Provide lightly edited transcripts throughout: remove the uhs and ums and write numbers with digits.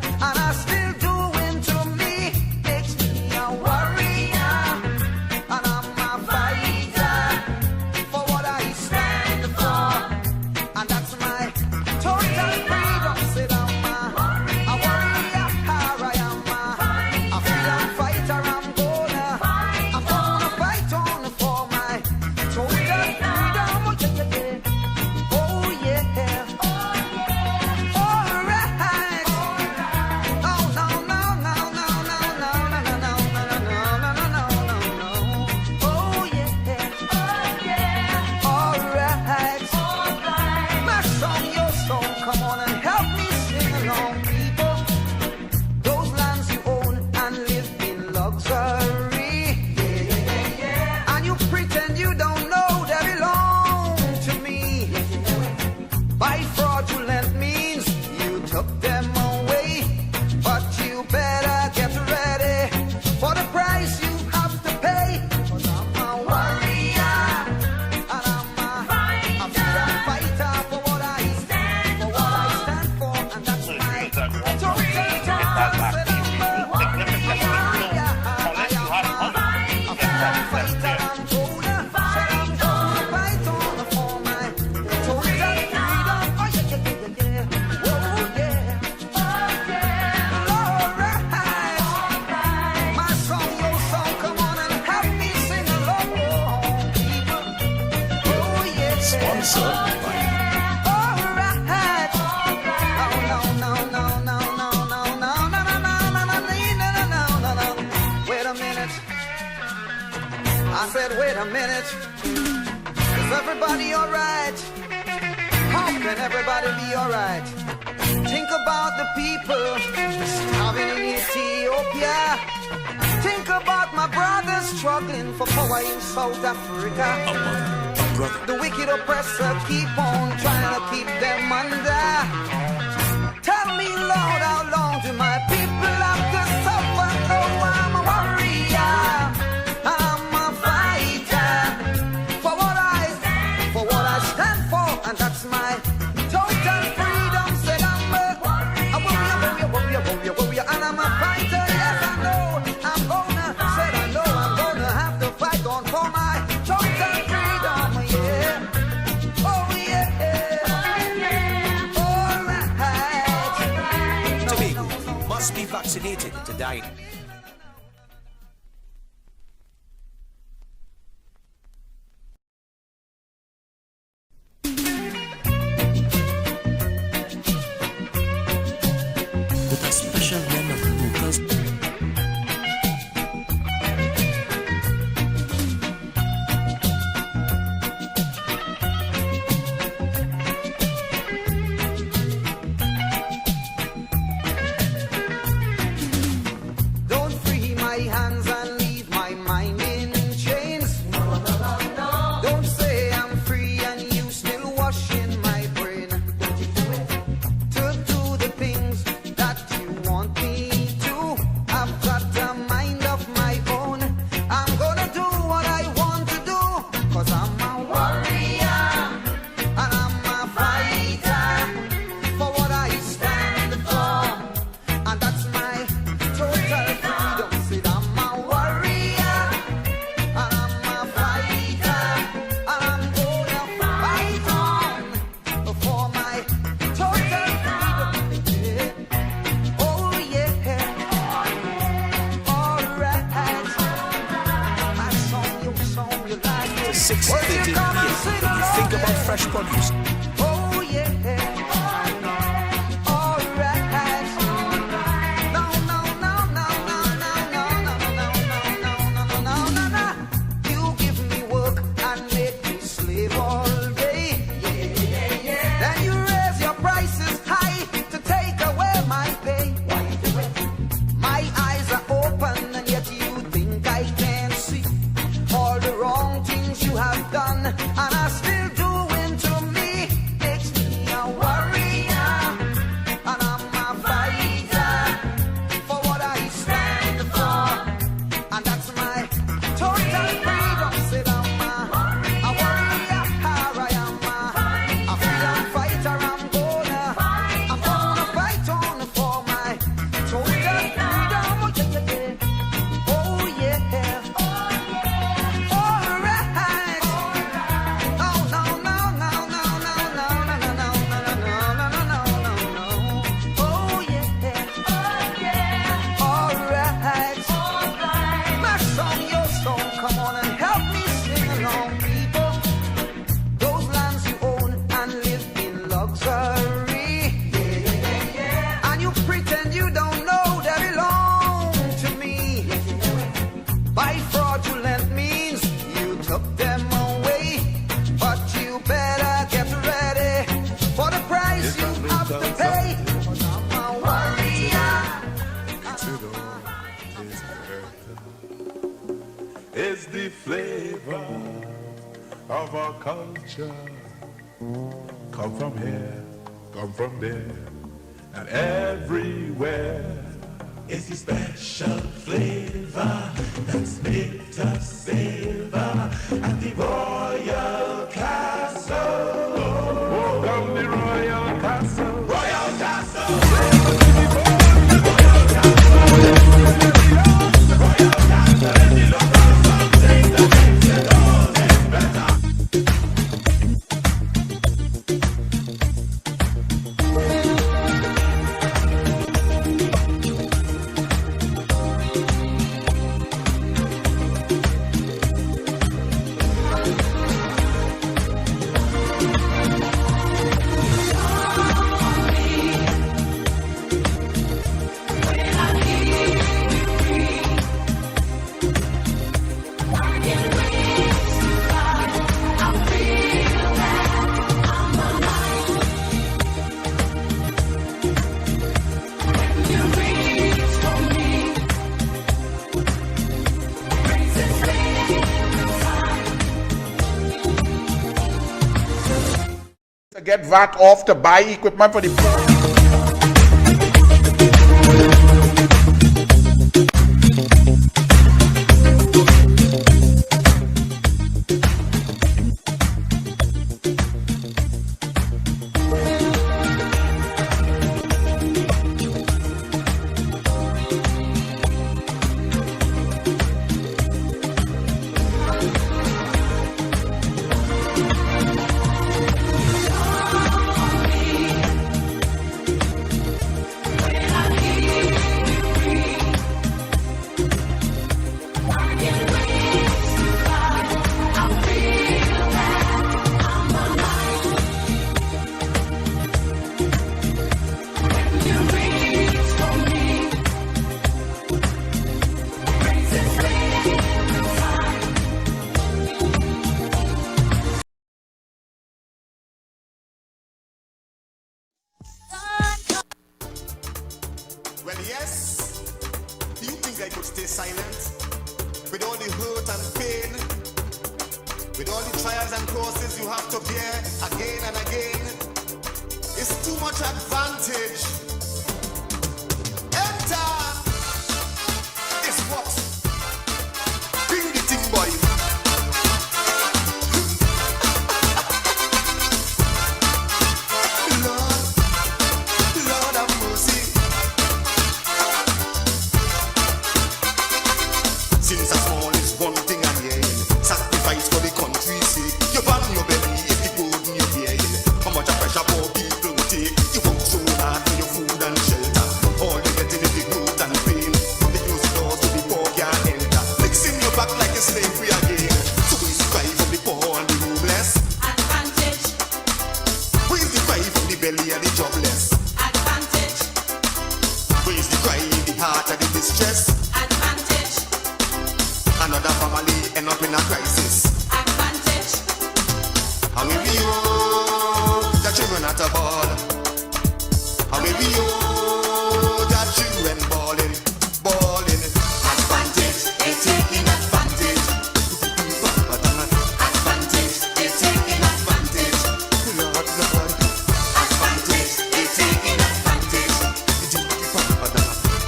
and I still doing to me, makes me a warrior, and I'm a fighter for what I stand for, and that's my total freedom. Said I'm a warrior, I am a freedom fighter. I'm gonna fight on for my total freedom. Oh yeah. By fraudulent means, you took them away. But you better get ready for the price you have to pay. 'Cause I'm a warrior, and I'm a freedom fighter for what I stand for, and that's my total freedom. I said, wait a minute, is everybody alright? How can everybody be alright? Think about the people starving in Ethiopia. Think about my brothers struggling for power in South Africa. The wicked oppressor keep on trying to keep them under. Tell me, Lord, how long do my people have to suffer? No, I'm a warrior, I'm a fighter for what I stand for, and that's my total freedom. Said I'm a warrior, and I'm a fighter. Yes, I know I'm gonna have to fight on for my total freedom. Yeah, oh yeah, alright. Tobago must be vaccinated to die. With a special blend of hookahs. Don't free my hands and leave my mind in chains. Don't say I'm free and you still washing my brain to do the things that you want me to. I've got a mind of my own. I'm gonna do what I want to do, 'cause I'm a warrior, and I'm a fighter for what I stand for, and that's my total freedom. Said I'm a warrior, and I'm a fighter, and I'm gonna fight on for my total freedom. Yeah. Oh yeah, alright. My song, your song, you like it. 6:30 Well, p.m. When you think about fresh produce, oh yeah, alright. No, no, no, no, no, no, no, no, no, no, no, no. You give me work and make me slave all day. Then you raise your prices high to take away my pay. My eyes are open and yet you think I can't see all the wrong things you have done, and are still doing to me. of our culture come from here, come from there, and everywhere. It's the special flavor that's made us savor at the Royal Castle. Oh, come the Royal Castle. Royal Castle. Get VAT off to buy equipment for the Well, yes. Do you think I could stay silent? With all the hurt and pain, with all the trials and crosses you have to bear again and again, it's too much advantage. Enter! It's what? Bring the thing, boy. Lord have mercy. Since a small is one thing and yeah, sacrifice for the country's sake. You burn your belly if you burden your beer. How much pressure poor people take? You work so hard for your food and shelter. All you getting is the hurt and pain. They close the doors to the poor can't enter. Fixing your back like a slavery again. So where's the cry from the poor and the homeless? Advantage. Where's the cry from the belly and the jobless? Advantage. Where's the cry in the heart and the distress? Advantage. Another family end up in a crisis. Advantage. And maybe you, the children at a ball. And maybe you, the children balling, balling. Advantage. They're taking advantage. Advantage. They're taking advantage. Lord, Lord. Advantage. They're taking advantage.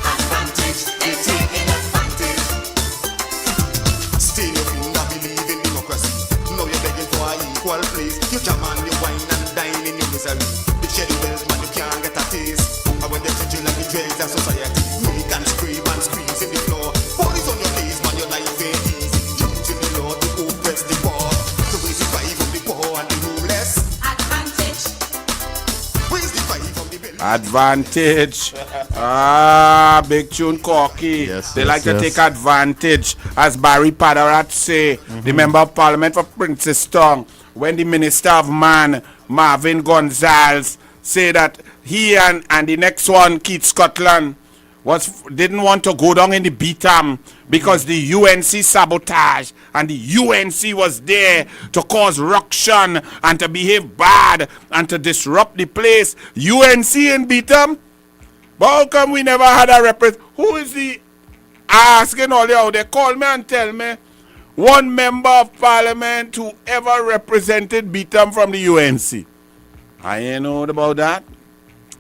Advantage. They're taking advantage. Stay in your finger, believe in democracy. Now you're begging for an equal place. You jam on your wine and dine in your misery. The cherry wealth, man, you can't get a taste. And when they treat you like the dregs of society, make and scream and squeeze in the floor. Police on your case, man, your life ain't easy. Using the law to oppress the poor. So where's the fight from the poor and the homeless? Advantage. Where's the fight from the belly? advantage. Big tune Corky. Yes, they yes, like to yes. take advantage, as Barry Padarat say, the member of parliament for Princestown, when the minister of man, Marvin Gonzalez, say that he and the next one, Keith Scotland, didn't want to go down in the beatam because the UNC sabotage, and the UNC was there to cause ruction and to behave bad and to disrupt the place. UNC in beatam? But how come we never had a representative? Who is the asking all the out? They call me and tell me one member of parliament who ever represented Beatam from the UNC. I ain't know about that.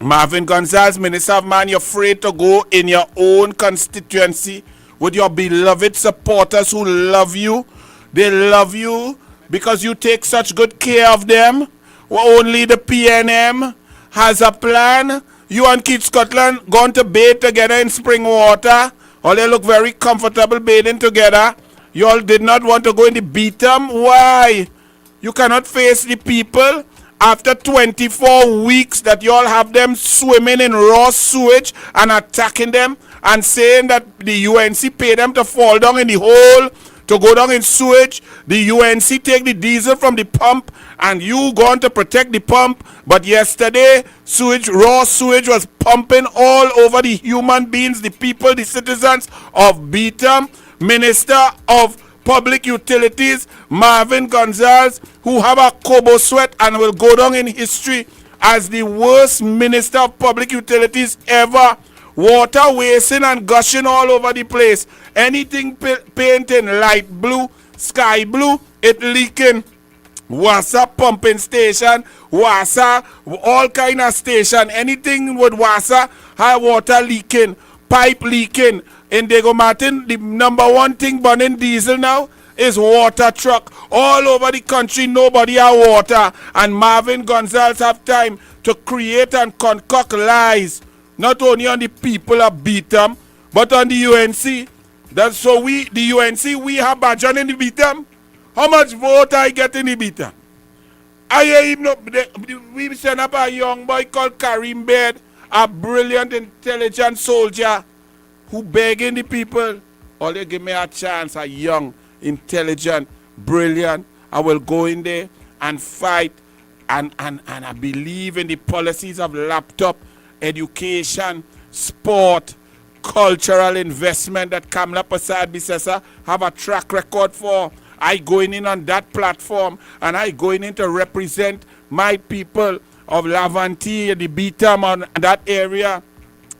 Marvin Gonzalez, Minister of Man, you're afraid to go in your own constituency with your beloved supporters who love you. They love you because you take such good care of them. Well, only the PNM has a plan. You and Keith Scotland gone to bathe together in spring water. All they look very comfortable bathing together. You all did not want to go in the Beatam. Why? You cannot face the people after 24 weeks that you all have them swimming in raw sewage and attacking them and saying that the UNC pay them to fall down in the hole, to go down in sewage. The UNC take the diesel from the pump and you going to protect the pump. But yesterday, raw sewage was pumping all over the human beings, the people, the citizens of Beatam. Minister of Public Utilities, Marvin Gonzalez, who have a Kobo sweat and will go down in history as the worst Minister of Public Utilities ever. Water wasting and gushing all over the place. Anything painting light blue, sky blue, it leaking. Wassa pumping station, Wassa, all kind of station. Anything with Wassa, high water leaking, pipe leaking. In Diego Martin, the number one thing burning diesel now is water truck. All over the country, nobody have water. And Marvin Gonzalez have time to create and concoct lies. Not only on the people of Beatam, but on the UNC. That's so the UNC, we have Bajan in the Beatam. How much vote I get in the Beatam? We send up a young boy called Karim Bed, a brilliant, intelligent soldier who begging the people, all they give me a chance, a young, intelligent, brilliant, I will go in there and fight and I believe in the policies of laptop, education, sport, cultural investment that Kamala Prasad Bisesa have a track record for. I going in on that platform and I going in to represent my people of Lavantie, the Beatam, on that area.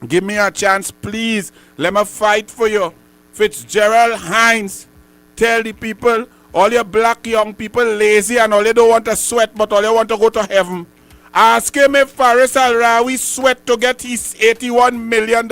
Give me a chance, please. Let me fight for you. Fitzgerald Hines, tell the people, all your black young people lazy and all they don't want to sweat, but all they want to go to heaven. Ask him if Faris Al-Rawi sweat to get his $81 million.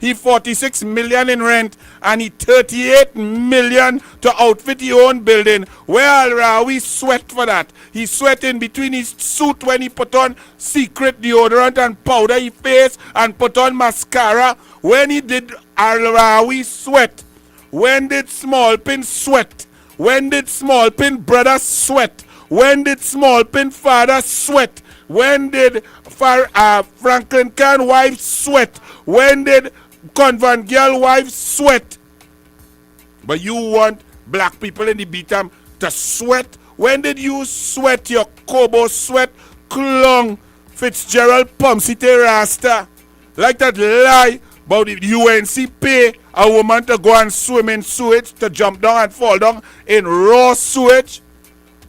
He $46 million in rent and he $38 million to outfit his own building. Where Al-Rawi sweat for that? He sweat in between his suit when he put on secret deodorant and powder his face and put on mascara. When he did Al-Rawi sweat? When did Smallpin sweat? When did Smallpin brother sweat? When did Smallpin father sweat? When did Franklin Khan wife sweat? When did Convent girl wife sweat? But you want black people in the Beatam to sweat? When did you sweat your Kobo sweat? Clung Fitzgerald Pumsite Rasta. Like that lie about the UNC pay a woman to go and swim in sewage, to jump down and fall down in raw sewage.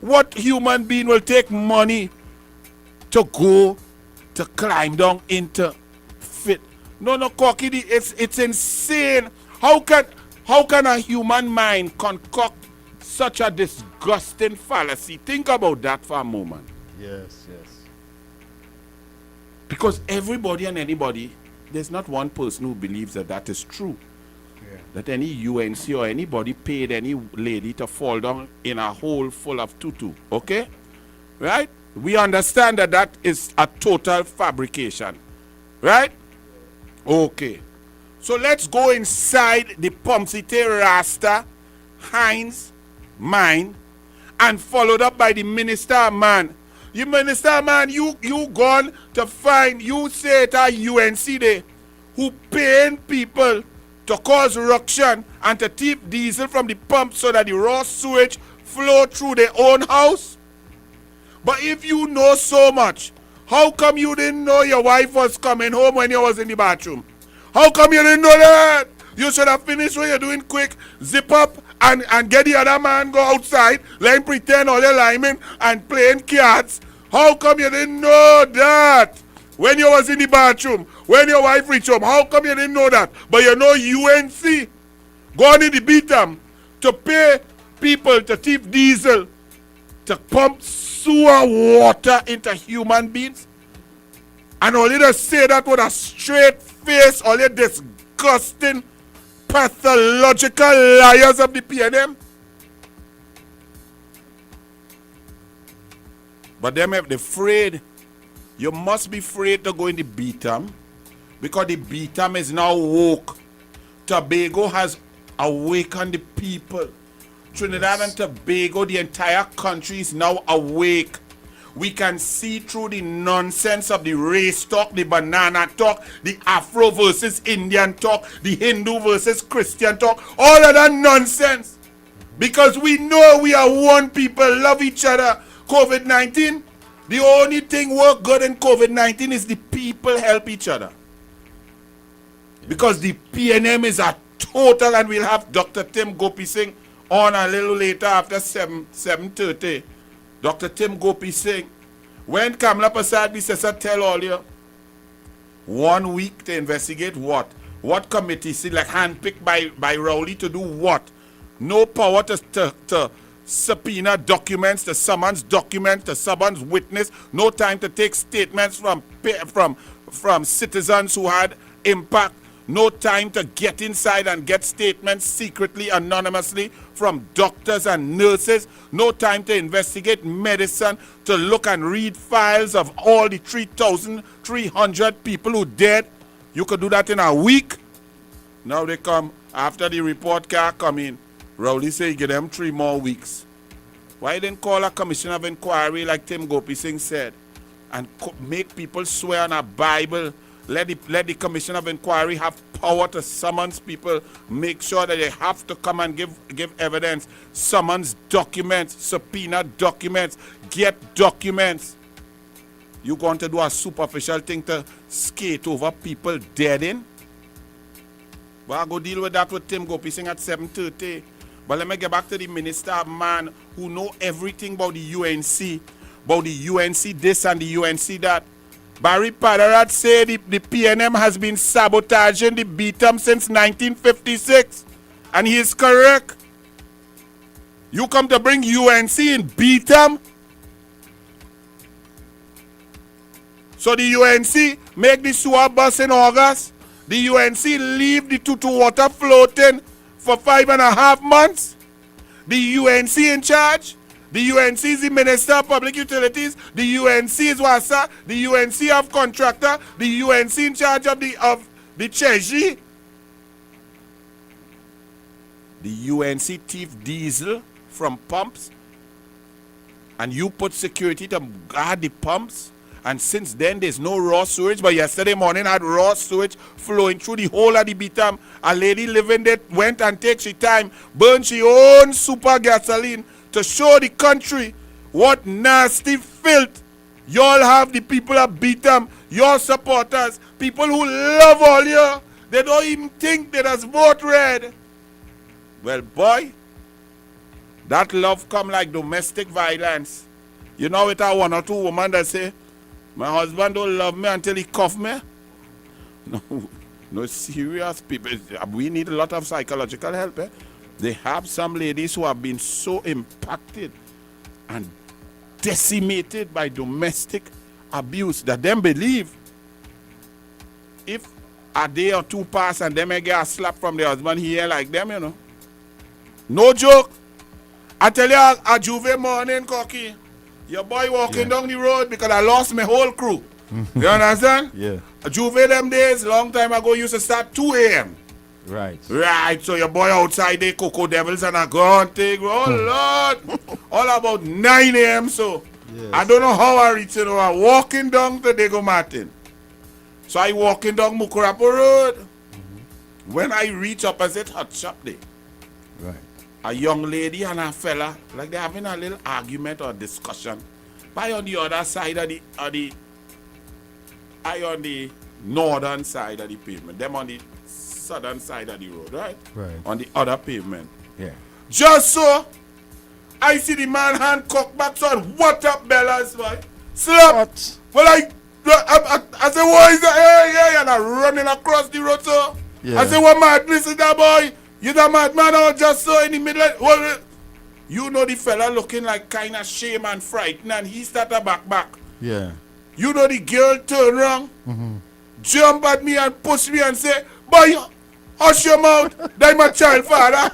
What human being will take money to go to climb down into fit? No, Cocky, it's insane. How can a human mind concoct such a disgusting fallacy? Think about that for a moment. Yes. Because everybody and anybody, there's not one person who believes that is true. Yeah. That any UNC or anybody paid any lady to fall down in a hole full of tutu. Okay? Right? We understand that is a total fabrication. Right? Okay. So let's go inside the Pumsite Rasta Hines mind and followed up by the Minister Man. You Minister Man, you gone to find, you say it at UNC there, who paying people to cause ruction and to thief diesel from the pump so that the raw sewage flow through their own house? But if you know so much, how come you didn't know your wife was coming home when you was in the bathroom? How come you didn't know that? You should have finished what you're doing quick, zip up and get the other man, go outside, let him pretend all your linemen and playing cards. How come you didn't know that when you was in the bathroom, when your wife reached home? How come you didn't know that? But you know UNC going in the Beatam to pay people, to thief diesel, to pump sewer water into human beings. And all you just say that with a straight face, all you disgusting, pathological liars of the PNM. But them if they're afraid, you must be afraid to go in the BTAM, because the BTAM is now woke. Tobago has awakened the people. Trinidad and Tobago, the entire country is now awake. We can see through the nonsense of the race talk, the banana talk, the Afro versus Indian talk, the Hindu versus Christian talk, all of that nonsense. Because we know we are one people, love each other. COVID-19, the only thing work good in COVID-19 is the people help each other. Because the PNM is a total, and we'll have Dr. Tim Gopi Singh on a little later after 7:30. Dr. Tim Gopi Singh, when Kamala Prasad Bisesa tell all you, 1 week to investigate what? What committee? See, like handpicked by Rowley to do what? No power to subpoena documents, to summons documents, to summons witness. No time to take statements from citizens who had impact. No time to get inside and get statements secretly, anonymously from doctors and nurses. No time to investigate medicine, to look and read files of all the 3,300 people who dead. You could do that in a week. Now they come, after the report card come in, Rowley say give them 3 more weeks. Why didn't call a commission of inquiry like Tim Gopi Singh said, and make people swear on a Bible? Let the commission of inquiry have power to summons people, make sure that they have to come and give evidence, summons documents, subpoena documents, get documents. You going to do a superficial thing to skate over people dead in? Well, I'll go deal with that with Tim Gopi Singh at 7:30. But let me get back to the minister, man, who know everything about the UNC this and the UNC that. Barry Padarat said the PNM has been sabotaging the BTAM since 1956. And he is correct. You come to bring UNC in BTAM? So the UNC make the sewer bus in August. The UNC leave the Tutu water floating for 5.5 months. The UNC in charge. The UNC is the Minister of Public Utilities. The UNC is WASA. The UNC of contractor. The UNC in charge of the Treasury. The UNC thief diesel from pumps. And you put security to guard the pumps. And since then, there's no raw sewage. But yesterday morning, I had raw sewage flowing through the whole of the BTAM. A lady living there went and take she time, burn she own super gasoline to show the country what nasty filth y'all have, the people of BTAM, your supporters, people who love all you. They don't even think they just vote red. Well, boy, that love come like domestic violence. You know, with a 1 or 2 women that say, my husband don't love me until he cuff me. No serious people. We need a lot of psychological help. They have some ladies who have been so impacted and decimated by domestic abuse that them believe if a day or 2 pass and them may get a slap from the husband here like them, you know. No joke. I tell you, a Juve morning, Cocky, your boy walking down the road because I lost my whole crew. You understand? Yeah. A Juve them days, long time ago, used to start 2 a.m. Right. Right, so your boy outside there, Cocoa Devils and a gun take, oh Lord, all about 9 a.m. So, yes. I don't know how I reach, you know, I'm walking down to Diego Martin. So I walking down Mukurapo Road. When I reach opposite Hot Shop there, Right. a young lady and a fella, like they're having a little argument or discussion. By on the other side of I on the northern side of the pavement, them on the southern side of the road, right? Right. On the other pavement. Yeah. Just so, I see the man hand cock back son, what up, Bellas, boy? Slap! What? Well, I say, what is that? Hey, and I'm running across the road, so. Yeah. I say, what madness is that, boy? You the madman or just so in the middle? What? You know the fella looking like kind of shame and frightened, and he started back. Yeah. You know the girl turn around, jump at me and push me and say, boy, hush your mouth, that's my child father.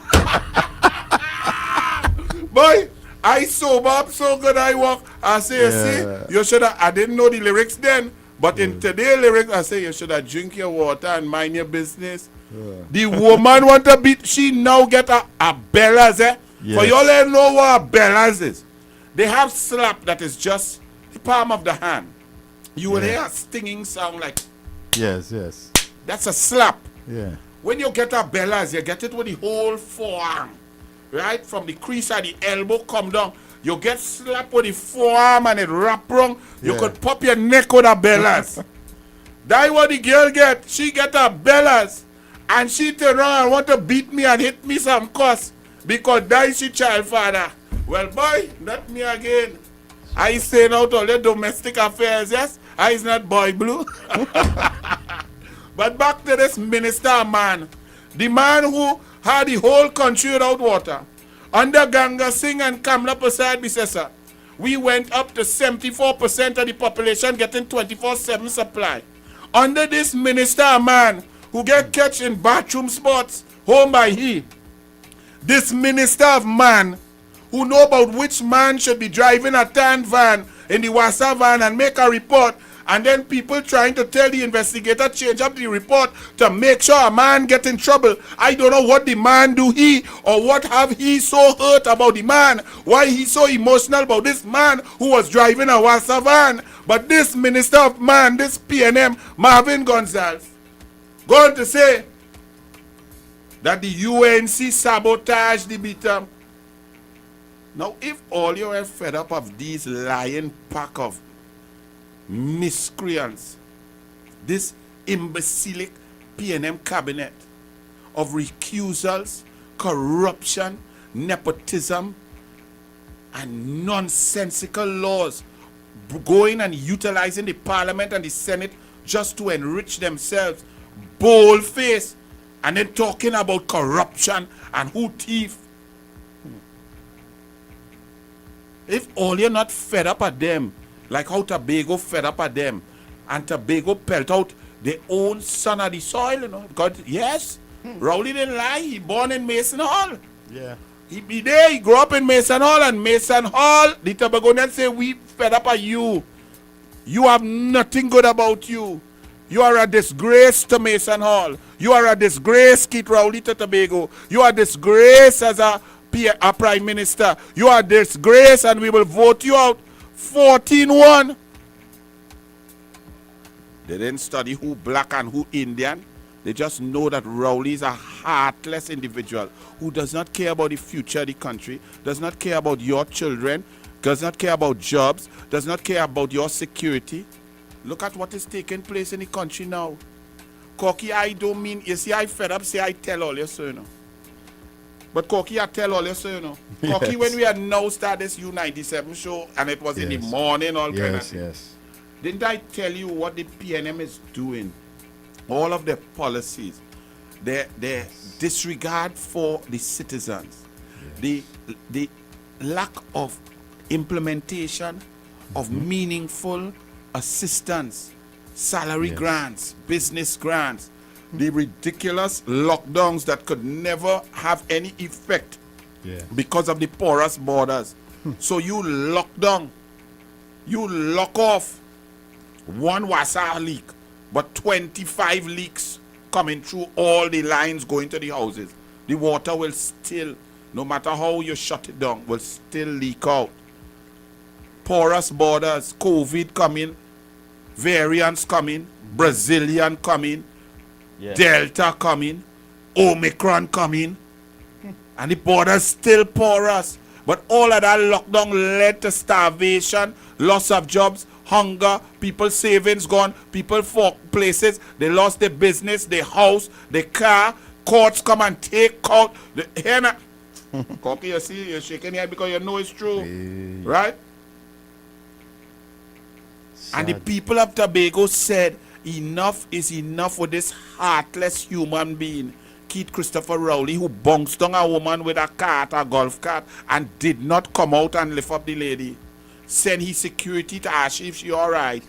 Boy, I sober up so good I walk. I say, you see, you should have, I didn't know the lyrics then, but in today's lyrics, I say, you should have drink your water and mind your business. The woman want to beat, she now get a bellas, eh? Yes. For y'all ain't know what a bellas is. They have slap that is just the palm of the hand. You will hear a stinging sound like, Yes. that's a slap. Yeah. When you get a bellas, you get it with the whole forearm. Right? From the crease of the elbow come down. You get slapped with the forearm and it wrap wrong. You Yeah. could pop your neck with a bellas. That's what the girl get. She get a bellas. And she turn around and want to beat me and hit me some cuss. Because that is she child father. Well, boy, not me again. I say out all the domestic affairs, yes? I is not boy blue. But back to this minister man. The man who had the whole country without water. Under Ganga Singh and Kamla Prasad Bisesa, we went up to 74% of the population getting 24/7 supply. Under this minister man who get catch in bathroom spots, home by he. This minister of man who know about which man should be driving a tan van in the Wassa van and make a report, and then people trying to tell the investigator change up the report to make sure a man get in trouble. I don't know what the man do he, or what have he so hurt about the man, why he so emotional about this man who was driving a Wassa van. But this minister of man, this PNM, Marvin Gonzalez, going to say that the UNC sabotaged the bitam. Now, if all you are fed up of these lying pack of miscreants, this imbecilic PNM cabinet of recusals, corruption, nepotism, and nonsensical laws, going and utilizing the parliament and the senate just to enrich themselves, bold face, and then talking about corruption and who thief. If all you're not fed up at them, like how Tobago fed up at them, and Tobago pelt out their own son of the soil, you know. God, yes, Rowley didn't lie. He born in Mason Hall. Yeah. He be there. He grew up in Mason Hall, and Mason Hall, the Tobagonians say, we fed up at you. You have nothing good about you. You are a disgrace to Mason Hall. You are a disgrace, Keith Rowley, to Tobago. You are a disgrace as a prime minister. You are a disgrace, and we will vote you out 14-1. They didn't study who black and who Indian. They just know that Rowley is a heartless individual who does not care about the future of the country, does not care about your children, does not care about jobs, does not care about your security. Look at what is taking place in the country now. Corky, I don't mean, you see, I fed up, say I tell all you, so you know. But Corky, I tell all you, so you know. Corky, Yes. when we had now started this U97 show, and it was in the Yes. morning, all kind of Yes, thing. yes. Didn't I tell you what the PNM is doing? All of their policies, their disregard for the citizens, the lack of implementation of meaningful assistance, salary grants, business grants, the ridiculous lockdowns that could never have any effect because of the porous borders. So you lock down, you lock off one Wassa leak, but 25 leaks coming through all the lines going to the houses. The water will still, no matter how you shut it down, will still leak out. Porous borders, COVID coming, variants coming, Brazilian coming, Delta coming, Omicron coming, and the borders still porous. But all of that lockdown led to starvation, loss of jobs, hunger, people's savings gone, people for places, they lost their business, their house, their car, courts come and take out the henna. Cocky, you see, you're shaking your head because you know it's true. Right? And the people of Tobago said, enough is enough with this heartless human being. Keith Christopher Rowley, who bounced on a woman with a cart, a golf cart, and did not come out and lift up the lady. Send his security to ask if she all right.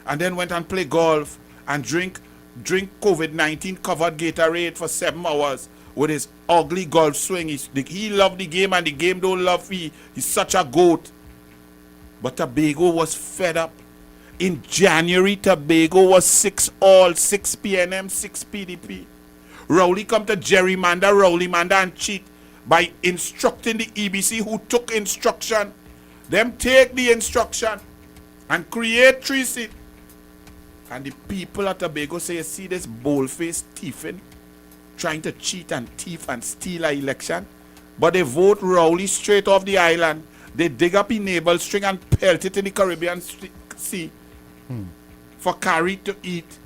And then went and play golf and drink COVID-19 covered Gatorade for 7 hours with his ugly golf swing. He loved the game and the game don't love he. He's such a goat. But Tobago was fed up. In January, Tobago was 6-all, 6 PNM, 6 PDP. Rowley come to gerrymander and cheat by instructing the EBC who took instruction. Them take the instruction and create 3 seats. And the people at Tobago say, you see this bold-faced thiefing, trying to cheat and thief and steal an election. But they vote Rowley straight off the island. They dig up a navel string and pelt it in the Caribbean Sea for curry to eat.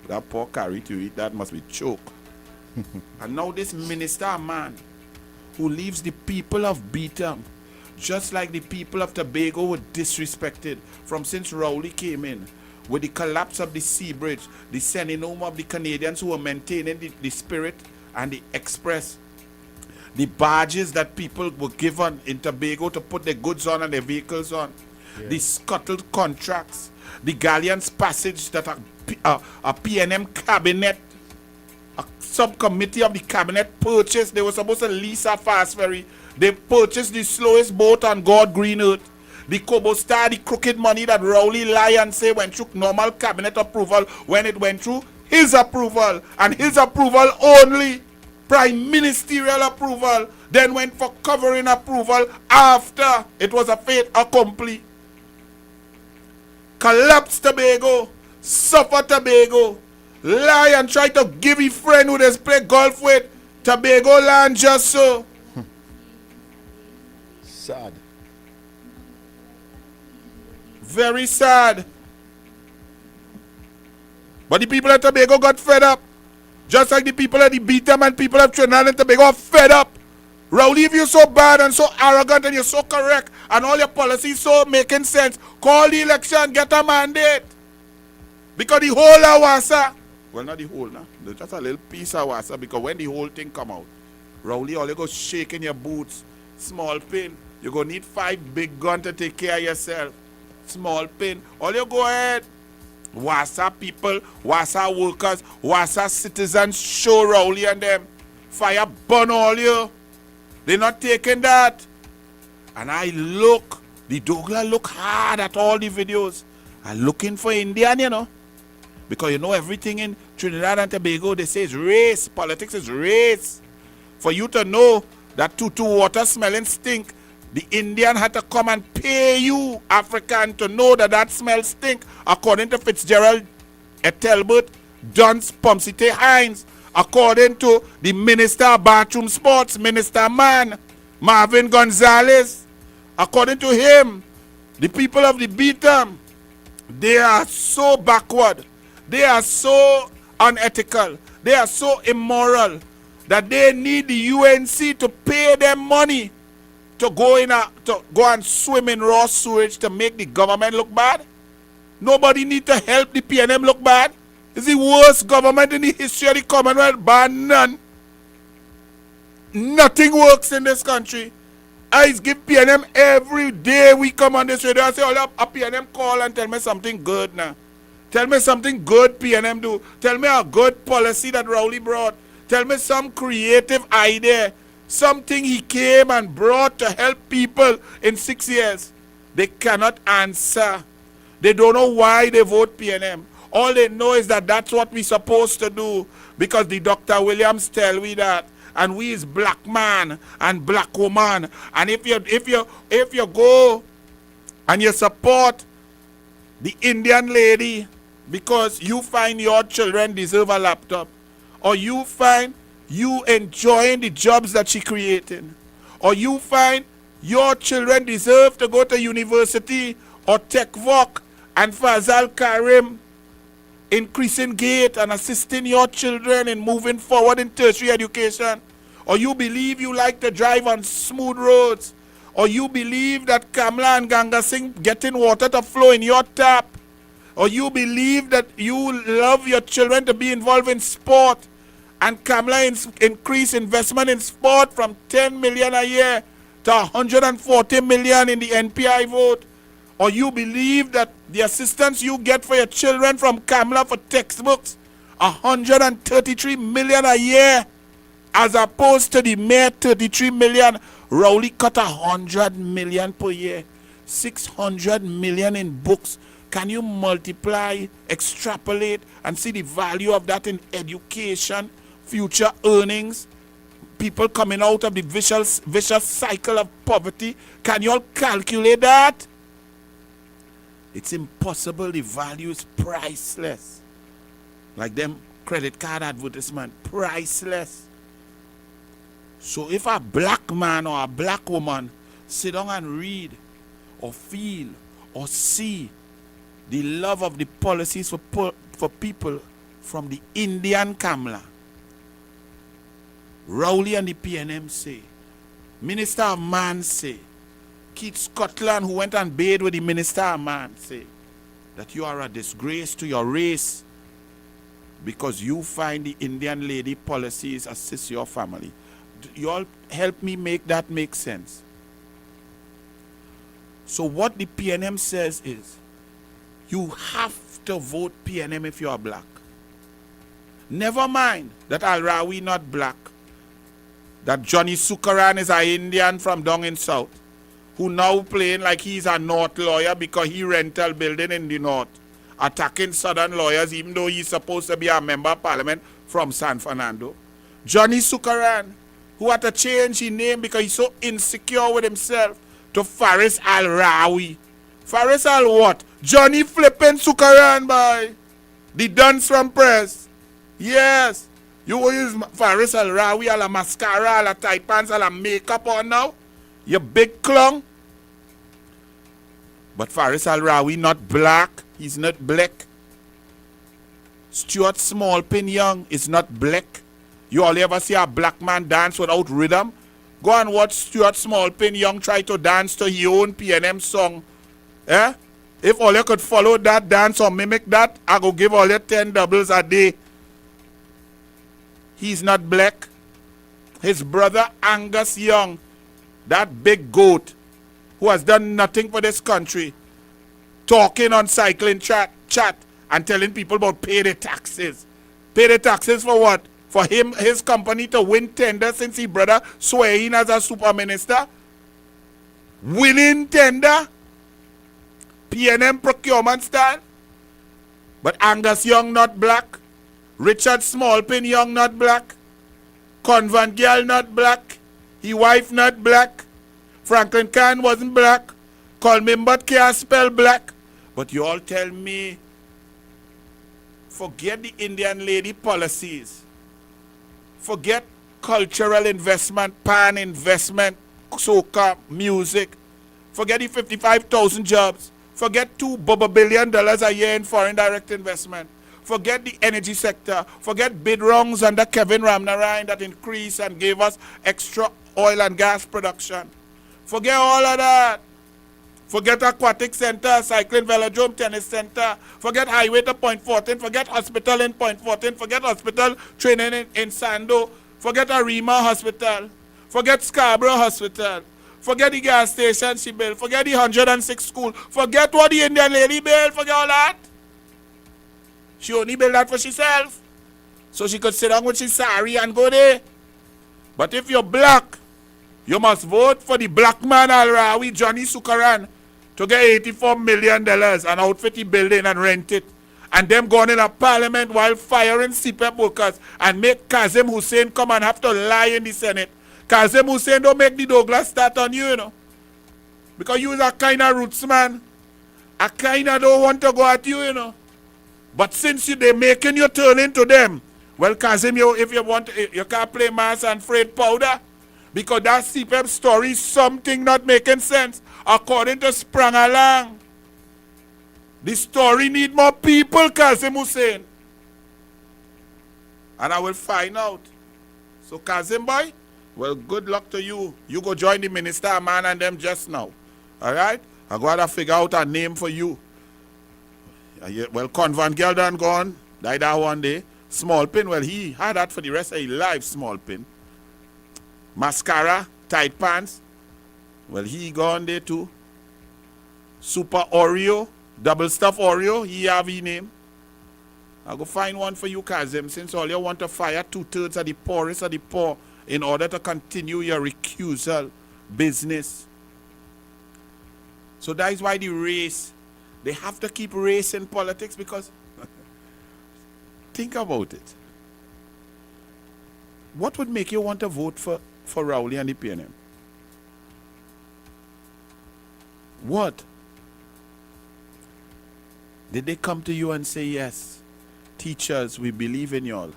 That poor curry to eat, that must be choke. And now this minister, a man who leaves the people of Beetham, just like the people of Tobago were disrespected from since Rowley came in. With the collapse of the sea bridge, the sending home of the Canadians who were maintaining the Spirit and the Express, the barges that people were given in Tobago to put their goods on and their vehicles on, the scuttled contracts, the galleon's passage that a PNM cabinet, a subcommittee of the cabinet purchased. They were supposed to lease a fast ferry. They purchased the slowest boat on God green earth. The Kobo Star, the crooked money that Rowley lie and say went through normal cabinet approval, when it went through his approval, and his approval only, prime ministerial approval, then went for covering approval after it was a fait accompli. Collapse Tobago, suffer Tobago, lie and try to give a friend who they play golf with Tobago land just so. Sad. Very sad. But the people of Tobago got fed up. Just like the people of the Beetham and people of Trinidad and Tobago are fed up. Rowley, if you're so bad and so arrogant and you're so correct and all your policies so making sense, call the election, get a mandate. Because the whole Awasa, well, not the whole, nah, there's just a little piece of Awasa, because when the whole thing come out, Rowley, all you go shaking your boots, small pain. You're going to need 5 big guns to take care of yourself. Small pain. All you go ahead. Wassa people, Wassa workers, Wassa citizens, show Rowley and them. Fire burn all you. They're not taking that. And I look, the Douglar look hard at all the videos. I'm looking for Indian, you know. Because you know everything in Trinidad and Tobago, they say it's race. Politics is race. For you to know that tutu water smelling stink, the Indian had to come and pay you, African, to know that that smell stink, according to Fitzgerald Etelbert, Duns, Pomsite Hines, according to the Minister of Bathroom Sports, Minister Man, Marvin Gonzalez. According to him, the people of the Beetham, they are so backward, they are so unethical, they are so immoral, that they need the UNC to pay them money to go and swim in raw sewage to make the government look bad. Nobody need to help the PNM look bad. It's the worst government in the history of the Commonwealth, bar none. Nothing works in this country. I give PNM every day we come on this radio and say, oh, a PNM call and tell me something good now. Tell me something good PNM do. Tell me a good policy that Rowley brought. Tell me some creative idea. Something he came and brought to help people in 6 years. They cannot answer. They don't know why they vote PNM. All they know is that that's what we're supposed to do, because the Dr. Williams tell we that. And we is black man and black woman. And if you go and you support the Indian lady because you find your children deserve a laptop, or you find you enjoying the jobs that she creating, or you find your children deserve to go to university or tech work, and Fazal Karim increasing gate and assisting your children in moving forward in tertiary education, or you believe you like to drive on smooth roads, or you believe that Kamla and Ganga Singh getting water to flow in your tap, or you believe that you love your children to be involved in sport, And Kamala increased investment in sport from 10 million a year to 140 million in the NPI vote. Or you believe that the assistance you get for your children from Kamala for textbooks, 133 million a year, as opposed to the mere 33 million, Rowley cut 100 million per year, 600 million in books. Can you multiply, extrapolate, and see the value of that in education, future earnings, people coming out of the vicious cycle of poverty? Can you all calculate that? It's impossible. The value is priceless. Like them credit card advertisement, priceless. So if a black man or a black woman sit down and read or feel or see the love of the policies for people from the Indian Kamala, Rowley and the PNM say, Minister of Man say, Keith Scotland, who went and bathed with the Minister of Man, say that you are a disgrace to your race because you find the Indian lady policies assist your family. You all help me make that make sense. So what the PNM says is, you have to vote PNM if you are black. Never mind that Al-Rawi not black, that Johnny Sukaran is an Indian from down in South, who now playing like he's a North lawyer because he rental building in the North, attacking Southern lawyers even though he's supposed to be a member of parliament from San Fernando. Johnny Sukaran, who had to change his name because he's so insecure with himself, to Faris Al-Rawi. Faris Al what? Johnny flipping Sukaran, boy. The dance from press. Yes. You will use Faris Al-Rawi, a la mascara, a la tight pants, a la makeup on now. You big clown. But Faris Al-Rawi not black. He's not black. Stuart Smallpin Young is not black. You all ever see a black man dance without rhythm? Go and watch Stuart Smallpin Young try to dance to his own PNM song. Eh? If all you could follow that dance or mimic that, I go give all you 10 doubles a day. He's not black. His brother Angus Young, that big goat who has done nothing for this country, talking on cycling chat and telling people about pay the taxes. Pay the taxes for what? For him, his company to win tender since his brother swearing as a super minister? Winning tender? PNM procurement style? But Angus Young not black. Richard Smallpin Young not black. Convent Girl not black. His wife not black. Franklin Khan wasn't black. Colmin but can't spell black. But you all tell me, forget the Indian lady policies. Forget cultural investment, pan investment, soca, music. Forget the 55,000 jobs. Forget $2 billion a year in foreign direct investment. Forget the energy sector. Forget bid wrongs under Kevin Ramnarayan that increased and gave us extra oil and gas production. Forget all of that. Forget aquatic center, cycling velodrome, tennis center. Forget highway to Point 14. Forget hospital in Point 14. Forget hospital training in Sando. Forget Arima Hospital. Forget Scarborough Hospital. Forget the gas station she built. Forget the 106 school. Forget what the Indian lady built. Forget all that. She only built that for herself. So she could sit down with her sari and go there. But if you're black, you must vote for the black man Al-Rawi, Johnny Sukaran, to get $84 million and outfit the building and rent it. And them going in a parliament while firing CPEP workers and make Kazim Hussein come and have to lie in the Senate. Kazim Hussein don't make the Douglar start on you, you know. Because you is a kind of roots man. I kind of don't want to go at you, you know. But since they're making you turn into them, well, Kazim, if you want, you can't play mass and freight powder. Because that CPEP story is something not making sense. According to Sprang Along. The story need more people, Kazim Hussein. And I will find out. So Kazim boy, well, good luck to you. You go join the minister, man, and them just now. All right? I got to figure out a name for you. Well, Convent Girl done gone. Died that one day. Small pin, well, he had that for the rest of his life, small pin. Mascara, tight pants, well, he gone there too. Super Oreo, double stuff Oreo, he have his name. I'll go find one for you, Kazim, since all you want to fire 2/3 of the poorest of the poor in order to continue your recusal business. So that is why the race, they have to keep race in politics because think about it. What would make you want to vote for Rowley and the PNM? What? Did they come to you and say, yes, teachers, we believe in y'all.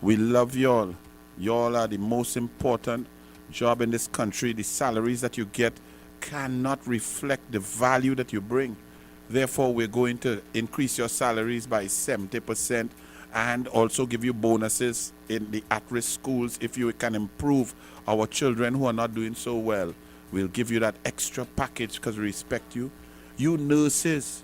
We love y'all. Y'all are the most important job in this country. The salaries that you get cannot reflect the value that you bring. Therefore, we're going to increase your salaries by 70% and also give you bonuses in the at-risk schools if you can improve our children who are not doing so well. We'll give you that extra package because we respect you. You nurses,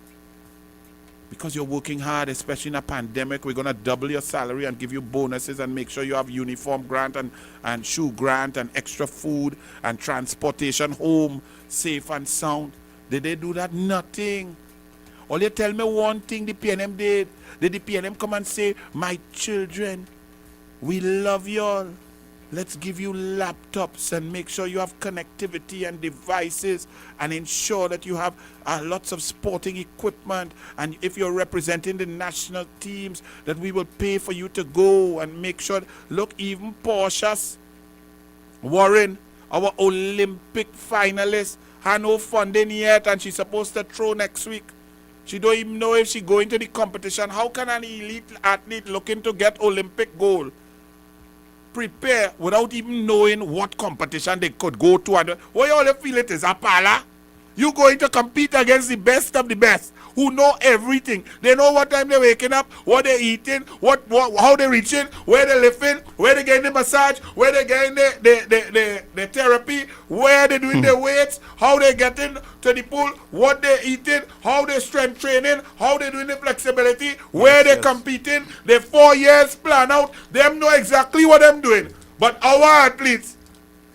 because you're working hard, especially in a pandemic, we're going to double your salary and give you bonuses and make sure you have uniform grant and shoe grant and extra food and transportation home, safe and sound. Did they do that? Nothing. All you tell me one thing the PNM did. Did the PNM come and say, my children, we love y'all. Let's give you laptops and make sure you have connectivity and devices and ensure that you have lots of sporting equipment. And if you're representing the national teams, that we will pay for you to go and make sure. Look, even Portia's Warren, our Olympic finalist, had no funding yet and she's supposed to throw next week. She don't even know if she's going to the competition. How can an elite athlete looking to get Olympic gold prepare without even knowing what competition they could go to? And what you all feel it is a pala? You going to compete against the best of the best who know everything. They know what time they're waking up, what they're eating, how they're reaching, where they're lifting, where they're getting the massage, where they're getting the therapy, where they're doing their weights, how they're getting to the pool, what they're eating, how they're strength training, how they're doing the flexibility, where they're competing. They're 4 years plan out. Them know exactly what I'm doing. But our athletes,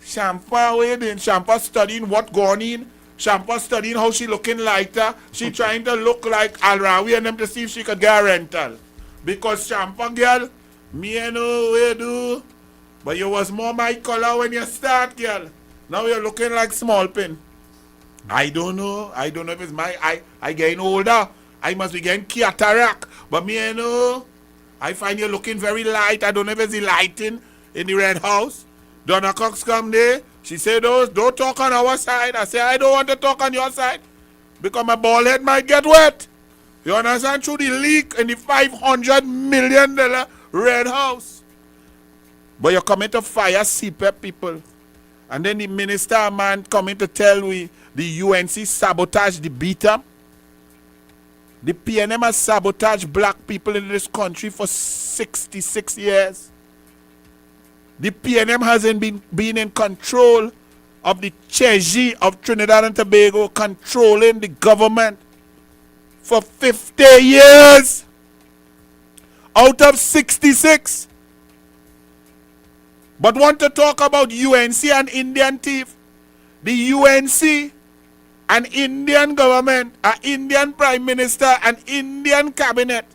Shampa, where they in Shampa studying what going in. Shampa studying how she looking lighter. She trying to look like Alrawi and them to see if she could get a rental. Because Shampa girl, me I know where do. But you was more my color when you start, girl. Now you're looking like small pin. I don't know. I don't know if it's my I getting older. I must be getting cataract. But me I know. I find you looking very light. I don't know if it's the lighting in the red house. Donna Cox come there. She said, don't talk on our side. I say, I don't want to talk on your side. Because my ball head might get wet. You understand? Through the leak in the $500 million red house. But you're coming to fire CPEP people. And then the minister man coming to tell we the UNC sabotage the beat up. The PNM has sabotaged black people in this country for 66 years. The PNM hasn't been in control of the Cheji of Trinidad and Tobago, controlling the government for 50 years out of 66. But want to talk about UNC and Indian thief. The UNC and Indian government, an Indian prime minister and Indian cabinet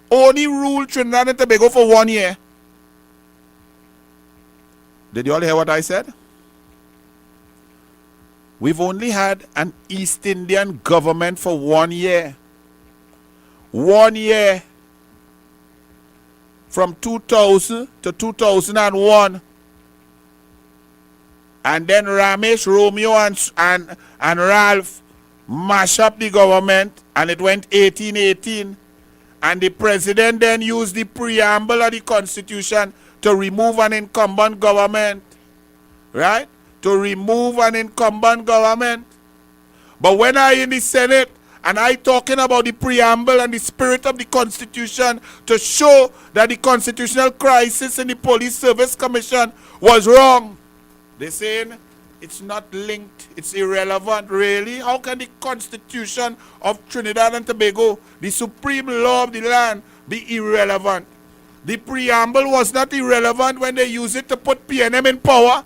only ruled Trinidad and Tobago for 1 year. Did you all hear what I said? We've only had an East Indian government for 1 year. 1 year. From 2000 to 2001. And then Ramesh, Romeo and Ralph mash up the government and it went 1818. And the president then used the preamble of the Constitution to remove an incumbent government, right? To remove an incumbent government. But when I in the Senate and I talking about the preamble and the spirit of the Constitution to show that the constitutional crisis in the Police Service Commission was wrong, they saying it's not linked, it's irrelevant. Really? How can the Constitution of Trinidad and Tobago, the supreme law of the land, be irrelevant? The preamble was not irrelevant when they used it to put PNM in power.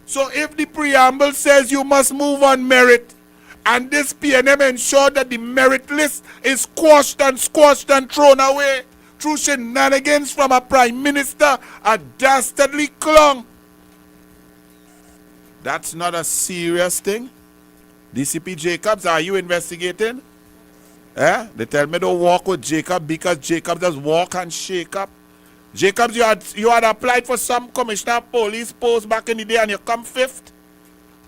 So if the preamble says you must move on merit, and this PNM ensured that the merit list is squashed and thrown away through shenanigans from a prime minister, a dastardly clown. That's not a serious thing. DCP Jacobs, are you investigating? They tell me don't walk with Jacob because Jacob just walk and shake up. Jacobs, you had applied for some commissioner of police post back in the day and you come fifth.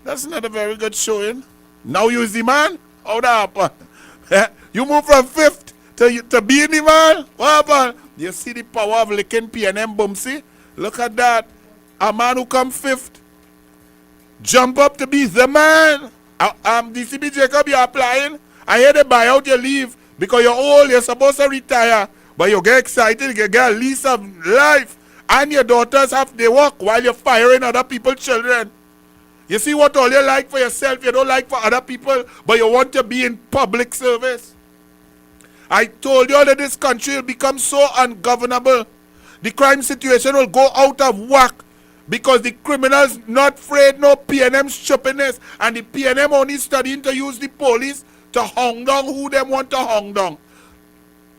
That's not a very good showing. Now you is the man? How that happen? You move from fifth to being the man? What happened? You see the power of licking PNM Bumsy? Look at that. A man who come fifth jump up to be the man. DCB Jacob, you're applying. I hear they buy out your leave because you're old, you're supposed to retire. But you get excited, you get a lease of life. And your daughters they work while you're firing other people's children. You see what all you like for yourself, you don't like for other people, but you want to be in public service. I told you that this country will become so ungovernable. The crime situation will go out of whack because the criminals not afraid no PNM stupidness, and the PNM only studying to use the police to hung down who them want to hung down.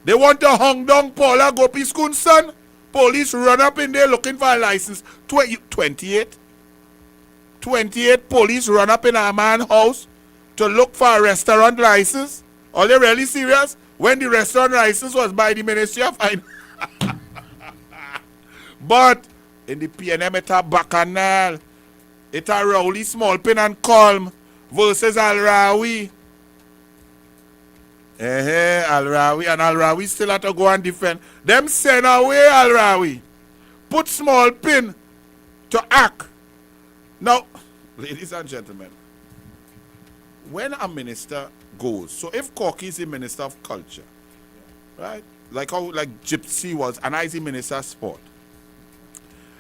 They want to hung down Paula Gopi's son. Police run up in there looking for a license. 28 police run up in a man's house to look for a restaurant license. Are they really serious? When the restaurant license was by the Ministry of Finance. But in the PNM, it's a Bacchanal. It's a Rowley, Smallpin and Colm versus Al-Rawi. Al-Rawi, and Al-Rawi still have to go and defend. Them send away Al-Rawi. Put Smallpin to act. Now, ladies and gentlemen, when a minister goes, so if Corky is the minister of culture, right? Like Gypsy was, and I is the minister of sport.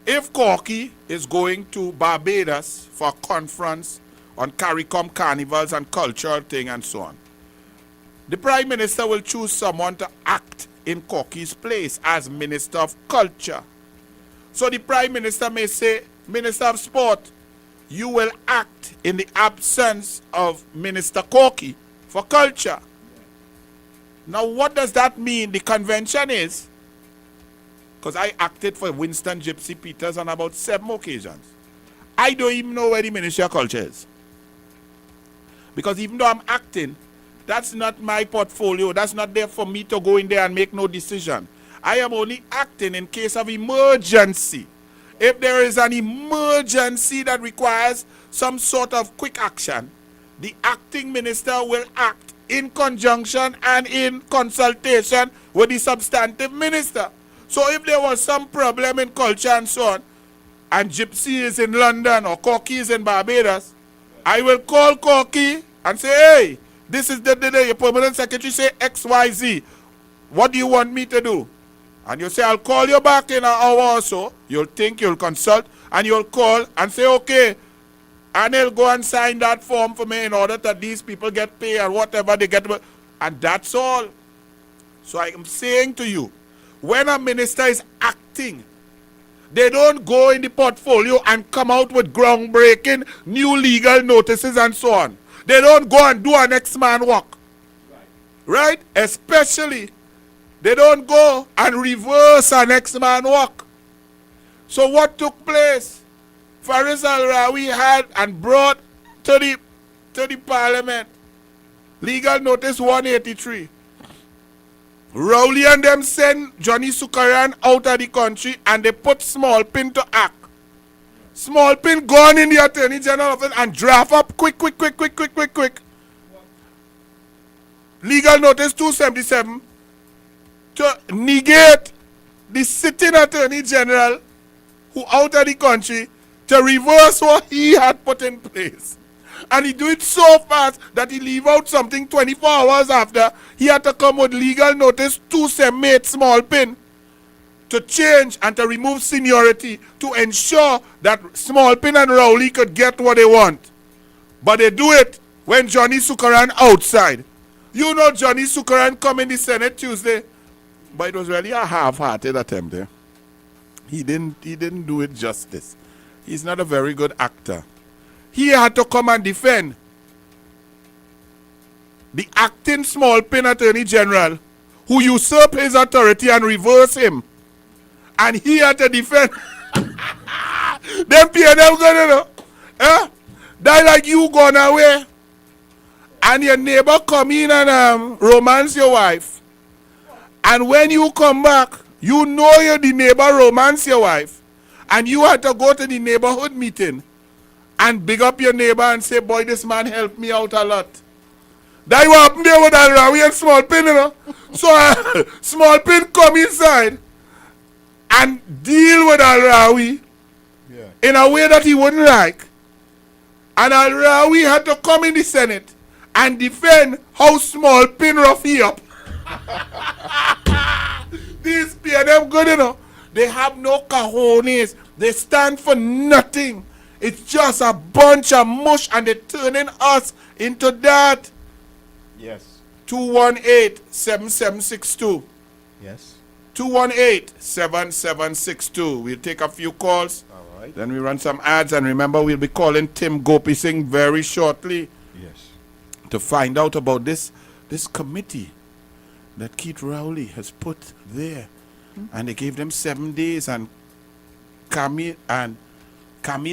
If Corky is going to Barbados for a conference on CARICOM carnivals and cultural thing and so on, the Prime Minister will choose someone to act in Corky's place as Minister of Culture. So the Prime Minister may say, Minister of Sport, you will act in the absence of Minister Corky for Culture. Now what does that mean? The convention is, because I acted for Winston Gypsy Peters on about 7 occasions. I don't even know where the Ministry of Culture is. Because even though I'm acting, that's not my portfolio. That's not there for me to go in there and make no decision. I am only acting in case of emergency. If there is an emergency that requires some sort of quick action, the acting minister will act in conjunction and in consultation with the substantive minister. So if there was some problem in culture and so on, and Gypsy is in London or Corky is in Barbados, I will call Corky and say, hey, this is the day your permanent secretary say XYZ. What do you want me to do? And you say, I'll call you back in an hour or so. You'll think, you'll consult, and you'll call and say, okay, Anil, go and sign that form for me in order that these people get paid or whatever they get. And that's all. So I am saying to you, when a minister is acting, they don't go in the portfolio and come out with groundbreaking new legal notices and so on. They don't go and do an X-man work. Right? Especially, they don't go and reverse an X-man work. So what took place? Faris Al-Rawi had and brought to the parliament legal notice 183. Rowley and them send Johnny Sukaran out of the country and they put Smallpin to act. Smallpin gone in the Attorney General office and draft up quick. Legal notice 277 to negate the sitting Attorney General who out of the country to reverse what he had put in place. And he do it so fast that he leave out something 24 hours after. He had to come with legal notice to submit Smallpin to change and to remove seniority to ensure that Smallpin and Rowley could get what they want. But they do it when Johnny Sukaran outside. You know Johnny Sukaran come in the Senate Tuesday, but it was really a half-hearted attempt there. He didn't do it justice. He's not a very good actor. He had to come and defend the acting small pin attorney general who usurped his authority and reverse him. And he had to defend them PNM good, you know. That like you gone away and your neighbor come in and romance your wife. And when you come back, you know you're the neighbor romance your wife. And you had to go to the neighborhood meeting and big up your neighbor and say, boy, this man helped me out a lot. That what happened there with Al-Rawi and Small Pin, you know. So Small Pin come inside and deal with Al-Rawi in a way that he wouldn't like. And Al-Rawi had to come in the Senate and defend how Small Pin rough he up. These PNM good, you know. They have no cojones. They stand for nothing. It's just a bunch of mush and they're turning us into that. Yes. 218-7762. Yes. 218-7762. We'll take a few calls. All right. Then we run some ads. And remember, we'll be calling Tim Gopi Singh very shortly. Yes. To find out about this committee that Keith Rowley has put there. And they gave them 7 days. And Camille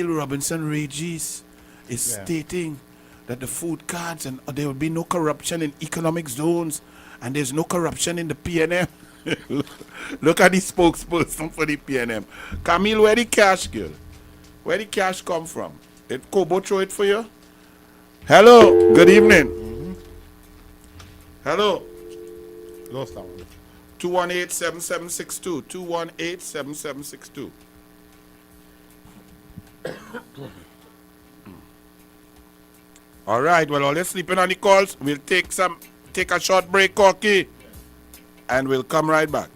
Robinson Regis is stating that the food cards and there will be no corruption in economic zones and there's no corruption in the PNM. Look at the spokesperson for the PNM. Camille, where the cash, girl? Where the cash come from? Did Kobo throw it for you? Hello, good evening. Hello. Lost that one. 218-7762. 218-7762. All right, well, all you're sleeping on the calls, we'll take a short break, Corky, and we'll come right back.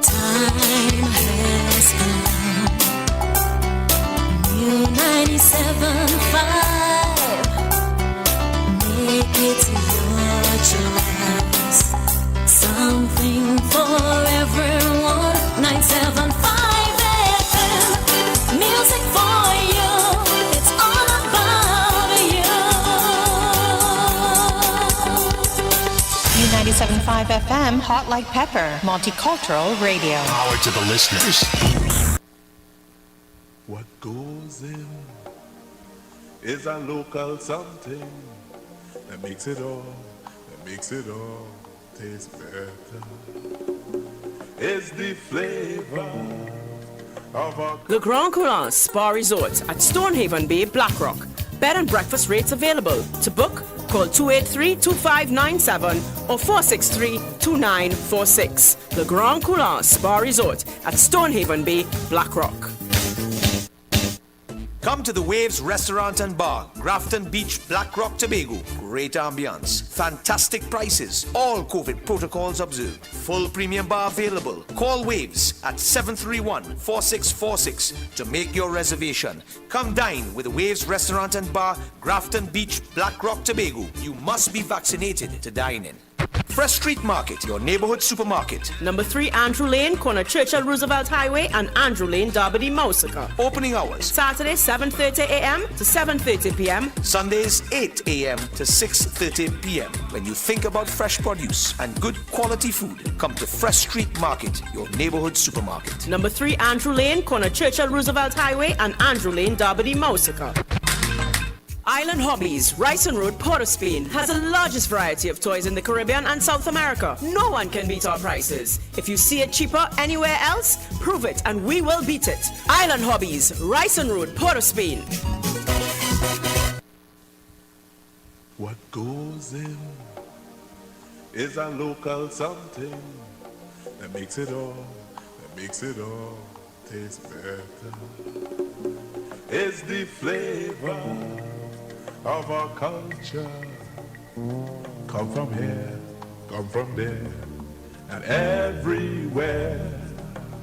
Time has come. New 97.5. Make it your choice. Something for everyone. 97.5 FM. Music for you. It's all about you. New 97.5 FM, Hot Like Pepper, Multicultural Radio. Power to the listeners. What goes in is a local something that makes it all taste better. It's the flavor of our Le Grand Coulon Spa Resort at Stonehaven Bay, Blackrock. Bed and breakfast rates available. To book, call 283-2597 or 463-2946. Le Grand Coulon Spa Resort at Stonehaven Bay, Blackrock. Come to the Waves Restaurant and Bar, Grafton Beach, Blackrock, Tobago. Great ambience, fantastic prices, all COVID protocols observed. Full premium bar available. Call Waves at 731-4646 to make your reservation. Come dine with the Waves Restaurant and Bar, Grafton Beach, Blackrock, Tobago. You must be vaccinated to dine in. Fresh Street Market, your neighborhood supermarket. Number 3 Andrew Lane, corner Churchill Roosevelt Highway and Andrew Lane, Derby, Mousica. Opening hours. Saturday 7:30 a.m. to 7:30 p.m. Sundays 8 a.m. to 6:30 p.m. When you think about fresh produce and good quality food, come to Fresh Street Market, your neighborhood supermarket. Number 3 Andrew Lane, corner Churchill Roosevelt Highway and Andrew Lane, Derby, Mousica. Island Hobbies, Ryson Road, Port of Spain, has the largest variety of toys in the Caribbean and South America. No one can beat our prices. If you see it cheaper anywhere else, prove it and we will beat it. Island Hobbies, Ryson Road, Port of Spain. what goes in is a local something that makes it all taste better. It's the flavor of our culture. Come from here, come from there, and everywhere.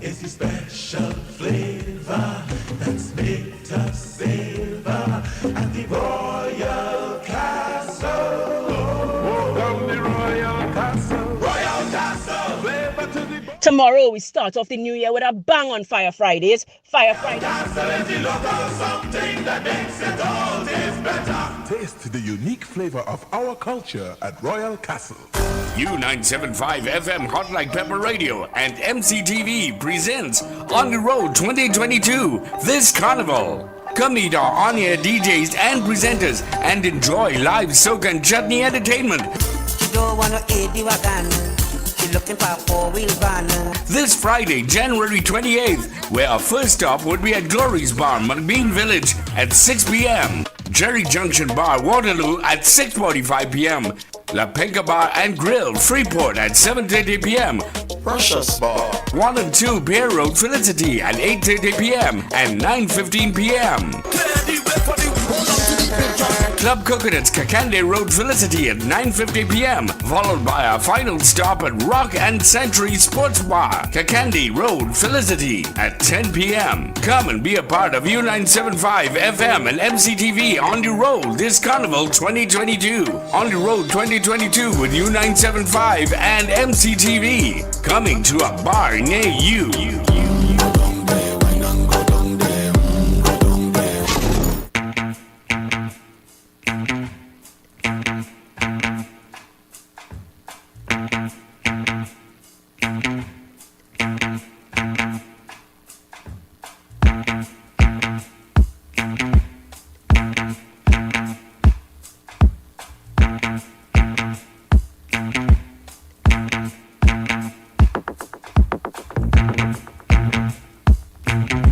It's the special flavor that's made us savor at the Royal Castle. Oh, down the Royal Castle. tomorrow we start off the new year with a bang on Fire Fridays. Fire Fridays. Taste the unique flavor of our culture at Royal Castle. U975 FM Hot Like Pepper Radio and MCTV presents On the Road 2022 this carnival. Come meet our on-air DJs and presenters and enjoy live soca and chutney entertainment. You don't wanna aid the wagon. You're looking for a four-wheel van. This Friday, January 28th, where our first stop would be at Glory's Bar, McBean Village at 6 p.m. Jerry Junction Bar, Waterloo at 6:45 p.m. La Penca Bar and Grill, Freeport at 7:30 p.m. Precious Bar. 1 and 2 Bear Road, Felicity at 8:30 p.m. and 9:15 p.m. Club Coconuts, Kakande Road, Felicity at 9:50 p.m. Followed by our final stop at Rock and Century Sports Bar, Kakande Road, Felicity at 10 p.m. Come and be a part of U975 FM and MCTV On the Road this Carnival 2022. On the Road 2022 with U975 and MCTV. Coming to a bar near you.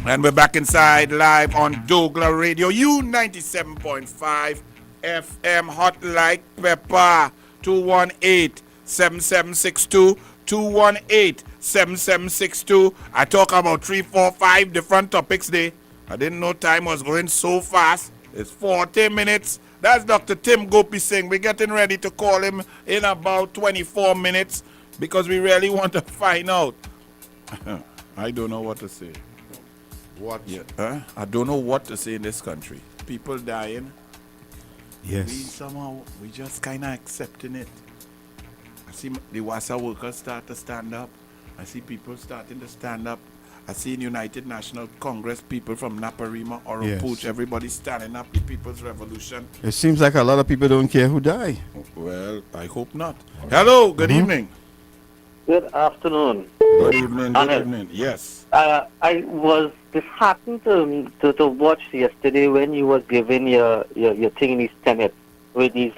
And we're back inside live on Douglar Radio, U97.5 FM, Hot Like Pepper, 218-7762, 218-7762. I talk about 3, 4, 5 different topics there. I didn't know time was going so fast. It's 40 minutes. That's Dr. Tim Gopi Singh. We're getting ready to call him in about 24 minutes because we really want to find out. I don't know what to say. What? Yeah, I don't know what to say in this country. People dying. Yes. We just kind of accepting it. I see the Wassa workers start to stand up. I see people starting to stand up. I see in United National Congress people from Naparima, Oropouche, everybody standing up. The People's Revolution. It seems like a lot of people don't care who die. Well, I hope not. Hello, good evening. Good afternoon. Good evening, good Anil. evening. Yes. I was disheartened to watch yesterday when you was giving your thing in the Senate with the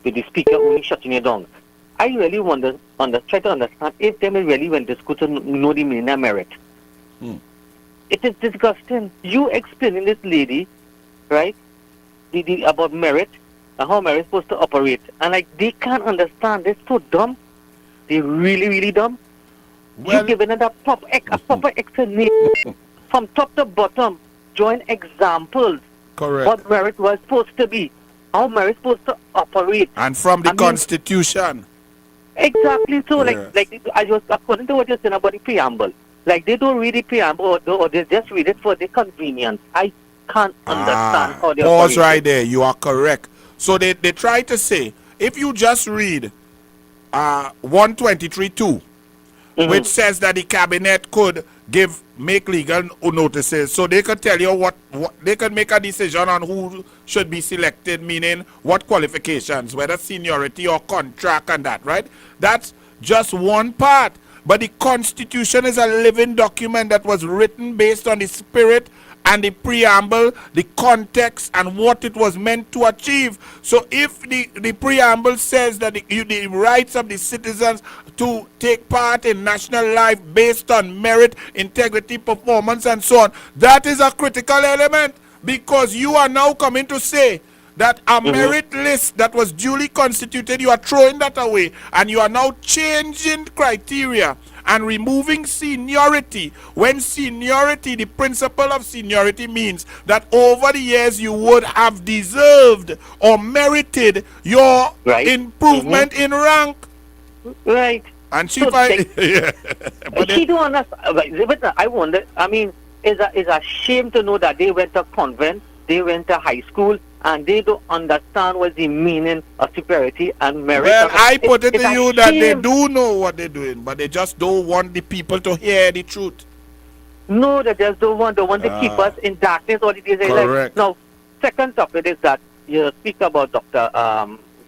speaker only shutting you down. I really try to understand if they really went to school to know the meaning of merit. It is disgusting. You explaining this lady, right, about merit and how merit is supposed to operate. And like they can't understand. They're so dumb. They're really, really dumb. Well, You're giving it a proper explanation from top to bottom, drawing examples. Correct. What merit was supposed to be, how merit is supposed to operate. And from the Constitution. Exactly. So, Yes. like I was according to what you're saying about the preamble, like they don't read the preamble or they just read it for their convenience. I can't understand how they Pause operate. right there. You are correct. So they try to say, if you just read 123.2, which says that the cabinet could make legal notices, so they could tell you what they could make a decision on who should be selected, meaning what qualifications, whether seniority or contract and that, right? That's just one part. But the Constitution is a living document that was written based on the spirit and the preamble, the context, and what it was meant to achieve. So if the preamble says that the rights of the citizens to take part in national life based on merit, integrity, performance, and so on, that is a critical element, because you are now coming to say that a merit list that was duly constituted, you are throwing that away, and you are now changing criteria and removing seniority, when seniority, the principle of seniority means that over the years you would have deserved or merited your improvement in rank. Right. And she So yeah. But she don't understand. But I wonder, I mean, it's a shame to know that they went to convent, they went to high school, and they don't understand what's the meaning of superiority and merit. Well, I put it it's to a you that they shame. do know what they're doing, but they just don't want the people to hear the truth. No, they just don't want to keep us in darkness all the days. Correct. Now, second topic is that you speak about Dr.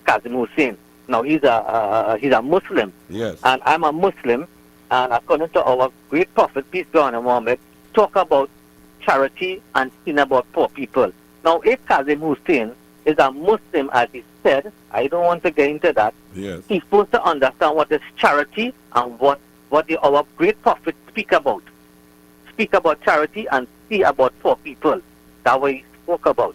Kazim Hussein. Now, he's a Muslim. Yes. And I'm a Muslim. And according to our great prophet, peace be on him, Muhammad, talk about charity and sin about poor people. Now, if Kazim Hussein is a Muslim, as he said, I don't want to get into that. Yes. He's supposed to understand what is charity and what our great prophet speak about. Speak about charity and see about poor people. That's what he spoke about.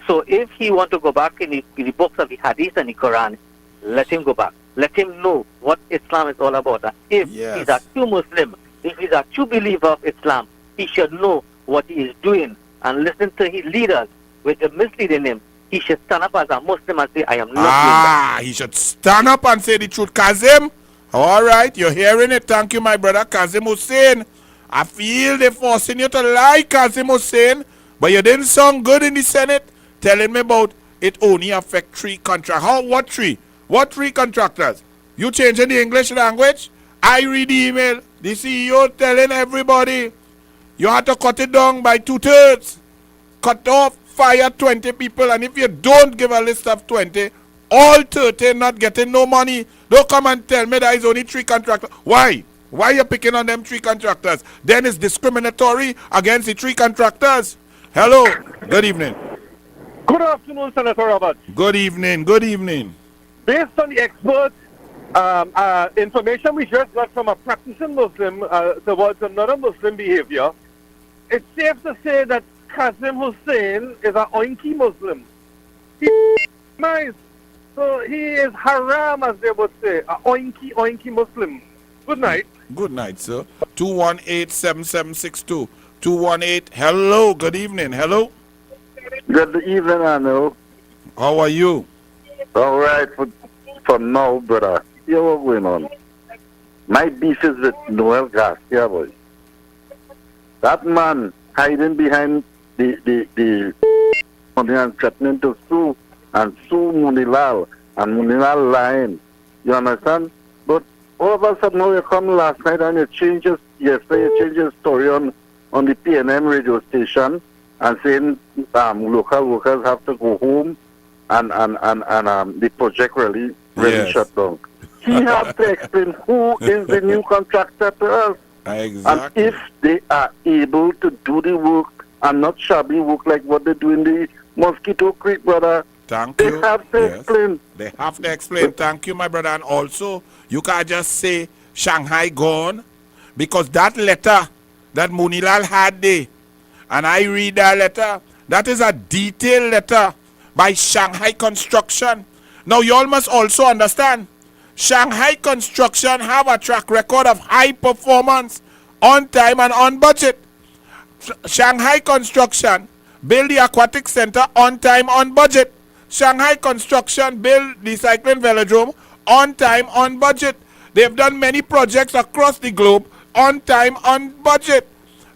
So if he want to go back in the books of the Hadith and the Quran, let him go back. Let him know what Islam is all about. And if he's a true Muslim, if he's a true believer of Islam, he should know what he is doing and listen to his leaders which are misleading him. He should stand up as a Muslim and say, I am not doing that. He should stand up and say the truth. Kazim, all right, you're hearing it. Thank you, my brother Kazim Hussein. I feel they're forcing you to lie, Kazim Hussein, but you didn't sound good in the Senate telling me about it only affect 3 contractors. What 3? What 3 contractors? You changing the English language? I read the email. The CEO telling everybody you have to cut it down by 2/3. Cut off, fire 20 people, and if you don't give a list of 20, all 30 not getting no money. Don't come and tell me there is only 3 contractors. Why? Why you picking on them 3 contractors? Then it's discriminatory against the 3 contractors. Hello. Good evening. Good afternoon, Senator Roberts. Good evening. Good evening. Based on the expert information we just got from a practicing Muslim towards another Muslim behavior, it's safe to say that Kazim Hussein is an oinky Muslim. He's nice. So he is haram, as they would say, an oinky Muslim. Good night. Good night, sir. 218-7762. 218. Hello. Good evening. Hello. Good evening, Anil. How are you? All right, for now, brother. Here's what's going on. My beef is with Noel Garcia, boy. That man hiding behind the money and threatening to sue Munilal, and Munilal lying. You understand? But all of a sudden, now you come last night and you change your story on the PNM radio station and saying local workers have to go home and the project really shut down. He has to explain who is the new contractor to us. Exactly. And if they are able to do the work and not shabby work like what they do in the Mosquito Creek, brother, Thank they you. have to explain. They have to explain. Thank you, my brother. And also, you can't just say Shanghai gone, because that letter that Munilal had there, and I read that letter, that is a detailed letter by Shanghai Construction. Now, you all must also understand, Shanghai Construction have a track record of high performance, on time and on budget. Shanghai Construction build the aquatic center on time, on budget. Shanghai Construction build the cycling velodrome on time, on budget. They've done many projects across the globe on time, on budget.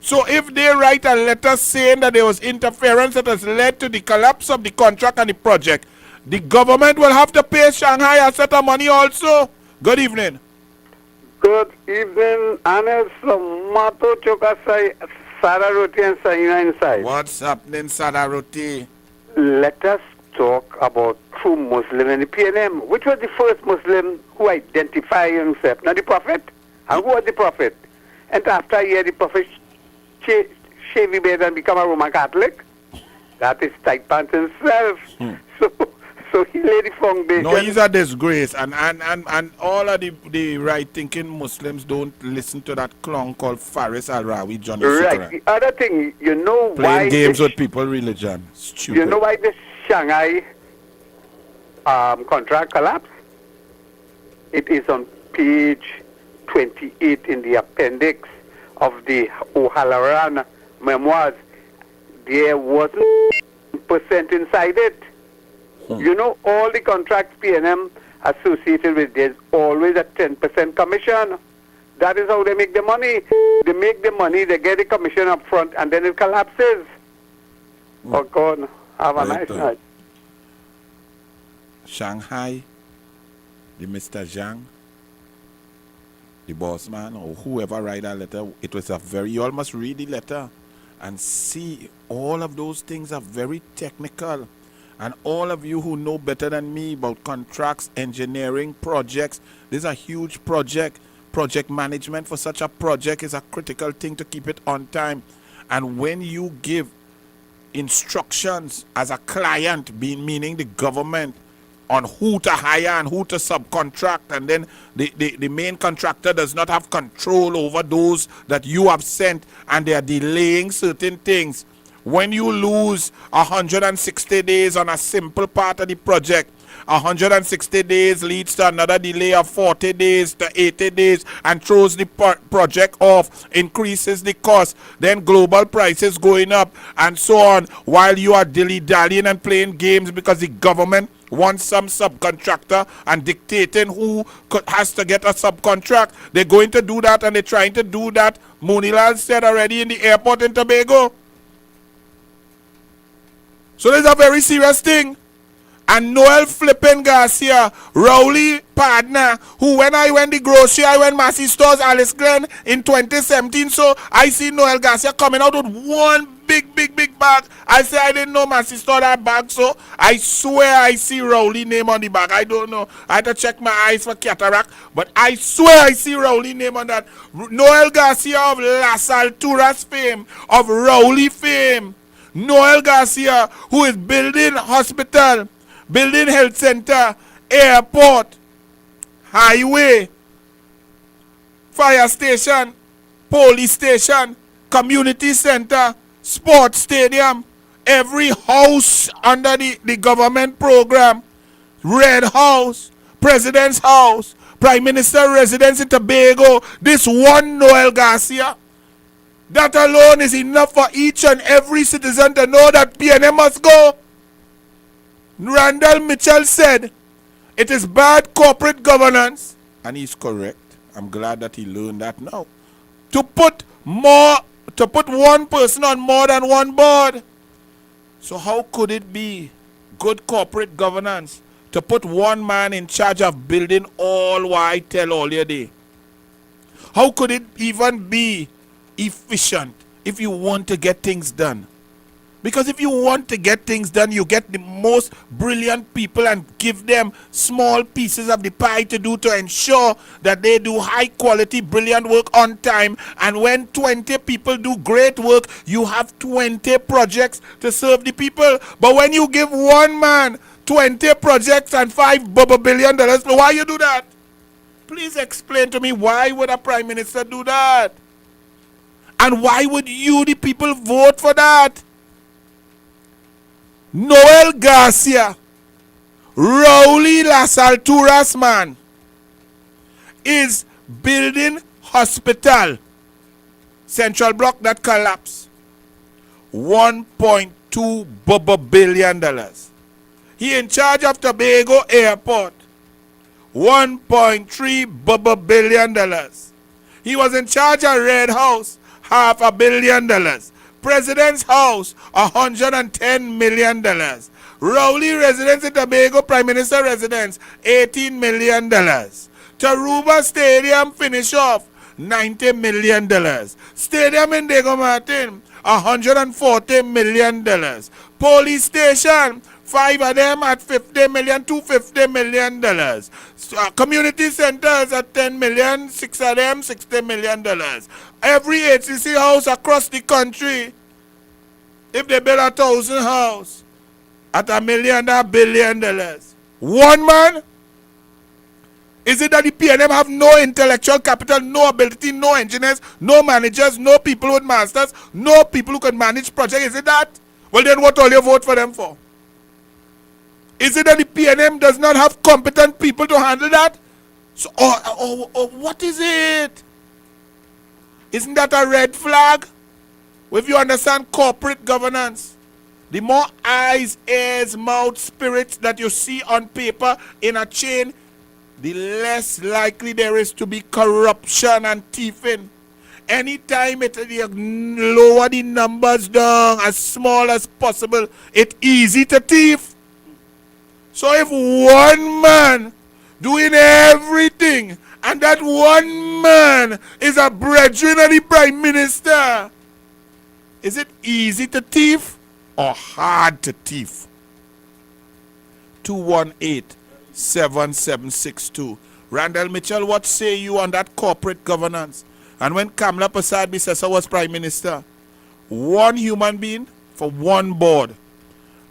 So if they write a letter saying that there was interference that has led to the collapse of the contract and the project, the government will have to pay Shanghai a set of money also. Good evening. Good evening, Anil Mato Chokasai, Sararoti and Saina inside. What's happening, Sararoti? Let us talk about true Muslim in the PNM. Which was the first Muslim who identified himself? Now the Prophet. And who was the Prophet? And after a year, the Prophet shave his beard and become a Roman Catholic. That is tight pants himself. So he laid the foundation. No, he's a disgrace, and all of the right-thinking Muslims don't listen to that clown called Faris Al-Rawi, Johnny Right. Sukra. The other thing, you know why... Playing games with people religion. Stupid. You know why the Shanghai contract collapsed? It is on page 28 in the appendix of the O'Halloran memoirs. There wasn't percent inside it. You know, all the contracts PNM associated with, there's always a 10% commission. That is how they make the money. They make the money, they get the commission up front, and then it collapses. Oh, God. Have a Right, nice sir. night. Shanghai, the Mr. Zhang, the boss man, or whoever write that letter, it was a very, you all must read the letter and see all of those things are very technical. And all of you who know better than me about contracts, engineering, projects, this is a huge project. Project management for such a project is a critical thing to keep it on time. And when you give instructions as a client, meaning the government, on who to hire and who to subcontract, and then the main contractor does not have control over those that you have sent, and they are delaying certain things. When you lose 160 days on a simple part of the project, 160 days leads to another delay of 40 days to 80 days and throws the project off, increases the cost, then global prices going up and so on, while you are dilly-dallying and playing games because the government wants some subcontractor and dictating who has to get a subcontract. They're going to do that, and they're trying to do that, Monilal said already, in the airport in Tobago. So this is a very serious thing. And Noel flipping Garcia, Rowley partner, who when I went the grocery, I went Massey Stores, Alice Glen in 2017. So I see Noel Garcia coming out with one big bag. I say I didn't know Massey Store that bag, so I swear I see Rowley name on the bag. I don't know. I had to check my eyes for cataract, but I swear I see Rowley name on that. Noel Garcia of Las Alturas fame, of Rowley fame. Noel Garcia, who is building hospital, building health center, airport, highway, fire station, police station, community center, sports stadium, every house under the government program, Red House, President's House, Prime Minister residence in Tobago, this one Noel Garcia. That alone is enough for each and every citizen to know that PNM must go. Randall Mitchell said, it is bad corporate governance, and he's correct. I'm glad that he learned that now. To put one person on more than one board. So how could it be good corporate governance to put one man in charge of building all why tell all your day? How could it even be efficient if you want to get things done? Because if you want to get things done, you get the most brilliant people and give them small pieces of the pie to do to ensure that they do high quality, brilliant work on time. And when 20 people do great work, you have 20 projects to serve the people. But when you give one man 20 projects and $5 billion, why you do that? Please explain to me, why would a prime minister do that? And why would you, the people, vote for that? Noel Garcia, Rowley Las Alturas man, is building hospital, Central Block that collapsed, $1.2 billion. He in charge of Tobago Airport, $1.3 billion. He was in charge of Red House, $500 million. President's House, $110 million. Rowley Residence in Tobago, Prime Minister Residence, $18 million. Taruba Stadium finish off, $90 million. Stadium in Diego Martin, $140 million. Police station, 5 of them at $50 million, $250 million. Community centers at $10 million, 6 of them, $60 million. Every HCC house across the country, if they build 1,000 houses at $1 million, $1 billion. One man? Is it that the PNM have no intellectual capital, no ability, no engineers, no managers, no people with masters, no people who can manage projects? Is it that? Well, then what all you vote for them for? Is it that the PNM does not have competent people to handle that? So, or what is it? Isn't that a red flag? If you understand corporate governance, the more eyes, ears, mouth, spirits that you see on paper in a chain, the less likely there is to be corruption and thieving. Anytime you lower the numbers down as small as possible, it's easy to thief. So if one man doing everything, and that one man is a brethren of the prime minister, is it easy to thief or hard to thief? 218-7762. Randall Mitchell, what say you on that corporate governance? And when Kamla Prasad Bisesa was prime minister, one human being for one board.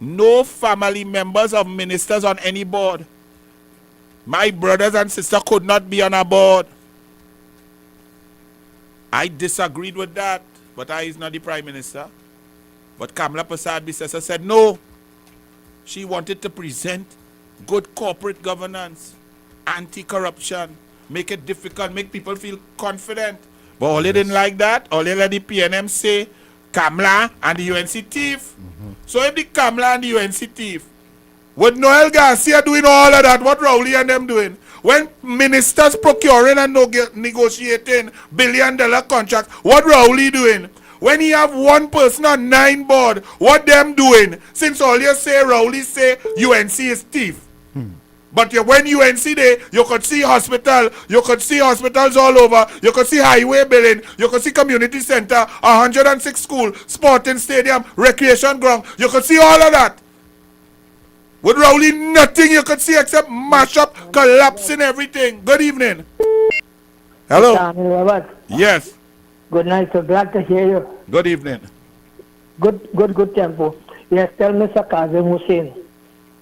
No family members of ministers on any board. My brothers and sisters could not be on a board. I disagreed with that, but I is not the prime minister. But Kamla Prasad Bisesa said no. She wanted to present good corporate governance, anti-corruption, make it difficult, make people feel confident. But all they didn't like that. All they let the PNM say Kamla and the UNC thief. So if the Kamla and the UNC thief, with Noel Garcia doing all of that, what Rowley and them doing? When ministers procuring and negotiating billion-dollar contracts, what Rowley doing? When he have one person on 9 board, what them doing? Since all you say, Rowley say UNC is thief. But when UNC there, you could see hospital, you could see hospitals all over, you could see highway building, you could see community center, 106 school, sporting stadium, recreation ground, you could see all of that. With Rowley, nothing you could see except mash up, collapsing everything. Good evening. Hello. Anil, Yes. good night, so glad to hear you. Good evening. Good tempo. Yes, tell Mr. Kazim Hussein.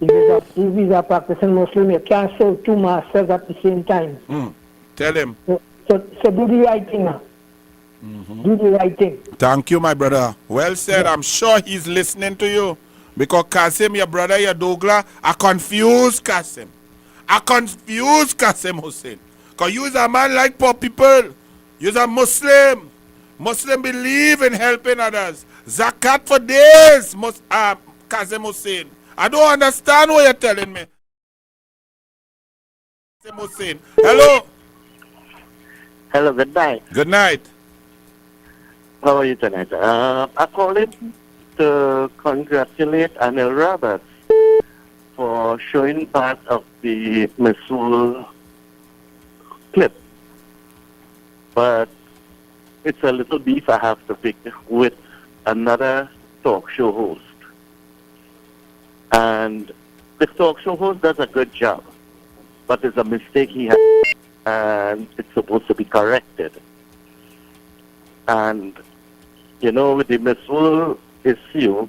If he's a practicing Muslim, you can't serve 2 masters at the same time. Tell him. So do the right thing now. Do the right thing. Thank you, my brother. Well said. I'm sure he's listening to you. Because Kasim, your brother, your Douglar, I confused Kasim. I confused Kasim Hussein. Because you is a man like poor people. You're a Muslim. Muslim believe in helping others. Zakat for days, Kasim Hussein. I don't understand what you're telling me. Kasim Hussein. Hello. Hello, good night. Good night. How are you tonight? I call in to congratulate Anil Roberts for showing part of the Missouri clip. But it's a little beef I have to pick with another talk show host. And the talk show host does a good job, but it's a mistake he had, and it's supposed to be corrected. And, you know, with the Missouri issue,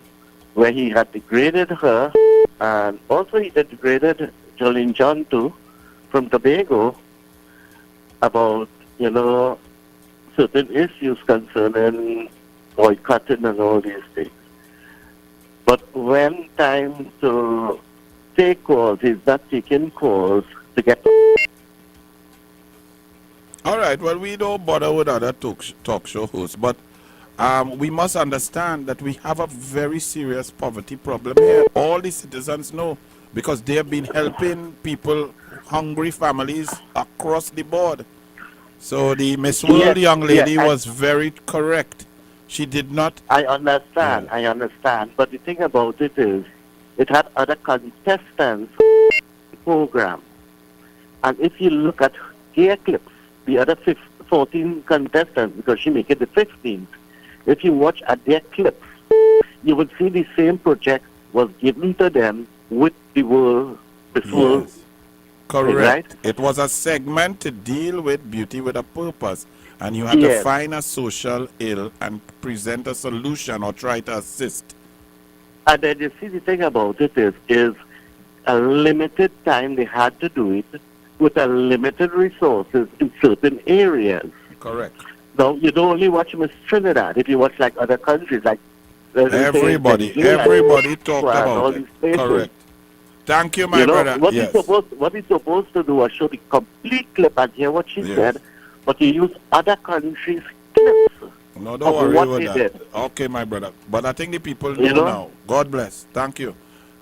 where he had degraded her, and also he degraded Jolene John too, from Tobago, about, you know, certain issues concerning boycotting and all these things. But when time to take calls, he's not taking calls to get... All right, well, we don't bother with other talk show hosts, but we must understand that we have a very serious poverty problem here. All the citizens know, because they have been helping people, hungry families across the board. So the Miss World young lady was very correct. She did not... I understand, I understand. But the thing about it is, it had other contestants program. And if you look at their clips, the other 14 contestants, because she make it the 15th, if you watch at their clips, you would see the same project was given to them with the world, Yes. Correct. Right? It was a segment to deal with beauty with a purpose. And you had to find a social ill and present a solution or try to assist. And then you see the thing about it is a limited time they had to do it with a limited resources in certain areas. Correct. Now, you don't only watch Miss Trinidad. If you watch like other countries, like... Everybody talked about it. Correct. Thank you, my brother. What he's supposed to do is show the complete clip and hear what she said, but you use other countries' clips. No, don't worry about that. Okay, my brother. But I think the people know now. God bless. Thank you.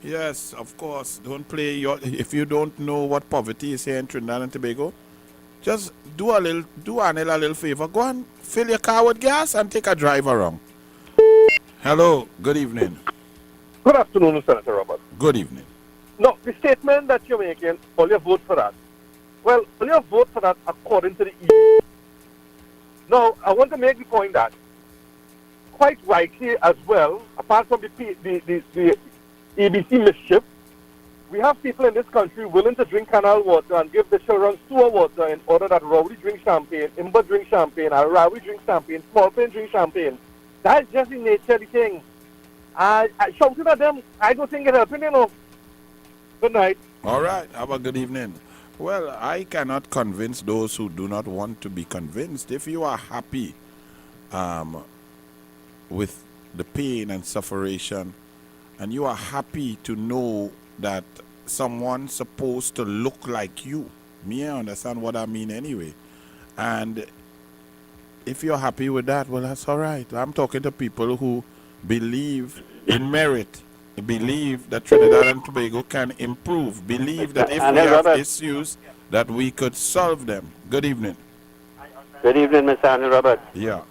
Yes, of course. Don't play if you don't know what poverty is here in Trinidad and Tobago, just do Anil a little favor. Go and fill your car with gas and take a drive around. Hello, good evening. Good afternoon, Senator Robert. Good evening. No, the statement that you're making, will you vote for that? Well, will you vote for that according to the EU? Now, I want to make the point that, quite rightly as well, apart from the ABC mischief, we have people in this country willing to drink canal water and give the children sewer water in order that Rowdy drink champagne, Imber drink champagne, and Rawi drink champagne, Small Pain drink champagne. That's just the nature of the thing. I shouted at them. I don't think it's helping, Good night. All right. Have a good evening. Well, I cannot convince those who do not want to be convinced. If you are happy with the pain and suffering, and you are happy to know that someone supposed to look like you, me, I understand what I mean anyway. And if you're happy with that, well, that's all right. I'm talking to people who believe in merit, believe that Trinidad and Tobago can improve, believe that if we have issues, that we could solve them. Good evening. Good evening, Mr. Anil Robert. Yeah.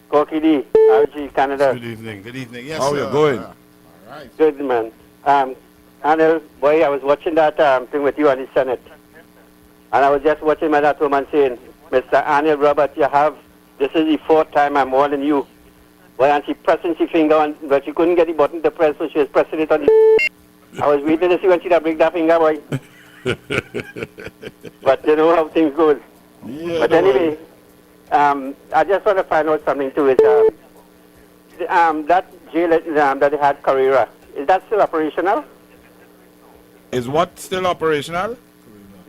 Corky D, RG, Canada. Good evening. Good evening. Yes, How sir. you going? All right. Good, man. Anil, boy, I was watching that thing with you on the Senate. And I was just watching my that woman saying, Mr. Anil Robert, this is the fourth time I'm warning you. Boy, and she pressing her finger on, but she couldn't get the button to press, so she was pressing it on the... I was waiting to see when she'd break that finger, boy. But you know how things go. Yeah, but anyway, I just want to find out something too. Is that jail that they had Carrera, is that still operational? Is what still operational?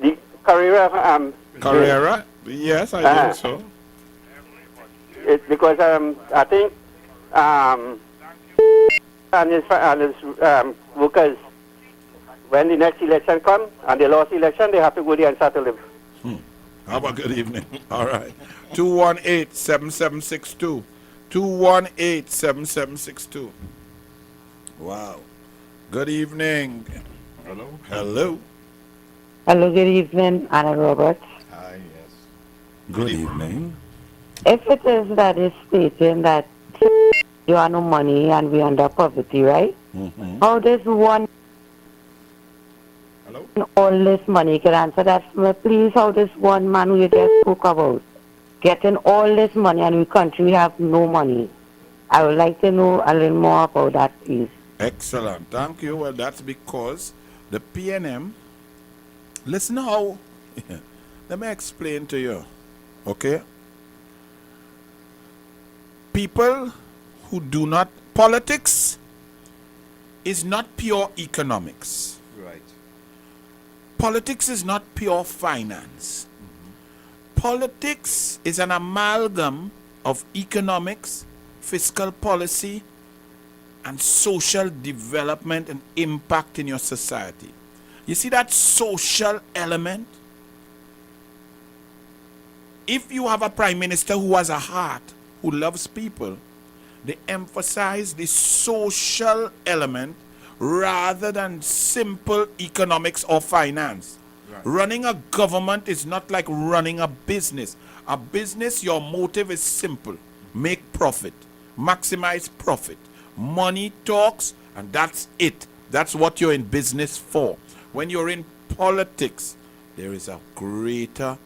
The Carrera. Carrera? Yes, I think so. It's because I think and his workers, when the next election comes and they lost the election, they have to go there and start to live. Have a good evening. All right. 218-7762. 218-7762. Wow. Good evening. Hello. Hello. Hello, good evening, Anna Roberts. Hi, yes. Good evening. If it is that is stating that you have no money and we under poverty, right? How does one all this money, can answer that for me, please? How does one man who you just spoke about getting all this money and we country we have no money? I would like to know a little more about that, please. Excellent. Thank you. Well, that's because the PNM, listen how, let me explain to you, okay? People who do not, politics is not pure economics. Right. Politics is not pure finance. Politics is an amalgam of economics, fiscal policy, and social development and impact in your society. You see that social element? If you have a prime minister who has a heart, who loves people, they emphasize the social element rather than simple economics or finance. Right. Running a government is not like running a business. A business, your motive is simple. Make profit. Maximize profit. Money talks, and that's it. That's what you're in business for. When you're in politics, there is a greater,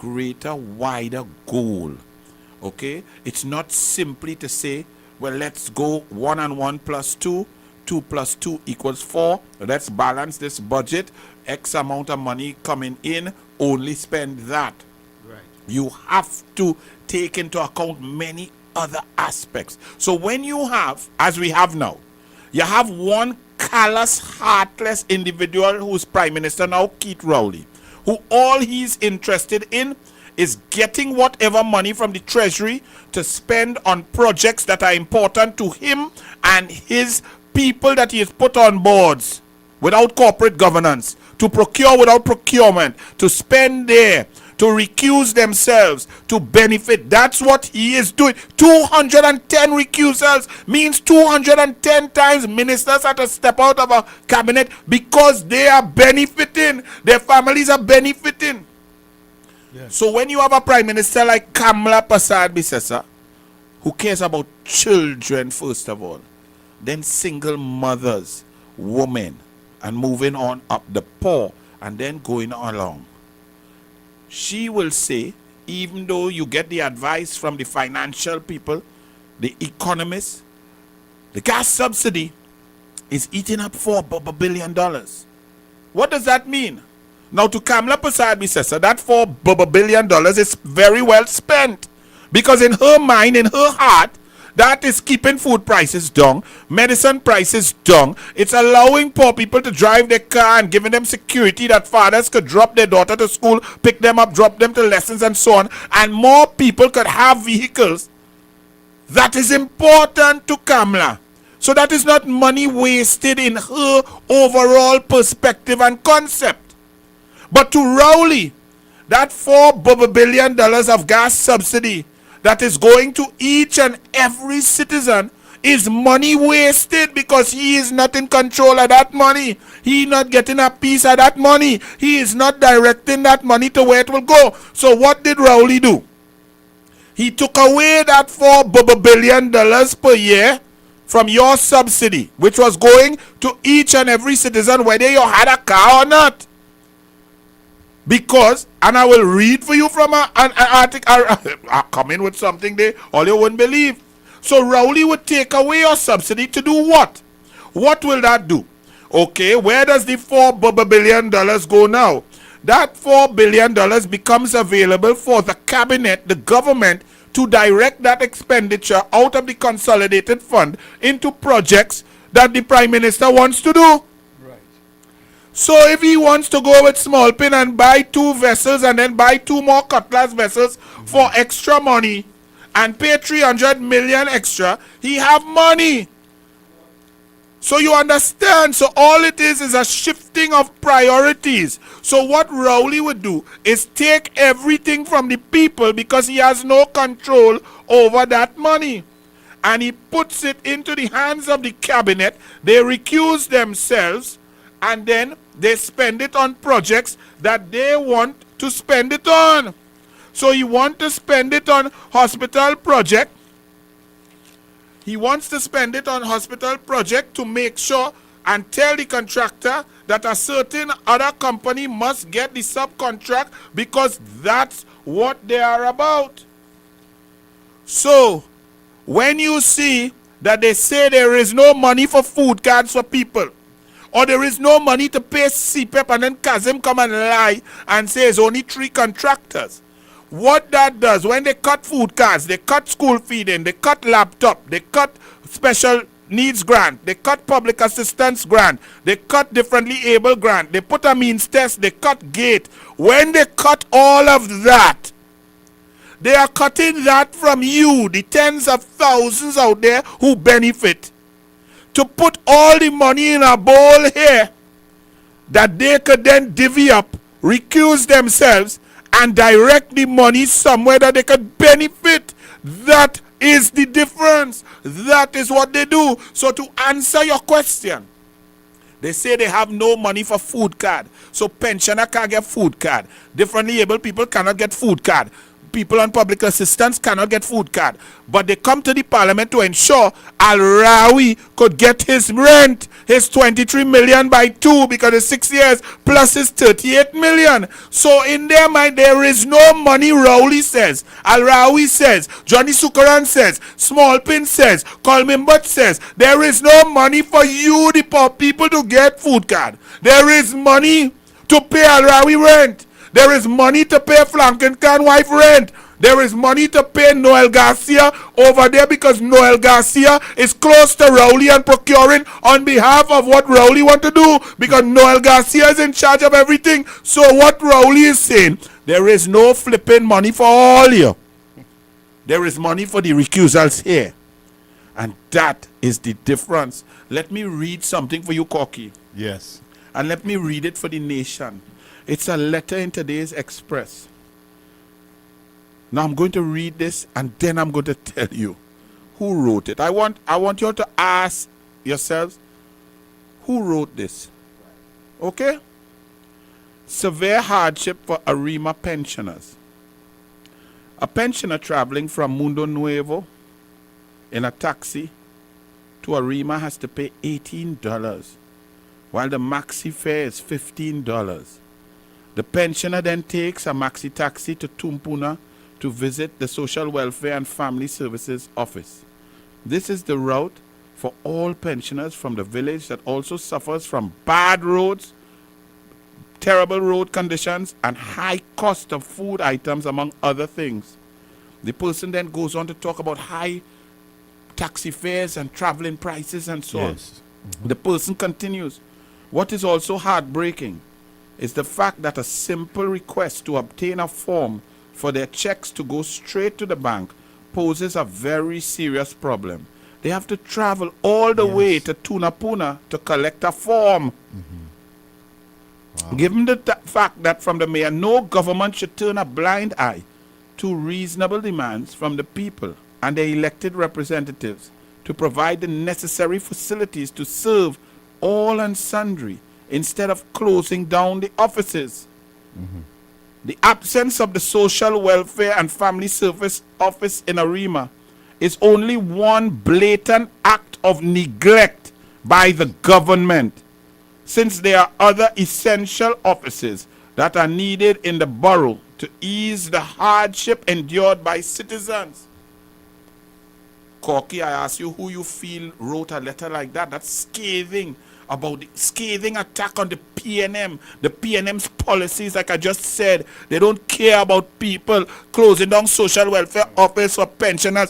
wider goal. Okay? It's not simply to say, well, let's go 1 and 1 plus 2. 2 plus 2 equals 4. Let's balance this budget. X amount of money coming in, only spend that. Right. You have to take into account many other aspects. So when you have, as we have now, you have one callous, heartless individual who's Prime Minister now, Keith Rowley, who all he's interested in is getting whatever money from the treasury to spend on projects that are important to him and his people that he has put on boards without corporate governance, to procure without procurement, to spend there, to recuse themselves, to benefit. That's what he is doing. 210 recusals means 210 times ministers have to step out of a cabinet because they are benefiting. Their families are benefiting. So when you have a prime minister like Kamala Prasad Bisesa, who cares about children first of all, then single mothers, women, and moving on up the poor, and then going along, she will say, even though you get the advice from the financial people, the economists, the gas subsidy is eating up $4 billion. What does that mean? Now, to Kamala Prasad Bisesa, that $4 billion is very well spent. Because in her mind, in her heart, that is keeping food prices down, medicine prices down. It's allowing poor people to drive their car and giving them security that fathers could drop their daughter to school, pick them up, drop them to lessons and so on. And more people could have vehicles. That is important to Kamala. So that is not money wasted in her overall perspective and concept. But to Rowley, that $4 billion of gas subsidy that is going to each and every citizen is money wasted because he is not in control of that money. He is not getting a piece of that money. He is not directing that money to where it will go. So what did Rowley do? He took away that $4 billion per year from your subsidy, which was going to each and every citizen, whether you had a car or not. Because, and I will read for you from an article, I come in with something there, all you wouldn't believe. So Rowley would take away your subsidy to do what? What will that do? Okay, where does the $4 billion go now? That $4 billion becomes available for the cabinet, the government, to direct that expenditure out of the consolidated fund into projects that the Prime Minister wants to do. So if he wants to go with small pin and buy 2 vessels and then buy 2 more cutlass vessels for extra money and pay 300 million extra, he have money. So you understand, so all it is a shifting of priorities. So what Rowley would do is take everything from the people because he has no control over that money. And he puts it into the hands of the cabinet. They recuse themselves and then they spend it on projects that they want to spend it on. So he wants to spend it on hospital project. He wants to spend it on hospital project to make sure and tell the contractor that a certain other company must get the subcontract because that's what they are about. So when you see that they say there is no money for food cards for people, or there is no money to pay CPEP, and then Kazim come and lie and say it's only 3 contractors. What that does, when they cut food cards, they cut school feeding, they cut laptop, they cut special needs grant, they cut public assistance grant, they cut differently able grant, they put a means test, they cut gate. When they cut all of that, they are cutting that from you, the tens of thousands out there who benefit, to put all the money in a bowl here that they could then divvy up, recuse themselves, and direct the money somewhere that they could benefit. That is the difference. That is what they do. So to answer your question, they say they have no money for food card. So pensioner can't get food card. Differently able people cannot get food card. People on public assistance cannot get food card. But they come to the parliament to ensure Al Rawi could get his rent, his 23 million by 2 because it's 6 years plus his 38 million. So in their mind there is no money. Rowley says, Al Rawi says, Johnny Sukaran says, Small Pin says, Colmimbut says, there is no money for you the poor people to get food card. There is money to pay Al Rawi rent. There is money to pay Flankenkan wife rent. There is money to pay Noel Garcia over there because Noel Garcia is close to Rowley and procuring on behalf of what Rowley want to do because Noel Garcia is in charge of everything. So what Rowley is saying, there is no flipping money for all you. There is money for the recusals here. And that is the difference. Let me read something for you, Corky. Yes. And let me read it for the nation. It's a letter in today's Express. Now I'm going to read this and then I'm going to tell you who wrote it. I want you all to ask yourselves who wrote this. Okay? Severe hardship for Arima pensioners. A pensioner traveling from Mundo Nuevo in a taxi to Arima has to pay $18, while the maxi fare is $15. The pensioner then takes a maxi taxi to Tumpuna to visit the Social Welfare and Family Services office. This is the route for all pensioners from the village that also suffers from bad roads, terrible road conditions, and high cost of food items, among other things. The person then goes on to talk about high taxi fares and traveling prices and so on. The person continues, what is also heartbreaking is the fact that a simple request to obtain a form for their checks to go straight to the bank poses a very serious problem. They have to travel all the way to Tunapuna to collect a form. Given the fact that from the mayor, no government should turn a blind eye to reasonable demands from the people and their elected representatives to provide the necessary facilities to serve all and sundry instead of closing down the offices. The absence of the Social Welfare and Family Service Office in Arima is only one blatant act of neglect by the government, since there are other essential offices that are needed in the borough to ease the hardship endured by citizens. Corky, I ask you who you feel wrote a letter like that. That's scathing about the scathing attack on the PNM. The PNM's policies, like I just said, they don't care about people closing down social welfare office for pensioners,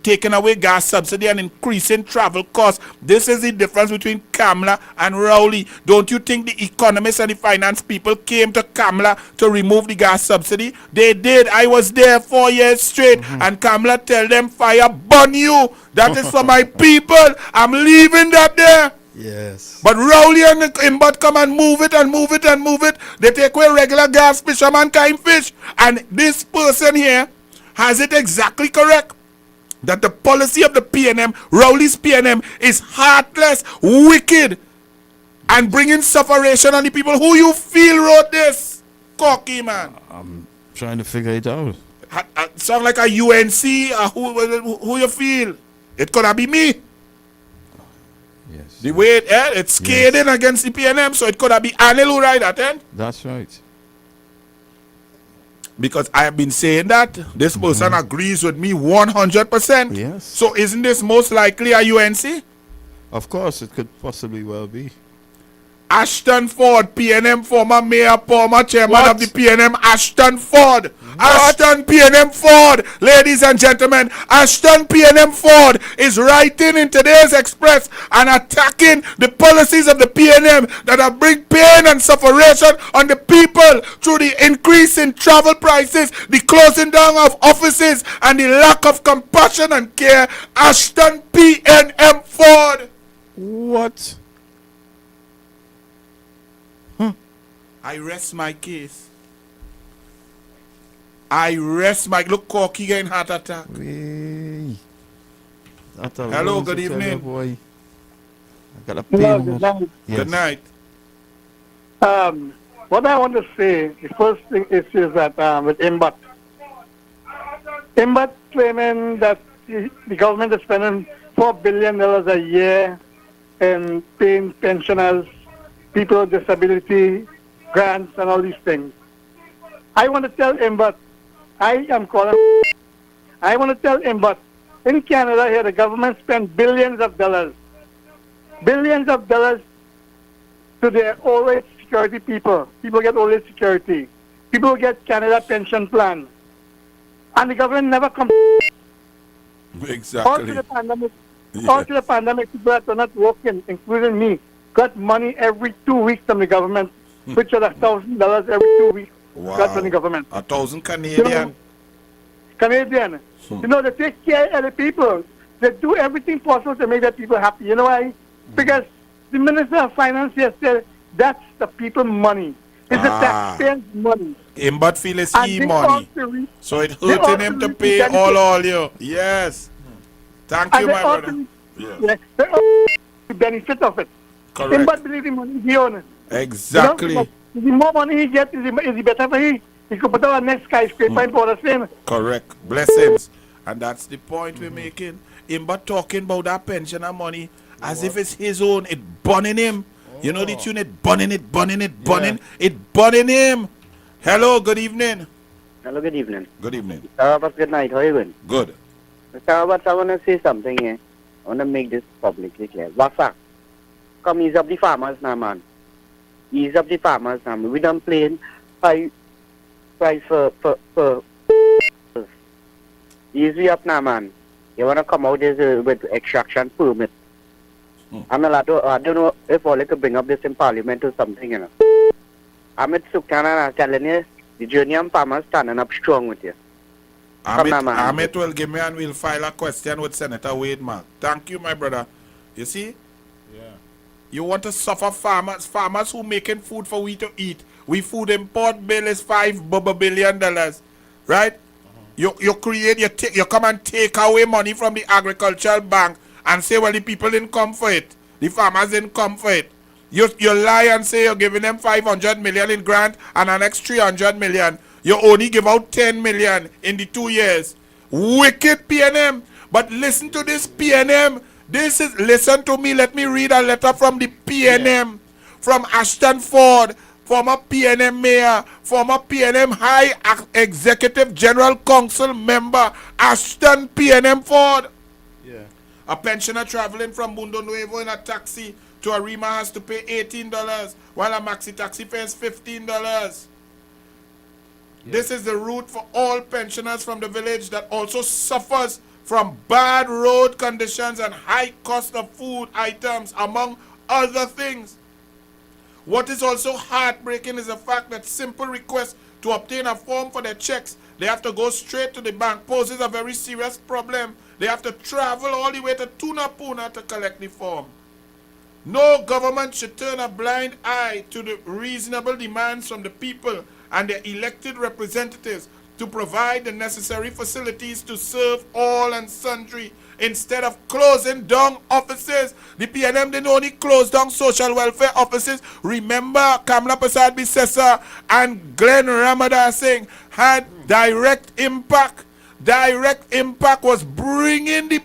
taking away gas subsidy and increasing travel costs. This is the difference between Kamla and Rowley. Don't you think the economists and the finance people came to Kamla to remove the gas subsidy? They did. I was there 4 years straight, and Kamla tell them, fire burn you. That is for my people. I'm leaving that there. Yes. But Rowley and Imbot come and move it and move it and move it. They take away regular gas fisherman kind fish. And this person here has it exactly correct. That the policy of the PNM, Rowley's PNM, is heartless, wicked, and bringing sufferation on the people. Who you feel wrote this? Cocky man. I'm trying to figure it out. Sound like a UNC. Who you feel? It could have been me. Yes. The way it's scathing against the PNM, so it could have been Anil who write that, eh? That's right. Because I have been saying that this person agrees with me 100%. Yes. So isn't this most likely a UNC? Of course, it could possibly well be. Ashton Ford, PNM former mayor, former chairman of the PNM, Ashton Ford. Ashton PNM Ford, ladies and gentlemen, Ashton PNM Ford is writing in today's Express and attacking the policies of the PNM that have bring pain and sufferation on the people through the increase in travel prices, the closing down of offices, and the lack of compassion and care. Ashton PNM Ford. What? I rest my case. I rest my... Look, Corky getting heart attack. Hello, good evening. Boy. I got a Hello, pain. good night. Yes. Good night. What I want to say, the first thing is that with Imbat. Imbat claiming that the government is spending $4 billion a year in paying pensioners, people with disability, grants and all these things. I want to tell Imbat, I want to tell Imbat, in Canada here the government spent billions of dollars to their old age security people. People get old age security. People get Canada pension plan. And the government never comes. Exactly. All through the pandemic, people that are not working, including me, got money every 2 weeks from the government, which was $1,000 every 2 weeks. Wow. Got from the government. 1,000 Canadian. Canadian. You know, they take care of the people. They do everything possible to make the people happy. You know why? Because the Minister of Finance here said that's the people's money. It's the taxpayers' money. Imbot feel it's And e they money. also So it they hurting him also to pay benefit. all you. Yes. Thank you, And my they also, brother. they also the benefit of it. Correct. Imbot believe the money he owns. Exactly. You know, the more money he gets, is the better for he. He could put up a next skyscraper in Port of Spain. Correct. Blessings. And that's the point we're making. Him but talking about that pensioner money as if it's his own. It burning him. You know the tune? It burning, it burning, it burning. It burning him. Hello, good evening. Hello, good evening. Good evening. Robert, good night. How are you doing? Good. Mr. Robert, I want to say something here. I want to make this publicly clear. Wasa, come ease up the farmers now, man. Ease up the farmers now. We done playing price for easy up now, man. You want to come out there with extraction permit. Anil, I don't know if all could bring up this in parliament or something, you know. Amit Sukana, I'm telling you, the junior farmers standing up strong with you. Amit will give me and we'll file a question with Senator Wade, man. Thank you, my brother. You see? Yeah. You want to suffer farmers who making food for we to eat. We food import bill is $5 billion, right? You create, you come and take away money from the agricultural bank and say, well, the people didn't come for it. The farmers didn't come for it. You lie and say you're giving them 500 million in grant and an next 300 million. You only give out 10 million in the 2 years. Wicked PNM. But listen to this PNM. Listen to me. Let me read a letter from the PNM. From Ashton Ford, former PNM mayor, former PNM High Executive General Council member, Ashton PNM Ford. Yeah. A pensioner traveling from Mundo Nuevo in a taxi to Arima has to pay $18, while a maxi taxi pays $15. This is the route for all pensioners from the village that also suffers from bad road conditions and high cost of food items, among other things. What is also heartbreaking is the fact that simple requests to obtain a form for their checks, they have to go straight to the bank, poses a very serious problem. They have to travel all the way to Tunapuna to collect the form. No government should turn a blind eye to the reasonable demands from the people and their elected representatives to provide the necessary facilities to serve all and sundry. Instead of closing down offices, the PNM didn't only close down social welfare offices. Remember, Kamla Prasad Bisesa and Glenn Ramadan Singh had direct impact. Direct impact was bringing the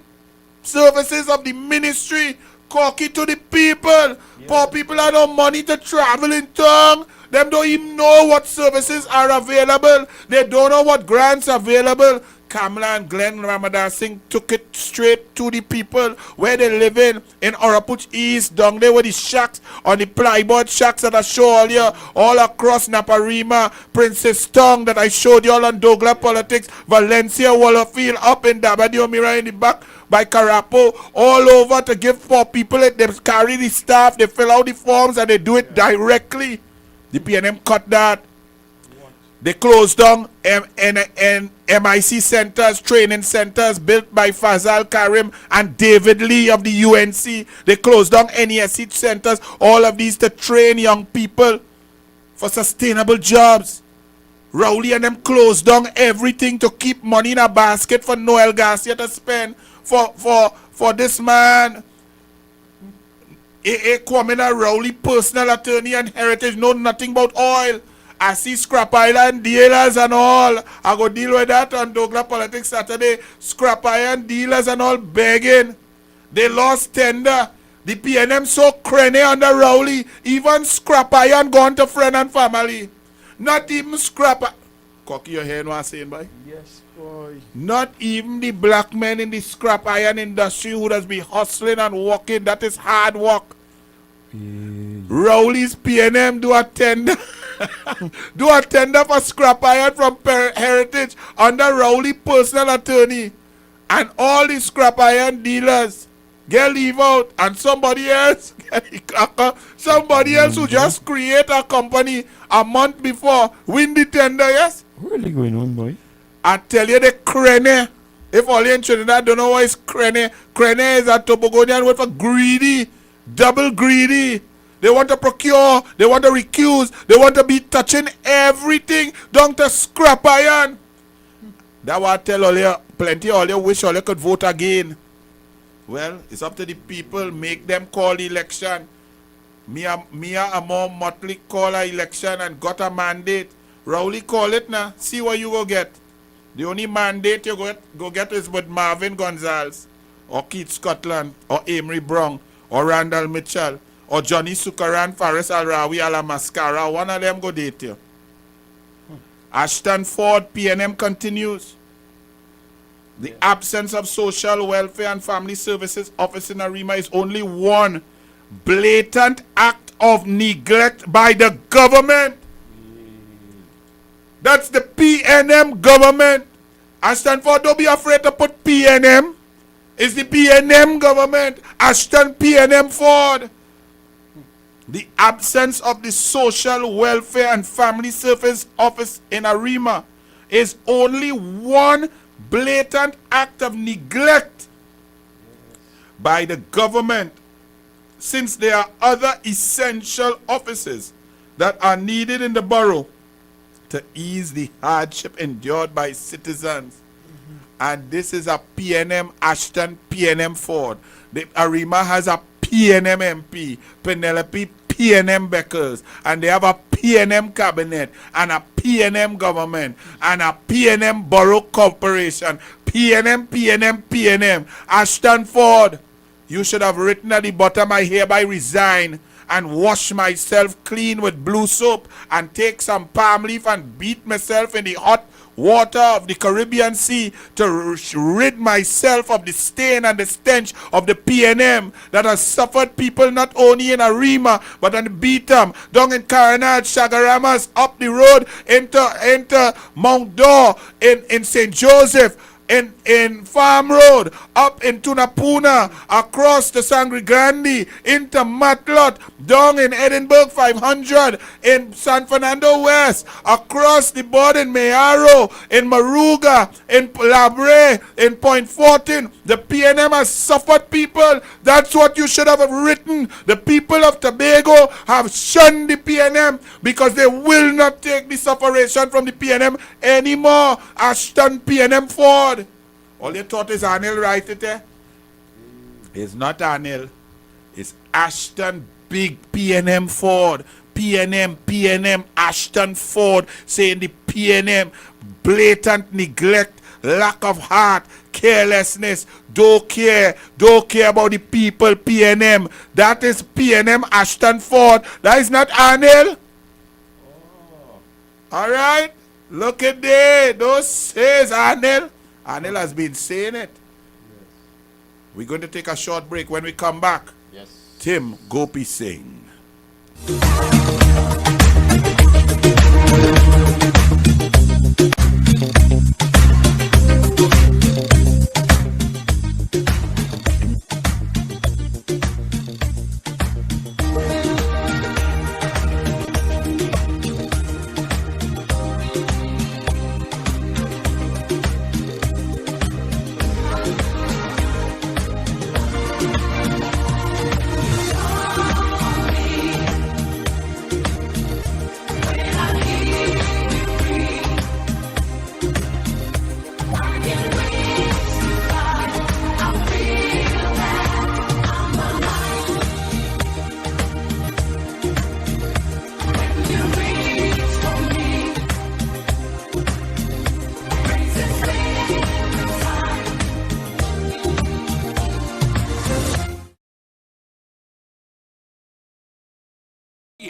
services of the ministry cocky to the people. Poor people have no money to travel in town. Them don't even know what services are available. They don't know what grants are available. Kamala and Glenn Ramadan Singh took it straight to the people where they live in Orapuch East, down there with the shacks, on the plyboard shacks that I show you all across Naparima, Princess Tongue that I showed you all on Douglar Politics, Valencia, Wallerfield, up in Dabadiomira in the back by Carapo, all over to give poor people it. They carry the staff, they fill out the forms and they do it directly. The PNM cut that. They closed down MIC centers, training centers built by Fazal Karim and David Lee of the UNC. They closed down NESC centers, all of these to train young people for sustainable jobs. Rowley and them closed down everything to keep money in a basket for Noel Garcia to spend for this man. A Kwamina Rowley, personal attorney and heritage, know nothing about oil. I see Scrap Island dealers and all. I go deal with that on Douglar Politics Saturday. Scrap Island dealers and all begging. They lost tender. The PNM so cranny under Rowley. Even Scrap Iron gone to friend and family. Not even Scrap. Cocky your hair, no I'm saying, boy. Yes, boy. Not even the black men in the scrap iron industry who has been hustling and working. That is hard work. Rowley's PNM do a tender. Do a tender for scrap iron from Heritage under Rowley personal attorney. And all the scrap iron dealers get leave out. And somebody else who just create a company a month before win the tender, yes? What really going on, boy? I tell you the crane. If all you in Trinidad don't know what is crane. Crane is a Tobogonian word for greedy. Double greedy. They want to procure, they want to recuse, they want to be touching everything down to scrap iron. That's why I tell all you, plenty all you wish all you could vote again. Well, it's up to the people, make them call the election. Mia a more motley call a election and got a mandate. Rowley call it now. See what you go get. The only mandate you go get is with Marvin Gonzalez or Keith Scotland or Amory Brown or Randall Mitchell or Johnny Sukaran, Faris Alrawi, Ala Mascara. One of them go date you. Ashton Ford, PNM continues. The absence of social welfare and family services office in Arima is only one blatant act of neglect by the government. That's the PNM government. Ashton Ford, don't be afraid to put PNM. It's the PNM government. Ashton PNM Ford. The absence of the social welfare and family service office in Arima is only one blatant act of neglect by the government, since there are other essential offices that are needed in the borough to ease the hardship endured by citizens. And this is a PNM Ashton PNM Ford. The Arima has a PNM MP, Penelope PNM Beckers, and they have a PNM cabinet and a PNM government and a PNM borough corporation. PNM. Ashton Ford, you should have written at the bottom, I hereby resign and wash myself clean with blue soap and take some palm leaf and beat myself in the hot water of the Caribbean Sea to rid myself of the stain and the stench of the PNM that has suffered people not only in Arima but on the Beatam, down in Caranage, Chagaramas, up the road into Mount Dore, in St. Joseph, in Farm Road, up in Tunapuna, across the Sangre Grande, into Matlot, down in Edinburgh 500, in San Fernando West, across the board in Mayaro, in Maruga, in Labre, in Point 14. The PNM has suffered people. That's what you should have written. The people of Tobago have shunned the PNM because they will not take the sufferation from the PNM anymore. Ashton PNM Ford. All you thought is Anil right it there? It's not Anil. It's Ashton Big PNM Ford. PNM, Ashton Ford saying the PNM blatant neglect, lack of heart, carelessness, don't care about the people, PNM. That is PNM Ashton Ford. That is not Anil. Alright? Look at there. Those says Anil. Anil has been saying it. We're going to take a short break. When we come back, Tim Gopi Singh.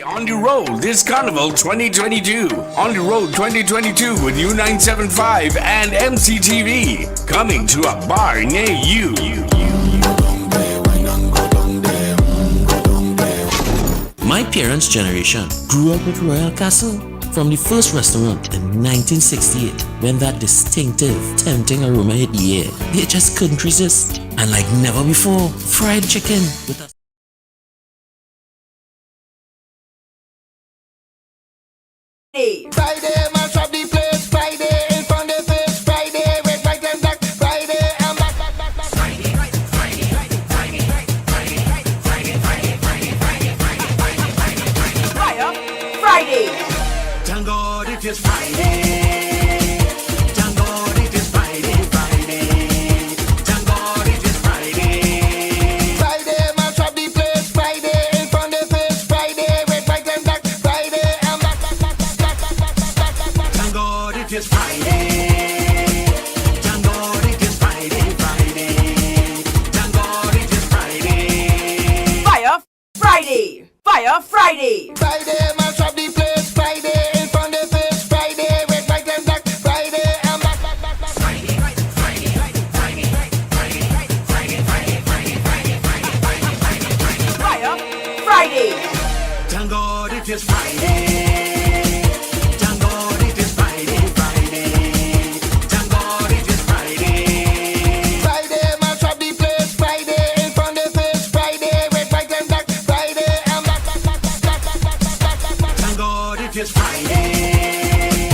On the road this Carnival 2022. On the road 2022 with U975 and MCTV. Coming to a bar near you. My parents' generation grew up with Royal Castle. From the first restaurant in 1968, when that distinctive, tempting aroma hit the air, they just couldn't resist. And like never before, fried chicken with a Friday, mash up the place. Friday, in front of the face. Friday, red, white, and black. Friday, I'm back. Friday. Thank God it is Friday. Thank God it is Friday. Thank God it is Friday. Friday, mash up is Friday. Thank God it is Friday, Friday. Thank God it is Friday. Friday, mash up the place. Friday, in front of the face. Friday, red, white and black. Friday, and black. Thank God it is Friday.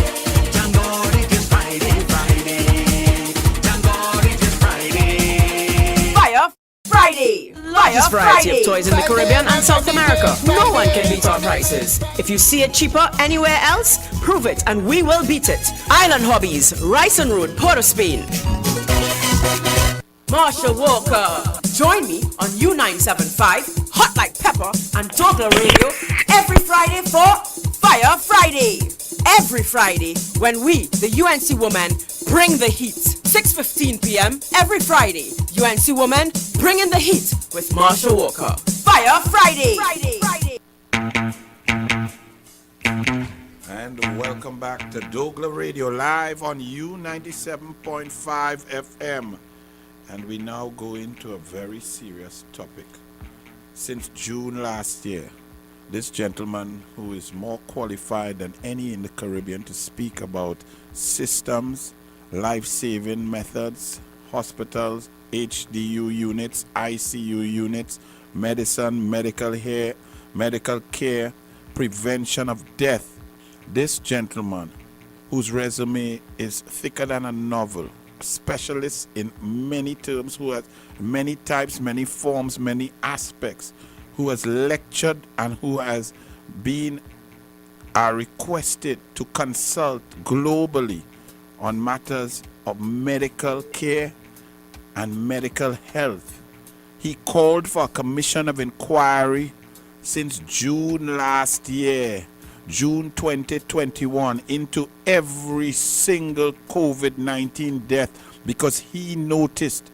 Thank God it is Friday, Friday. Thank God it is Friday. Fire Friday! Largest variety of toys in the Caribbean and South America. No one can beat our prices. If you see it cheaper anywhere else, prove it and we will beat it. Island Hobbies, Rice and Road, Port of Spain. Marshall Walker. Join me on U975, Hot Like Pepper, and Douglar Radio every Friday for Fire Friday. Every Friday when we, the UNC women, bring the heat. 6:15 p.m. every Friday. UNC women bringing the heat with Marshall Walker. Fire Friday. And welcome back to Douglar Radio live on U97.5 FM. And we now go into a very serious topic. Since June last year, this gentleman who is more qualified than any in the Caribbean to speak about systems, life-saving methods, hospitals, HDU units, ICU units, medicine, medical care, prevention of death. This gentleman, whose resume is thicker than a novel, specialist in many terms, who has many types, many forms, many aspects, who has lectured and who has been requested to consult globally on matters of medical care and medical health. He called for a commission of inquiry since June last year, June 2021, into every single COVID-19 death, because he noticed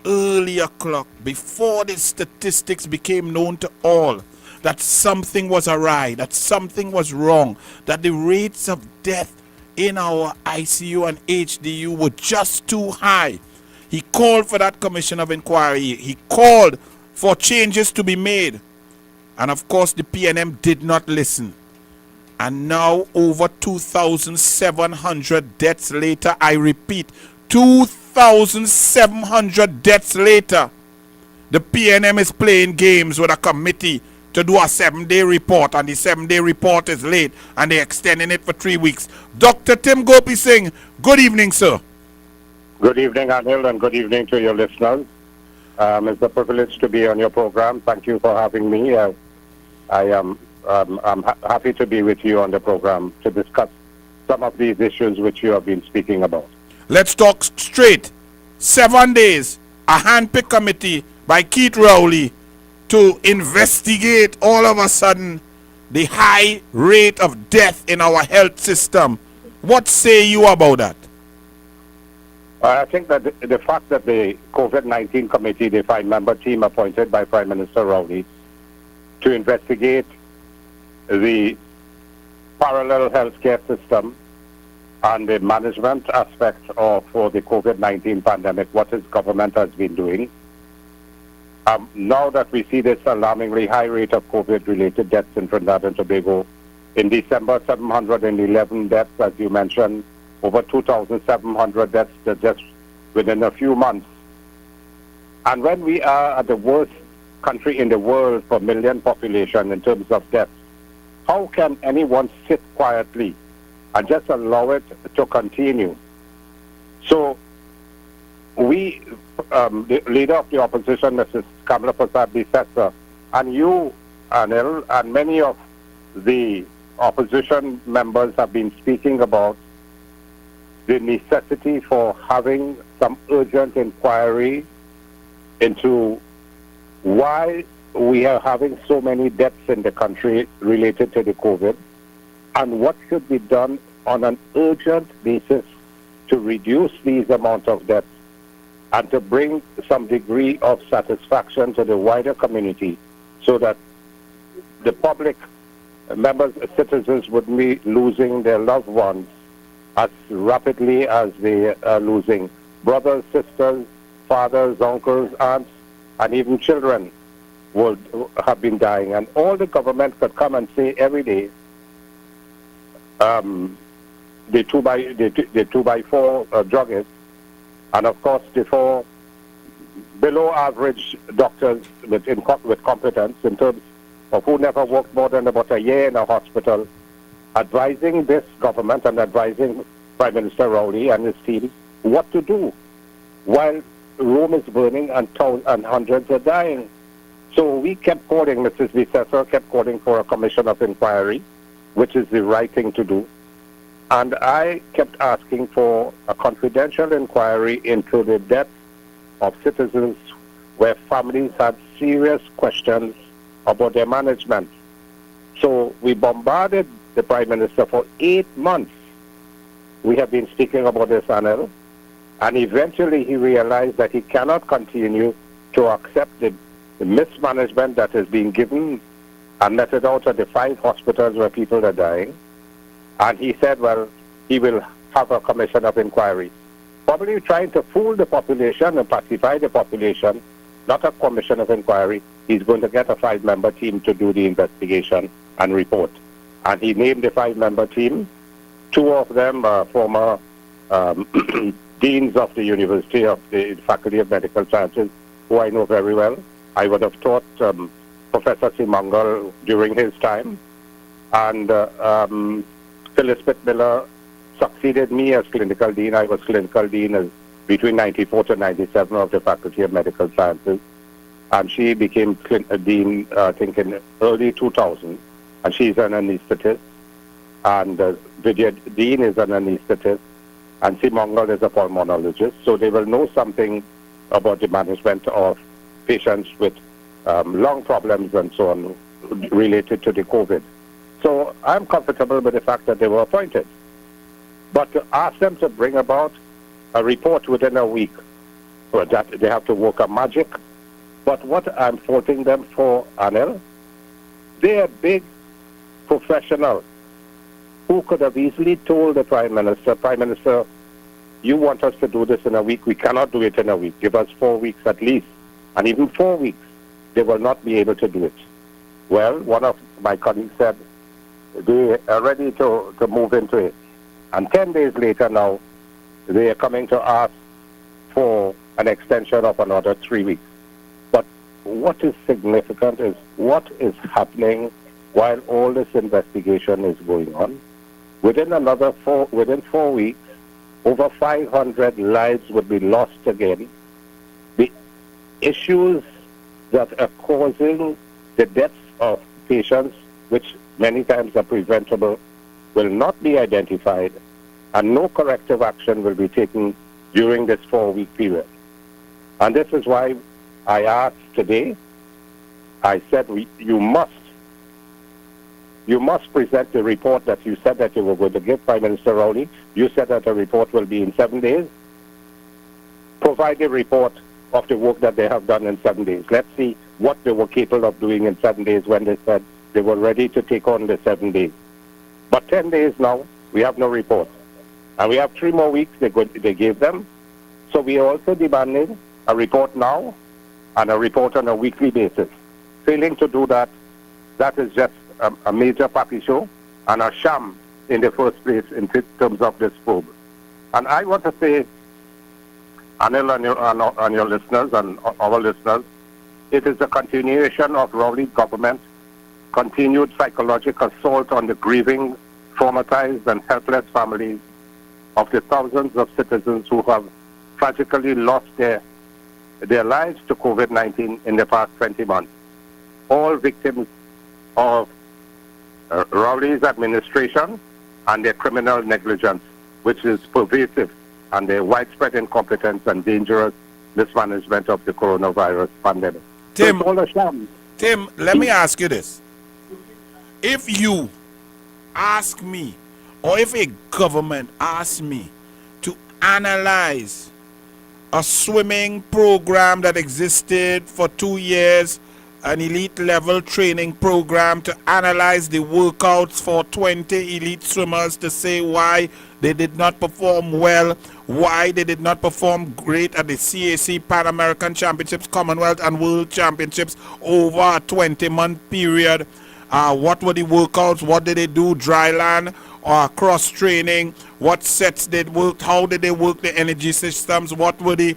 early o'clock, before the statistics became known to all, that something was awry, that something was wrong, that the rates of death in our ICU and HDU were just too high. He called for that commission of inquiry. He called for changes to be made. And of course, the PNM did not listen. And now, over 2,700 deaths later, I repeat, 2,700 deaths later, the PNM is playing games with a committee to do a 7-day report, and the 7-day report is late, and they're extending it for 3 weeks. Dr. Tim Gopi Singh, good evening, sir. Good evening, Anil, and good evening to your listeners. It's a privilege to be on your program. Thank you for having me. I'm happy to be with you on the program to discuss some of these issues which you have been speaking about. Let's talk straight. 7 days, a handpicked committee by Keith Rowley to investigate all of a sudden the high rate of death in our health system. What say you about that? I think that the fact that the COVID-19 committee, the 5-member team appointed by Prime Minister Rowley to investigate the parallel healthcare system and the management aspect of for the COVID-19 pandemic, what his government has been doing. Now that we see this alarmingly high rate of COVID-related deaths in Trinidad and Tobago, in December, 711 deaths, as you mentioned, over 2,700 deaths just within a few months. And when we are at the worst country in the world per million population in terms of deaths, how can anyone sit quietly and just allow it to continue? So we, the leader of the opposition, Mrs. Kamala Prasad Bisesa, and you, Anil, and many of the opposition members have been speaking about the necessity for having some urgent inquiry into why we are having so many deaths in the country related to the COVID, and what should be done on an urgent basis to reduce these amount of deaths and to bring some degree of satisfaction to the wider community so that the public members, citizens would be losing their loved ones as rapidly as they are losing brothers, sisters, fathers, uncles, aunts, and even children. would have been dying, and all the government could come and say every day, the two by four druggists, and of course the four below average doctors with competence in terms of who never worked more than about a year in a hospital, advising this government and advising Prime Minister Rowley and his team what to do while Rome is burning and hundreds are dying. So we kept calling, Mrs. Vicessa kept calling for a commission of inquiry, which is the right thing to do. And I kept asking for a confidential inquiry into the deaths of citizens where families had serious questions about their management. So we bombarded the Prime Minister for 8 months. We have been speaking about this, Anil, and eventually he realized that he cannot continue to accept the mismanagement that is being given and meted out at the 5 hospitals where people are dying. And he said, well, he will have a commission of inquiry. Probably trying to fool the population and pacify the population, not a commission of inquiry. He's going to get a 5-member team to do the investigation and report. And he named the 5-member team. 2 of them are former deans of the University of the Faculty of Medical Sciences, who I know very well. I would have taught Professor Simangal during his time. And Phyllis Pittmiller succeeded me as clinical dean. I was clinical dean between 94 to 97 of the Faculty of Medical Sciences. And she became dean, I think, in early 2000. And she's an anesthetist. And Vidya Dean is an anesthetist. And Simangal is a pulmonologist. So they will know something about the management of patients with lung problems and so on related to the COVID. So I'm comfortable with the fact that they were appointed. But to ask them to bring about a report within a week, or that they have to work a magic. But what I'm faulting them for, Anil, they are big professionals who could have easily told the Prime Minister, you want us to do this in a week, we cannot do it in a week. Give us 4 weeks at least. And even 4 weeks, they will not be able to do it. Well, one of my colleagues said they are ready to move into it. And 10 days later now, they are coming to ask for an extension of another 3 weeks. But what is significant is what is happening while all this investigation is going on. Within 4 weeks, over 500 lives would be lost again. The issues that are causing the deaths of patients, which many times are preventable, will not be identified, and no corrective action will be taken during this 4-week period. And this is why I asked today, I said you must present the report that you said that you were going to give Prime Minister Rowley. You said that the report will be in 7 days. Provide a report of the work that they have done in 7 days. Let's see what they were capable of doing in 7 days when they said they were ready to take on the 7 days. But 10 days now, we have no report. And we have 3 more weeks they gave them. So we are also demanding a report now and a report on a weekly basis. Failing to do that, that is just a major party show and a sham in the first place in terms of this probe. And I want to say, Anil and your listeners and our listeners, it is a continuation of Rowley's government, continued psychological assault on the grieving, traumatized and helpless families of the thousands of citizens who have tragically lost their lives to COVID-19 in the past 20 months. All victims of Rowley's administration and their criminal negligence, which is pervasive, and their widespread incompetence and dangerous mismanagement of the coronavirus pandemic. Tim, so it's all a sham. Tim, let me ask you this. If you ask me, or if a government asks me to analyze a swimming program that existed for 2 years an elite level training program to analyze the workouts for 20 elite swimmers to say why they did not perform well, why they did not perform great at the CAC Pan American Championships, Commonwealth and World Championships over a 20-month period. What were the workouts? What did they do? Dry land or cross training? What sets did work? How did they work the energy systems? What were the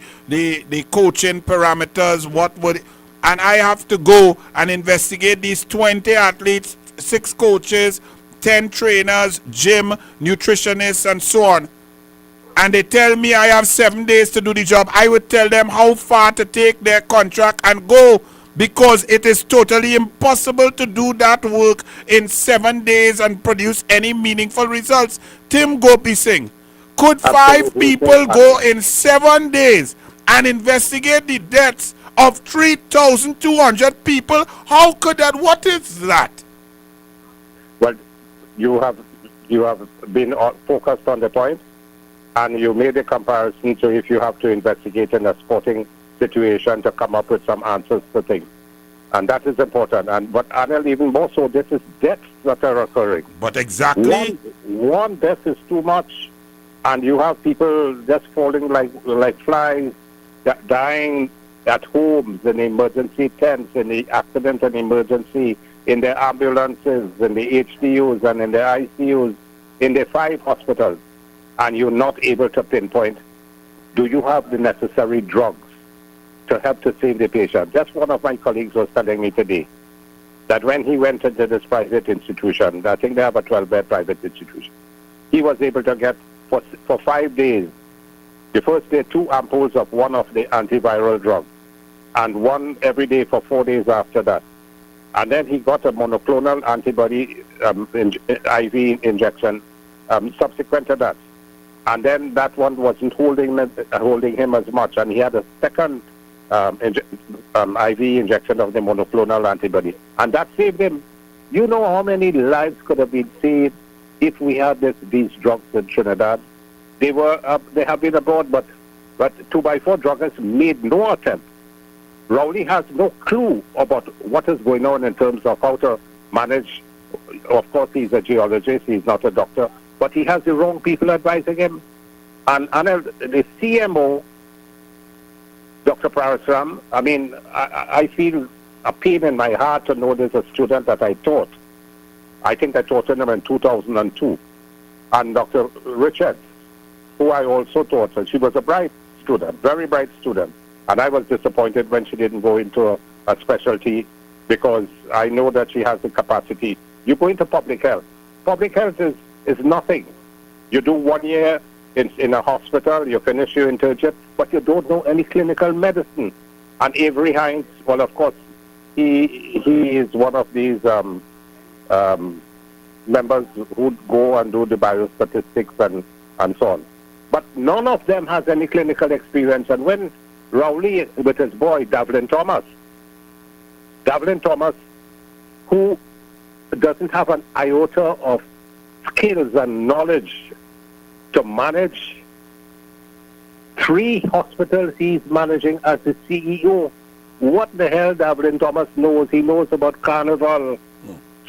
coaching parameters? What were and I have to go and investigate these 20 athletes, 6 coaches, 10 trainers, gym, nutritionists, and so on. And they tell me I have 7 days to do the job. I would tell them how far to take their contract and go, because it is totally impossible to do that work in 7 days and produce any meaningful results. Tim Gopi Singh, could 5 people go in 7 days and investigate the deaths of 3,200 people? How could that? What is that? Well, you have been focused on the point, and you made a comparison to if you have to investigate in a sporting situation to come up with some answers to things. And that is important. And but Anil, even more so, this is deaths that are occurring. But exactly. One death is too much, and you have people just falling like flies, dying at homes, in emergency tents, in the accident and emergency, in the ambulances, in the HDUs and in the ICUs, in the 5 hospitals, and you're not able to pinpoint, do you have the necessary drugs to help to save the patient? Just one of my colleagues was telling me today that when he went into this private institution, I think they have a 12-bed private institution, he was able to get for 5 days, the first day 2 ampoules of one of the antiviral drugs, and 1 every day for 4 days after that. And then he got a monoclonal antibody IV injection subsequent to that. And then that one wasn't holding him as much, and he had a second IV injection of the monoclonal antibody, and that saved him. You know how many lives could have been saved if we had these drugs in Trinidad? They have been abroad, but 2x4 druggists made no attempt. Rowley has no clue about what is going on in terms of how to manage. Of course, he's a geologist, he's not a doctor, but he has the wrong people advising him. And the CMO, Dr. Parasram, I mean, I feel a pain in my heart to know there's a student that I taught. I think I taught him in 2002. And Dr. Richards, who I also taught, and she was a bright student, very bright student. And I was disappointed when she didn't go into a specialty, because I know that she has the capacity. You go into public health. Public health is nothing. You do 1 year in a hospital, you finish your internship, but you don't know any clinical medicine. And Avery Hines, well, of course, he is one of these members who go and do the biostatistics and so on. But none of them has any clinical experience. And when Rowley, with his boy, Davlin Thomas, who doesn't have an iota of skills and knowledge to manage 3 hospitals he's managing as the CEO. What the hell Davlin Thomas knows? He knows about Carnival.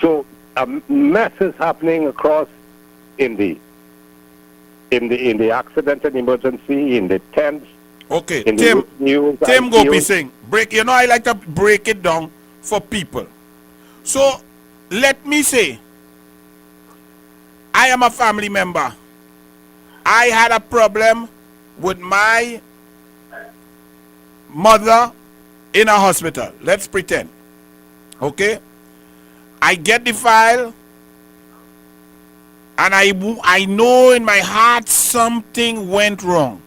So a mess is happening across in the accident and emergency, in the tents. Okay, Tim Gopi Singh, I like to break it down for people. So let me say, I am a family member. I had a problem with my mother in a hospital. Let's pretend. Okay? I get the file, and I know in my heart something went wrong.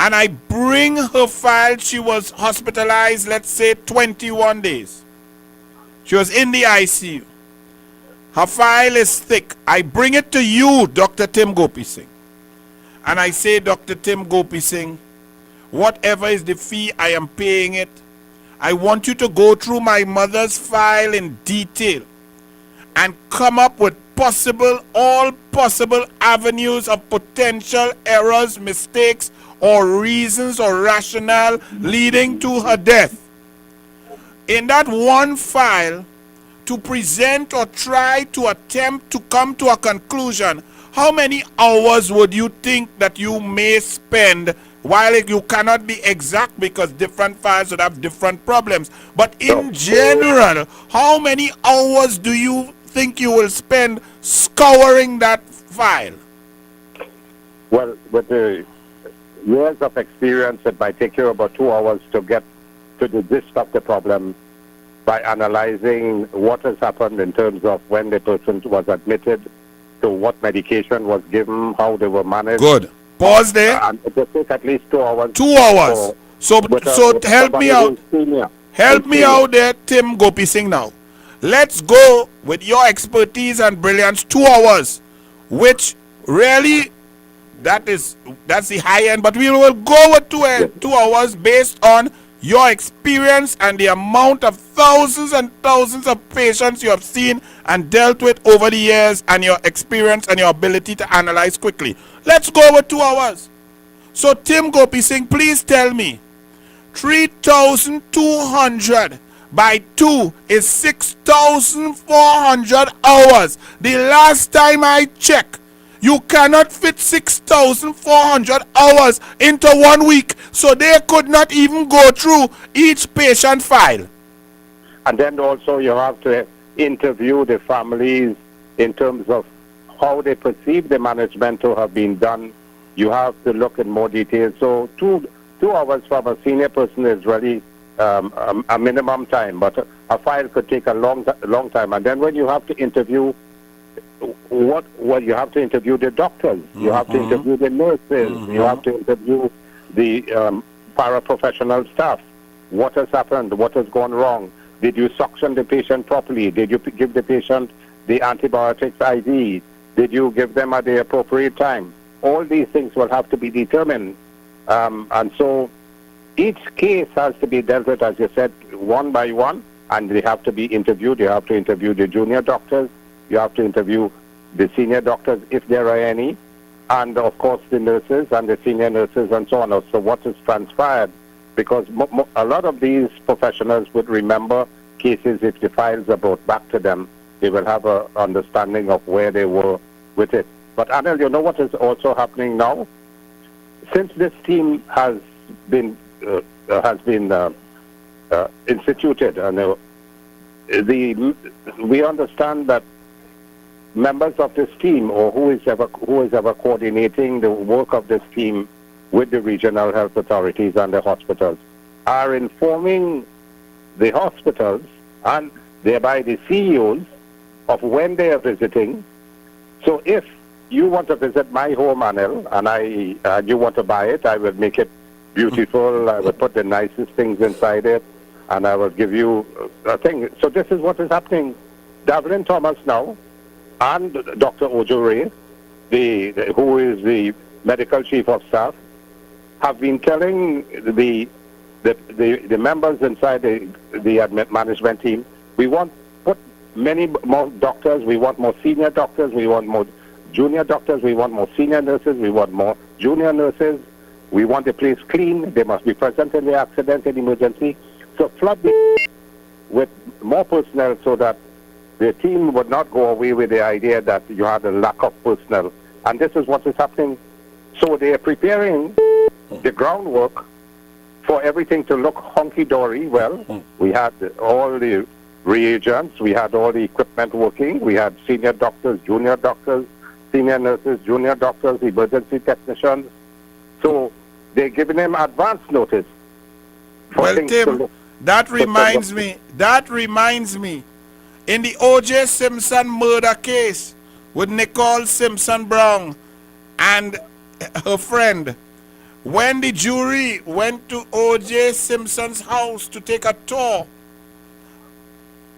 And I bring her file. She was hospitalized, let's say 21 days. She was in the ICU. Her file is thick. I bring it to you, Dr. Tim Gopi Singh. And I say, Dr. Tim Gopi Singh, whatever is the fee, I am paying it. I want you to go through my mother's file in detail and come up with all possible avenues of potential errors, mistakes, or reasons or rationale leading to her death. in that one file to present or try to attempt to come to a conclusion, how many hours would you think that you may spend? While you cannot be exact because different files would have different problems, but in general, how many hours do you think you will spend scouring that file? Well, with the years of experience, it might take you about 2 hours to get to the gist of the problem by analyzing what has happened in terms of when the person was admitted, to what medication was given, how they were managed. Good. Pause there. And it will take at least 2 hours. 2 hours. So help me out. Help me out there, Tim Gopi Singh now. Let's go with your expertise and brilliance, 2 hours, which really that's the high end, but we will go with 2 hours based on your experience and the amount of thousands and thousands of patients you have seen and dealt with over the years, and your experience and your ability to analyze quickly. Let's go with 2 hours. So Tim Gopi Singh, please tell me, 3,200 by 2 is 6,400 hours. The last time I checked, you cannot fit 6,400 hours into 1 week. So they could not even go through each patient file. And then also you have to interview the families in terms of how they perceive the management to have been done. You have to look in more detail. So two hours from a senior person is really a minimum time, but a file could take a long time. And then when you have to interview, you have to interview the doctors, you have to interview the nurses, you have to interview the paraprofessional staff. What has happened? What has gone wrong? Did you suction the patient properly? Did you give the patient the antibiotics IV? Did you give them at the appropriate time? All these things will have to be determined. And so each case has to be dealt with, as you said, one by one, and they have to be interviewed. You have to interview the junior doctors. You have to interview the senior doctors, if there are any, and of course the nurses and the senior nurses and so on. So what is transpired? Because a lot of these professionals would remember cases. If the files are brought back to them, they will have an understanding of where they were with it. But Anil, you know what is also happening now? Since this team has been instituted, and we understand that members of this team, or who is ever coordinating the work of this team with the regional health authorities and the hospitals, are informing the hospitals and thereby the CEOs of when they are visiting. So if you want to visit my home, Anil, and you want to buy it, I will make it beautiful. I will put the nicest things inside it, and I will give you a thing. So this is what is happening. Davlin Thomas now, and Dr. Ojo Ray, who is the medical chief of staff, have been telling the members inside the management team, we want put many more doctors, we want more senior doctors, we want more junior doctors, we want more senior nurses, we want more junior nurses, we want the place clean, they must be present in the accident and emergency. So flood with more personnel so that the team would not go away with the idea that you had a lack of personnel. And this is what is happening. So they are preparing the groundwork for everything to look hunky-dory. Well, we had all the reagents, we had all the equipment working, we had senior doctors, junior doctors, senior nurses, junior doctors, emergency technicians. So they're giving them advance notice. Well, Tim, that reminds me, in the O.J. Simpson murder case with Nicole Simpson Brown and her friend, when the jury went to O.J. Simpson's house to take a tour,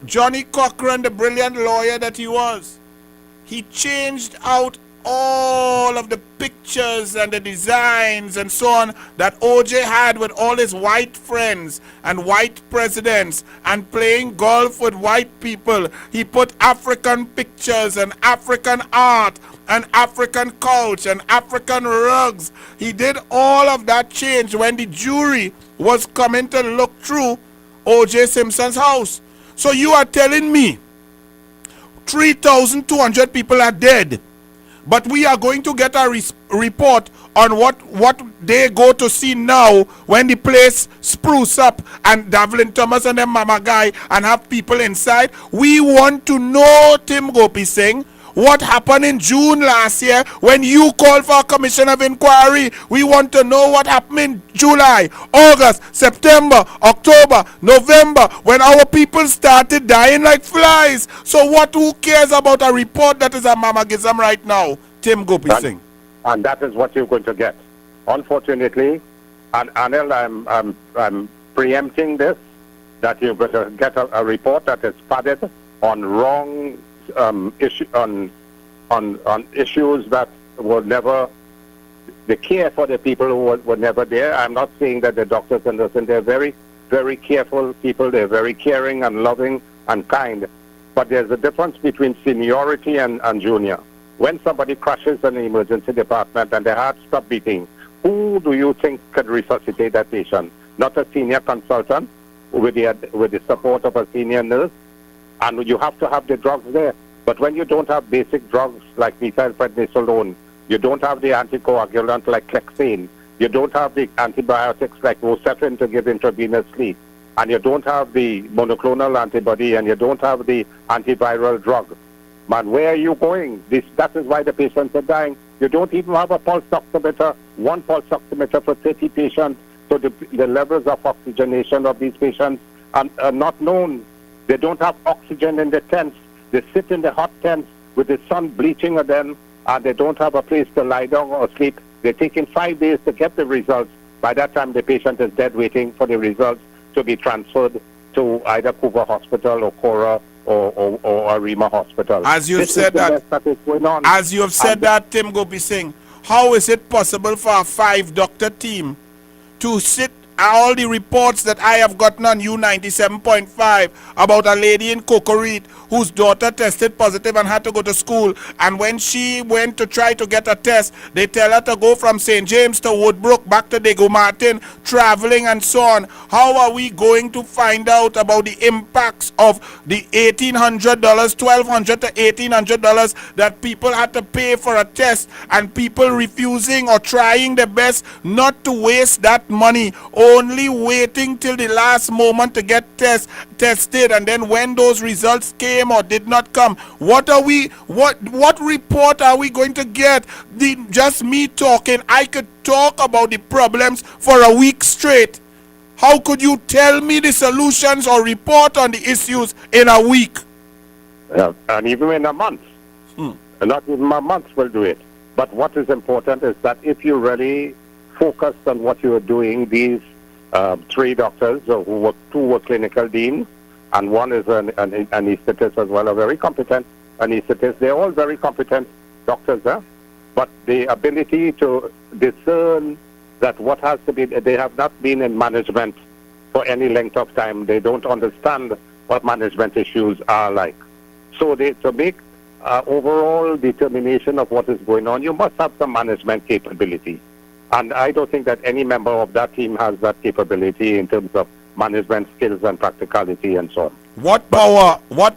Johnny Cochran, the brilliant lawyer that he was, he changed out all of the pictures and the designs and so on that OJ had with all his white friends and white presidents and playing golf with white people. He put African pictures and African art and African couch and African rugs. He did all of that change when the jury was coming to look through O.J. Simpson's house. So you are telling me 3,200 people are dead, but we are going to get a report on what they go to see now when the place spruce up and Davlin Thomas and them mama guy and have people inside. We want to know, Tim Gopi Singh, what happened in June last year when you called for a commission of inquiry. We want to know what happened in July, August, September, October, November, when our people started dying like flies. So who cares about a report that is a mamagism right now? Tim Gopi Singh. And that is what you're going to get. Unfortunately, and Anil, I'm preempting this, that you're going to get a report that is padded on wrong on issues that were never, the care for the people who were never there. I'm not saying that the doctors and nurses, they're very, very careful people. They're very caring and loving and kind. But there's a difference between seniority and junior. When somebody crashes in the emergency department and their heart stops beating, who do you think could resuscitate that patient? Not a senior consultant with the support of a senior nurse, and you have to have the drugs there. But when you don't have basic drugs like methylprednisolone, you don't have the anticoagulant like Clexane, you don't have the antibiotics like Rocephin to give intravenously, and you don't have the monoclonal antibody, and you don't have the antiviral drug. Man, where are you going? That is why the patients are dying. You don't even have a pulse oximeter, one pulse oximeter for 30 patients, so the levels of oxygenation of these patients are not known. They don't have oxygen in the tents. They sit in the hot tents with the sun bleaching on them, and they don't have a place to lie down or sleep. They're taking 5 days to get the results. By that time, the patient is dead waiting for the results to be transferred to either Cougar Hospital or Cora or Arima Hospital. As you've said that, Tim Gopi Singh, how is it possible for a 5-doctor team to sit all the reports that I have gotten on U97.5 about a lady in Cocorit whose daughter tested positive and had to go to school, and when she went to try to get a test, they tell her to go from St. James to Woodbrook back to Diego Martin, traveling and so on. How are we going to find out about the impacts of the $1,800, $1,200 to $1,800 that people had to pay for a test, and people refusing or trying their best not to waste that money, only waiting till the last moment to get tested, and then when those results came or did not come, what report are we going to get? Just me talking, I could talk about the problems for a week straight. How could you tell me the solutions or report on the issues in a week? Yeah, and even in a month. Not even a month will do it. But what is important is that if you really focus on what you are doing, these 3 doctors, two were clinical deans, and one is an anesthetist as well, a very competent anesthetist. They're all very competent doctors, but the ability to discern that what has to be, they have not been in management for any length of time. They don't understand what management issues are like. So to make overall determination of what is going on, you must have some management capability. And I don't think that any member of that team has that capability in terms of management skills and practicality and so on. What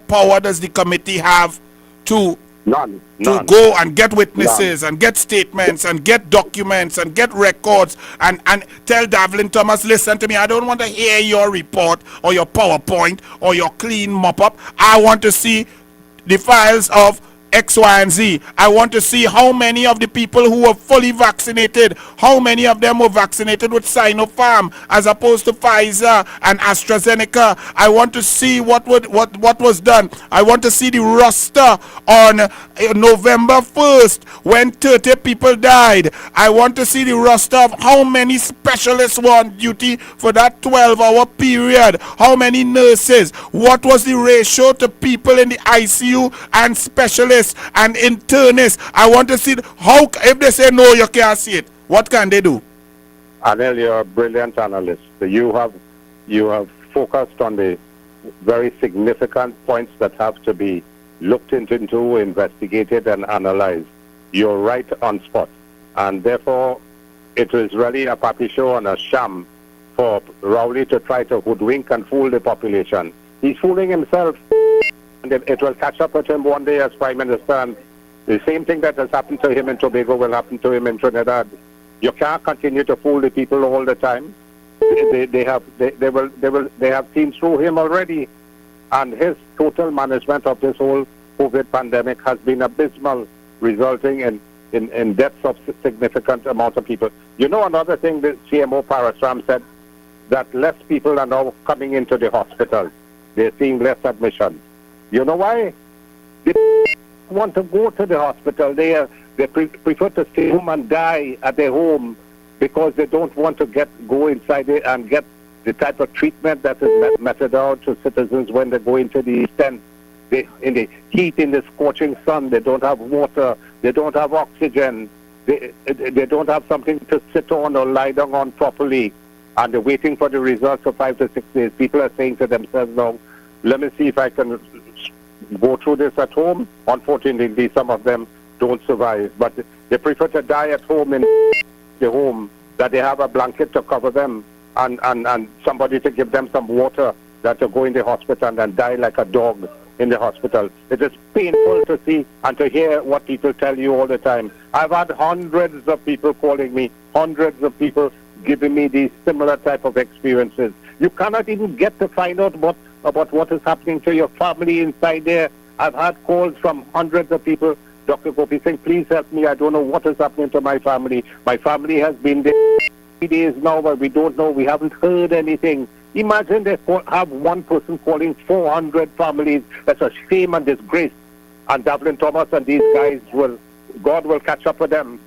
power does the committee have to None. Go and get witnesses and get statements and get documents and get records and tell Davlin Thomas, listen to me, I don't want to hear your report or your PowerPoint or your clean mop-up. I want to see the files of X, Y, and Z. I want to see how many of the people who were fully vaccinated, how many of them were vaccinated with Sinopharm as opposed to Pfizer and AstraZeneca. I want to see what was done. I want to see the roster on November 1st when 30 people died. I want to see the roster of how many specialists were on duty for that 12-hour period. How many nurses? What was the ratio to people in the ICU and specialists and internists? I want to see how, if they say no, you can't see it, what can they do? Anil, you're a brilliant analyst. You have focused on the very significant points that have to be looked into, investigated, and analyzed. You're right on spot. And therefore, it is really a puppy show and a sham Rowley to try to hoodwink and fool the population. He's fooling himself, and it will catch up with him one day as Prime Minister. And the same thing that has happened to him in Tobago will happen to him in Trinidad. You can't continue to fool the people all the time. They have seen through him already, and his total management of this whole COVID pandemic has been abysmal, resulting in deaths of significant amount of people. You know, another thing that CMO Parasram said, that less people are now coming into the hospital. They're seeing less admissions. You know why? They want to go to the hospital. They prefer to stay home and die at their home because they don't want to go inside it and get the type of treatment that is meted out to citizens when they go into the tent. In the heat, in the scorching sun, they don't have water, they don't have oxygen, they don't have something to sit on or lie down on properly, and they're waiting for the results for 5 to 6 days. People are saying to themselves now, let me see if I can go through this at home. Unfortunately, some of them don't survive, but they prefer to die at home in the home, that they have a blanket to cover them and somebody to give them some water, that to go in the hospital and die like a dog in the hospital. It is painful to see and to hear what people tell you all the time. I've had hundreds of people calling me, hundreds of people giving me these similar type of experiences. You cannot even get to find out about what is happening to your family inside there. I've had calls from hundreds of people, Dr. Gopi, saying, please help me, I don't know what is happening to my family. My family has been there 3 days now, but we don't know, we haven't heard anything. Imagine they have one person calling 400 families. That's a shame and disgrace. And Devlin Thomas and these guys God will catch up with them.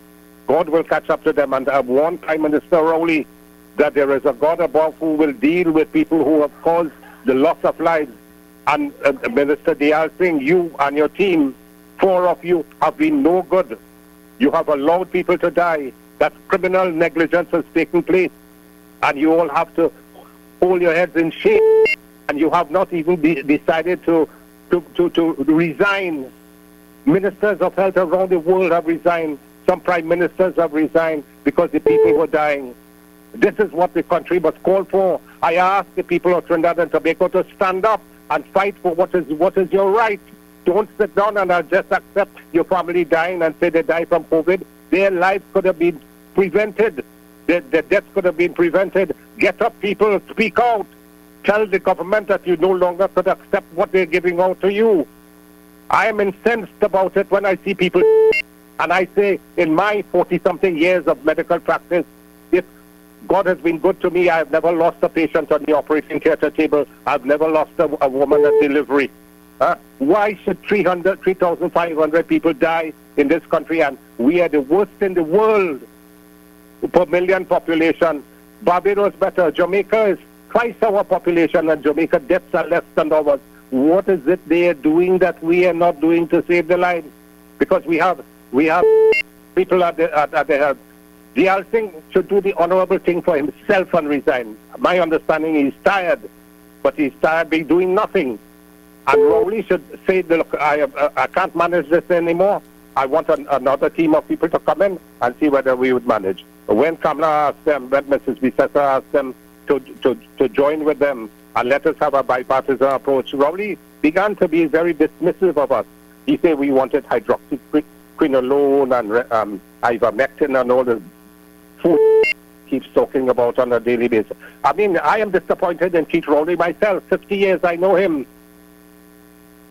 God will catch up to them. And I've warned Prime Minister Rowley that there is a God above who will deal with people who have caused the loss of lives. And Minister Dayal Singh, you and your team, 4 of you have been no good. You have allowed people to die. That criminal negligence has taken place. And you all have to hold your heads in shame, and you have not even decided to resign. Ministers of health around the world have resigned. Some prime ministers have resigned because the people were dying. This is what the country must call for. I ask the people of Trinidad and Tobago to stand up and fight for what is your right. Don't sit down and just accept your family dying and say they die from COVID. Their lives could have been prevented. The deaths could have been prevented. Get up, people, speak out. Tell the government that you no longer could accept what they're giving out to you. I am incensed about it when I see people, and I say, in my 40-something years of medical practice, if God has been good to me, I've never lost a patient on the operating theater table. I've never lost a woman at delivery. Why should 3,500 people die in this country, and we are the worst in the world per million population? Barbados better. Jamaica is twice our population, and Jamaica deaths are less than ours. What is it they are doing that we are not doing to save the lives? Because we have people at the help. Dayal Singh should do the honorable thing for himself and resign. My understanding is he's tired, but he's tired by doing nothing. And Rowley should say, look, I can't manage this anymore. I want another team of people to come in and see whether we would manage. When Kamala asked them, when Mrs. Bisesa asked them to join with them and let us have a bipartisan approach, Rowley began to be very dismissive of us. He said we wanted hydroxyquinolone and ivermectin and all the food he keeps talking about on a daily basis. I mean, I am disappointed in Keith Rowley myself. 50 years I know him.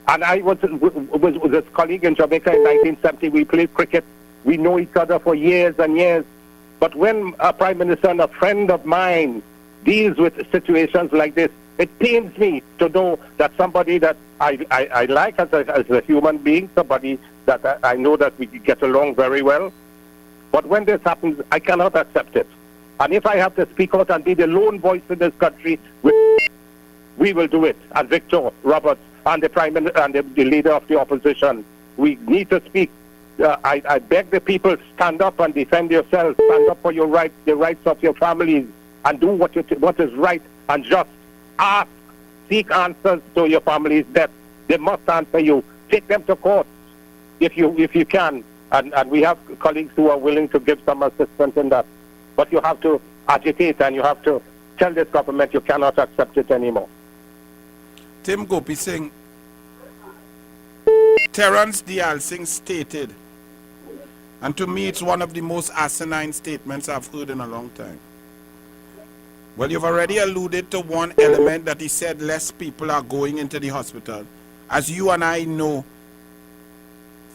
And I was with his colleague in Jamaica in 1970. We played cricket. We know each other for years and years. But when a prime minister and a friend of mine deals with situations like this, it pains me to know that somebody that I like as a human being, somebody that I know that we get along very well. But when this happens, I cannot accept it. And if I have to speak out and be the lone voice in this country, we will do it. And Victor Roberts and the Prime Minister and the leader of the opposition, we need to speak. I beg the people, stand up and defend yourselves. Stand up for your rights, the rights of your families, and do what is right and just. Ask, seek answers to your family's death. They must answer you. Take them to court if you can. And we have colleagues who are willing to give some assistance in that. But you have to agitate and you have to tell this government you cannot accept it anymore. Tim Gopi Singh, Terence Dial Singh stated, and to me it's one of the most asinine statements I've heard in a long time. Well, you've already alluded to one element that he said less people are going into the hospital. As you and I know,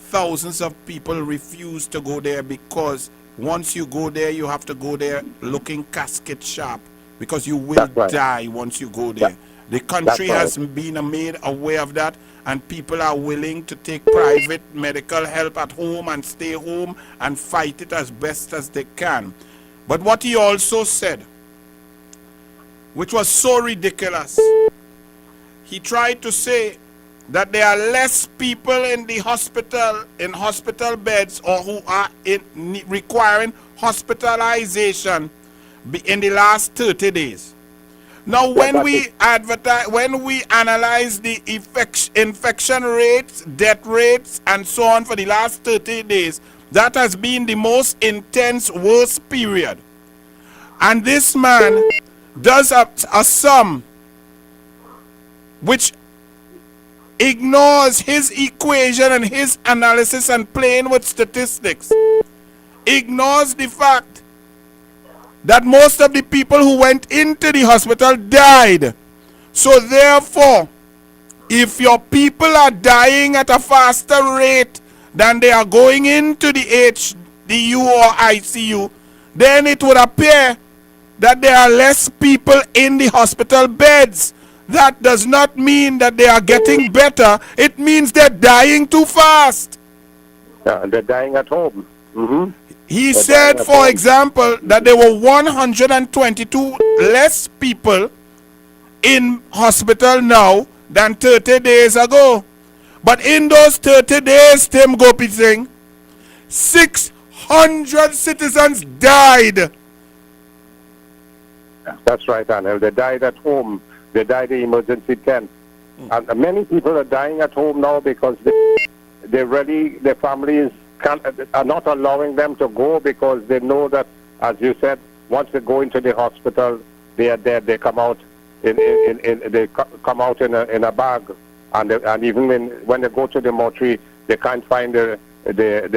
thousands of people refuse to go there because once you go there, you have to go there looking casket sharp because you will die once you go there. The country has been made aware of that, and people are willing to take private medical help at home and stay home and fight it as best as they can. But what he also said, which was so ridiculous, he tried to say that there are less people in the hospital, in hospital beds, or who are requiring hospitalization in the last 30 days. Now, when we analyze the infection rates, death rates, and so on for the last 30 days, that has been the most intense, worst period. And this man does a sum which ignores his equation and his analysis and playing with statistics, ignores the fact that most of the people who went into the hospital died. So therefore, if your people are dying at a faster rate than they are going into the HDU or ICU, then it would appear that there are less people in the hospital beds. That does not mean that they are getting better. It means they're dying too fast. Yeah, and they're dying at home. Mm-hmm. He said, for example, that there were 122 less people in hospital now than 30 days ago. But in those 30 days, Tim Gopi Singh, 600 citizens died. That's right, Anil. They died at home. They died in emergency tent. And many people are dying at home now because their families are not allowing them to go because they know that, as you said, once they go into the hospital, they are dead. They come out in a bag, and even when they go to the mortuary, they can't find their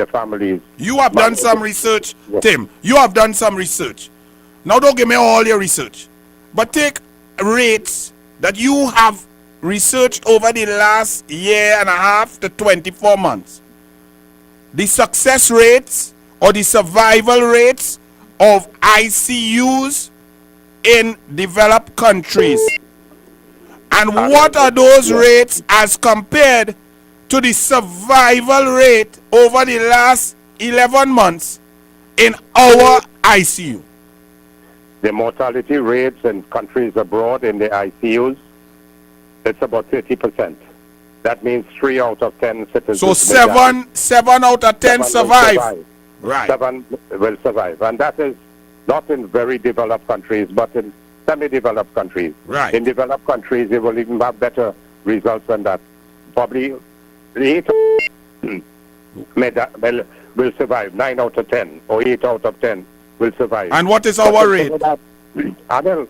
families. You have done some research, Tim. You have done some research. Now don't give me all your research, but take rates that you have researched over the last year and a half to 24 months. The success rates or the survival rates of ICUs in developed countries. And what are those rates as compared to the survival rate over the last 11 months in our ICU? The mortality rates in countries abroad in the ICUs, it's about 30%. That means 3 out of 10 citizens. So 7 out of 10 survive. Right. 7 will survive. And that is not in very developed countries, but in semi-developed countries. Right. In developed countries, they will even have better results than that. Probably 8 will survive. 9 out of 10 or 8 out of 10 will survive. And what is our rate? Anil,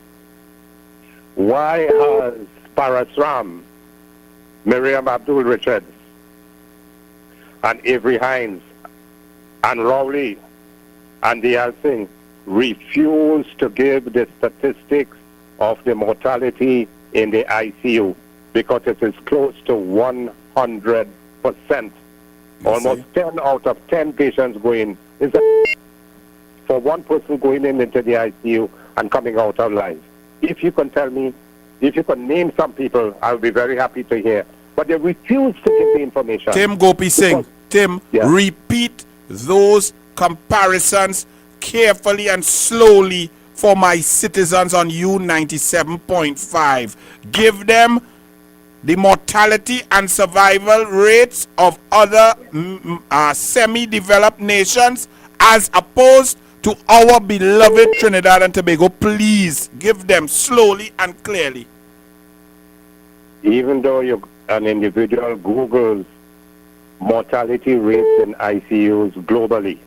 why has Parasram, Miriam Abdul Richards, and Avery Hines, and Rowley, and Dial Singh refused to give the statistics of the mortality in the ICU? Because it is close to 100%. Almost 10 out of 10 patients going. Is that for one person going into the ICU and coming out alive? If you can tell me, if you can name some people, I'll be very happy to hear. But they refuse to give the information. Tim Gopi Singh, repeat those comparisons carefully and slowly for my citizens on U97.5. Give them the mortality and survival rates of other semi-developed nations as opposed to our beloved Trinidad and Tobago. Please give them slowly and clearly. Even though an individual Googles mortality rates in ICUs globally,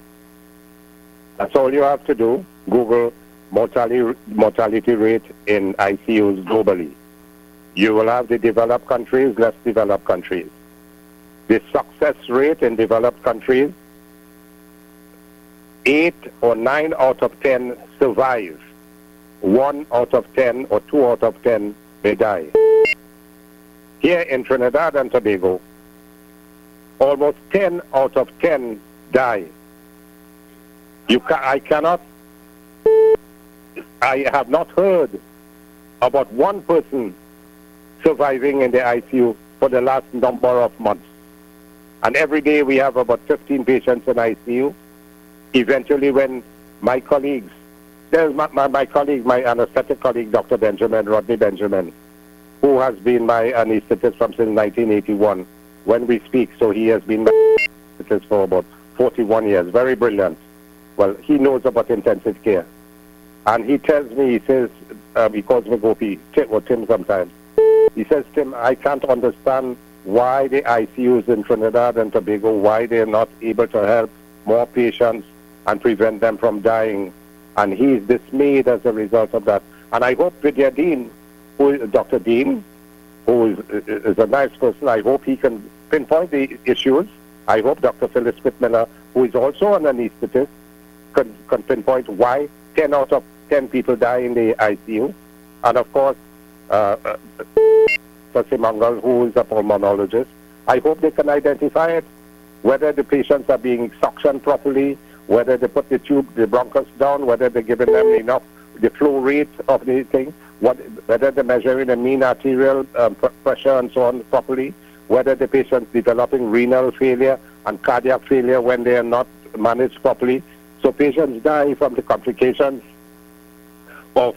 that's all you have to do. Google mortality rate in ICUs globally. You will have the developed countries, less developed countries. The success rate in developed countries, 8 or 9 out of 10 survive. 1 out of 10 or 2 out of 10 may die. Here in Trinidad and Tobago, almost 10 out of 10 die. I have not heard about one person surviving in the ICU for the last number of months. And every day we have about 15 patients in ICU. Eventually when my colleagues, there's my colleague, my anesthetic colleague, Dr. Rodney Benjamin, who has been my anesthetist from since 1981 when we speak. So he has been my anesthetist for about 41 years. Very brilliant. Well, he knows about intensive care. And he tells me, he says, he calls me Gopi, or Tim sometimes. He says, Tim, I can't understand why the ICUs in Trinidad and Tobago, why they're not able to help more patients and prevent them from dying. And he's dismayed as a result of that. And I hope Vidya Dean, Dr. Dean, who is a nice person, I hope he can pinpoint the issues. I hope Dr. Phyllis Whitmiller, who is also an anesthetist, can pinpoint why 10 out of 10 people die in the ICU. And of course, Simangal, who is a pulmonologist, I hope they can identify it, whether the patients are being suctioned properly, whether they put the bronchus down, whether they're giving them enough, the flow rate of the thing, whether they're measuring the mean arterial pressure and so on properly, whether the patient's developing renal failure and cardiac failure when they are not managed properly. So patients die from the complications of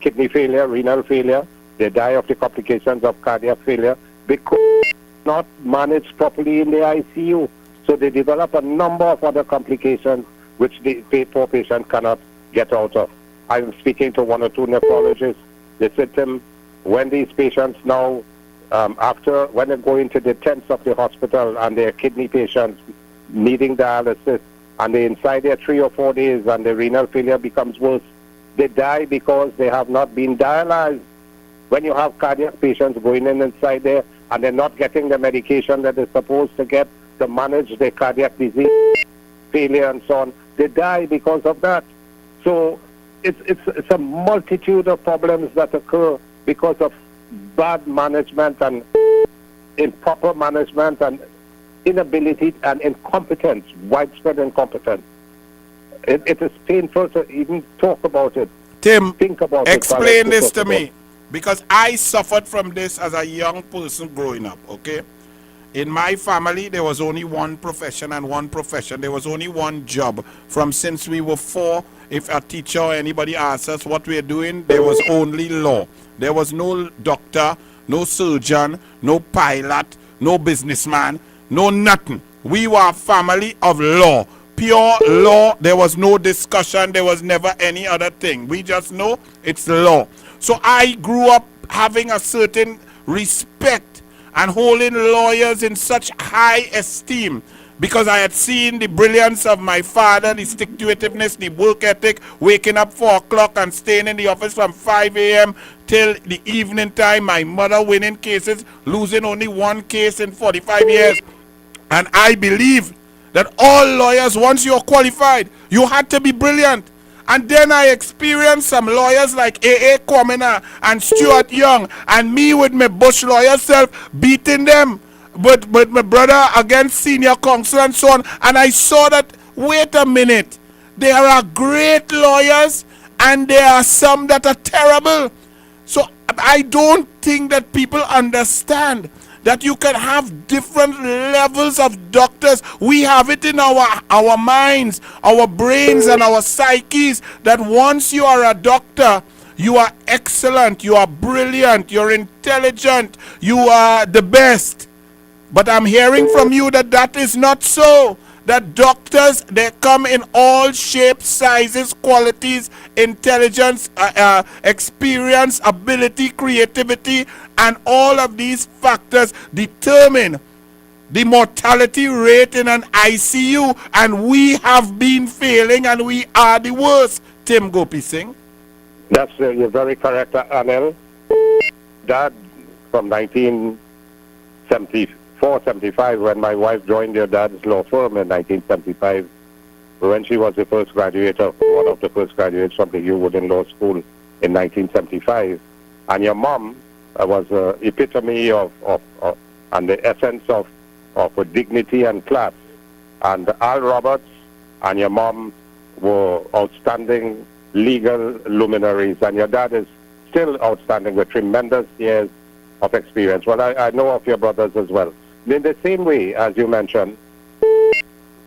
kidney failure, renal failure. They die of the complications of cardiac failure because not managed properly in the ICU. So they develop a number of other complications which the poor patient cannot get out of. I'm speaking to 1 or 2 nephrologists. They said to them, when these patients now, when they go into the tents of the hospital and their kidney patients needing dialysis, and they're inside there 3 or 4 days and the renal failure becomes worse, they die because they have not been dialyzed. When you have cardiac patients going inside there and they're not getting the medication that they're supposed to get to manage their cardiac disease, failure and so on, they die because of that. So it's a multitude of problems that occur because of bad management and improper management and inability and incompetence, widespread incompetence. It is painful to even talk about it. Tim, think about explain this to me, because I suffered from this as a young person growing up, okay? In my family, there was only one profession and one profession. There was only one job. From since we were 4, if a teacher or anybody asked us what we're doing, there was only law. There was no doctor, no surgeon, no pilot, no businessman, no nothing. We were a family of law. Pure law. There was no discussion. There was never any other thing. We just know it's law. So I grew up having a certain respect and holding lawyers in such high esteem because I had seen the brilliance of my father, the stick-to-itiveness, the work ethic, waking up 4 o'clock and staying in the office from 5 a.m. till the evening time. My mother winning cases, losing only 1 case in 45 years. And I believe that all lawyers, once you're qualified, you had to be brilliant. And then I experienced some lawyers like A.A. Kwamina and Stuart Young, and me with my bush lawyer self beating them with my brother against senior counsel and so on. And I saw that, wait a minute, there are great lawyers and there are some that are terrible. So I don't think that people understand that you can have different levels of doctors. We have it in our minds, our brains and our psyches that once you are a doctor, you are excellent, you are brilliant, you're intelligent, you are the best. But I'm hearing from you that that is not so. That doctors, they come in all shapes, sizes, qualities, intelligence, experience, ability, creativity, and all of these factors determine the mortality rate in an ICU, and we have been failing and we are the worst. Tim Gopi Singh. That's you're very correct, Anil. Dad, from 1974, 75, when my wife joined your dad's law firm in 1975, when she was the first graduate of one of the first graduates from the Woodin Law School in 1975, and your mom was epitome of and the essence of dignity and class. And Al Roberts and your mom were outstanding legal luminaries, and your dad is still outstanding with tremendous years of experience. Well, I know of your brothers as well. In the same way, as you mentioned,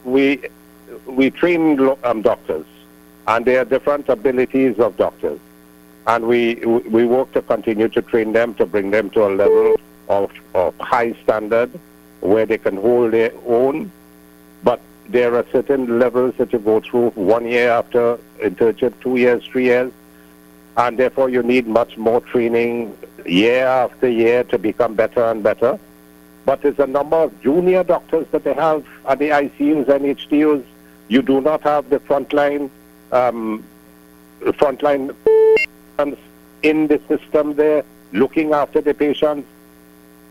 we train doctors, and there are different abilities of doctors, and we work to continue to train them, to bring them to a level of high standard where they can hold their own. But there are certain levels that you go through 1 year after internship, 2 years, 3 years, and therefore you need much more training year after year to become better and better. But there's a number of junior doctors that they have at the ICUs and HDUs. You do not have the frontline in the system there looking after the patients.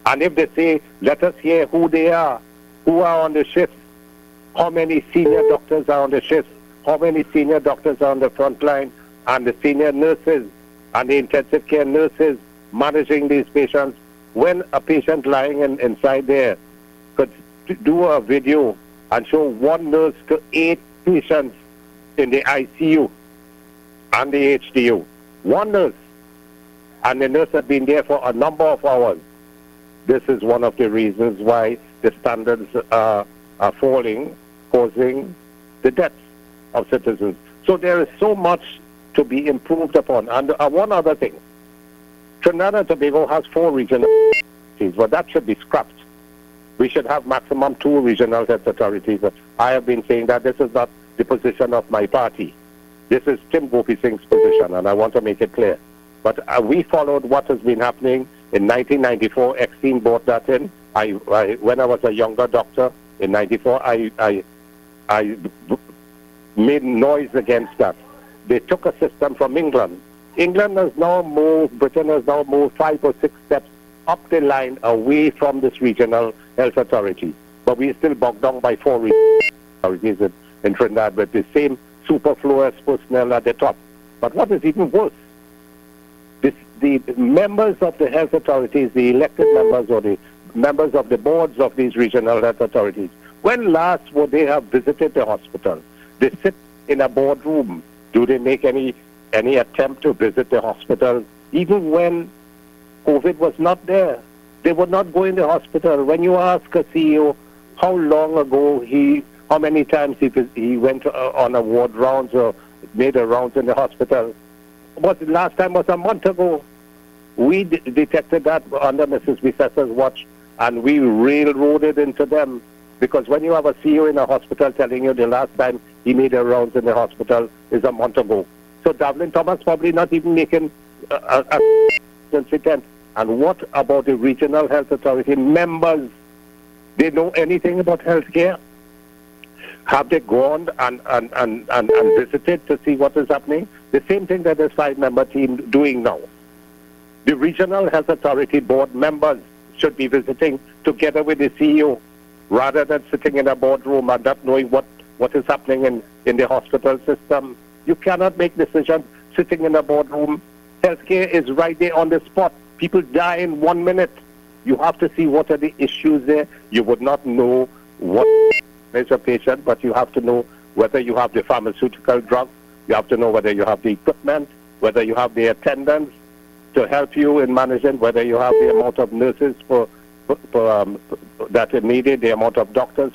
And if they say, let us hear who they are, who are on the shift, how many senior doctors are on the shift, how many senior doctors are on the front line, and the senior nurses and the intensive care nurses managing these patients. When a patient lying inside there could do a video and show one nurse to 8 patients in the ICU and the HDU. One nurse. And the nurse had been there for a number of hours. This is one of the reasons why the standards are falling, causing the deaths of citizens. So there is so much to be improved upon. And one other thing. Trinidad and Tobago has 4 regional authorities, but that should be scrapped. We should have maximum 2 regional health authorities. I have been saying that this is not the position of my party. This is Tim Gopi Singh's position, and I want to make it clear. But we followed what has been happening in 1994. Exene brought that in. When I was a younger doctor in 94, I made noise against that. They took a system from England. England has now moved, Britain has now moved 5 or 6 steps up the line away from this regional health authority. But we are still bogged down by 4 regional authorities in Trinidad with the same superfluous personnel at the top. But what is even worse, the members of the health authorities, the elected members or the members of the boards of these regional health authorities, when last would they have visited the hospital? They sit in a boardroom. Do they make any attempt to visit the hospital? Even when COVID was not there, they would not go in the hospital. When you ask a CEO how long ago how many times he went on a ward rounds or made a rounds in the hospital, the last time was a month ago. We detected that under Mrs. Bissessa's watch, and we railroaded into them. Because when you have a CEO in a hospital telling you the last time he made a rounds in the hospital is a month ago. So Davlin Thomas probably not even making a incident. And what about the regional health authority members? They know anything about healthcare? Have they gone and visited to see what is happening? The same thing that this 5-member team doing now. The regional health authority board members should be visiting together with the CEO rather than sitting in a boardroom and not knowing what is happening in the hospital system. You cannot make decisions sitting in a boardroom. Healthcare is right there on the spot. People die in 1 minute. You have to see what are the issues there. You would not know what is a patient, but you have to know whether you have the pharmaceutical drugs. You have to know whether you have the equipment, whether you have the attendants to help you in managing, whether you have the amount of nurses that are needed, the amount of doctors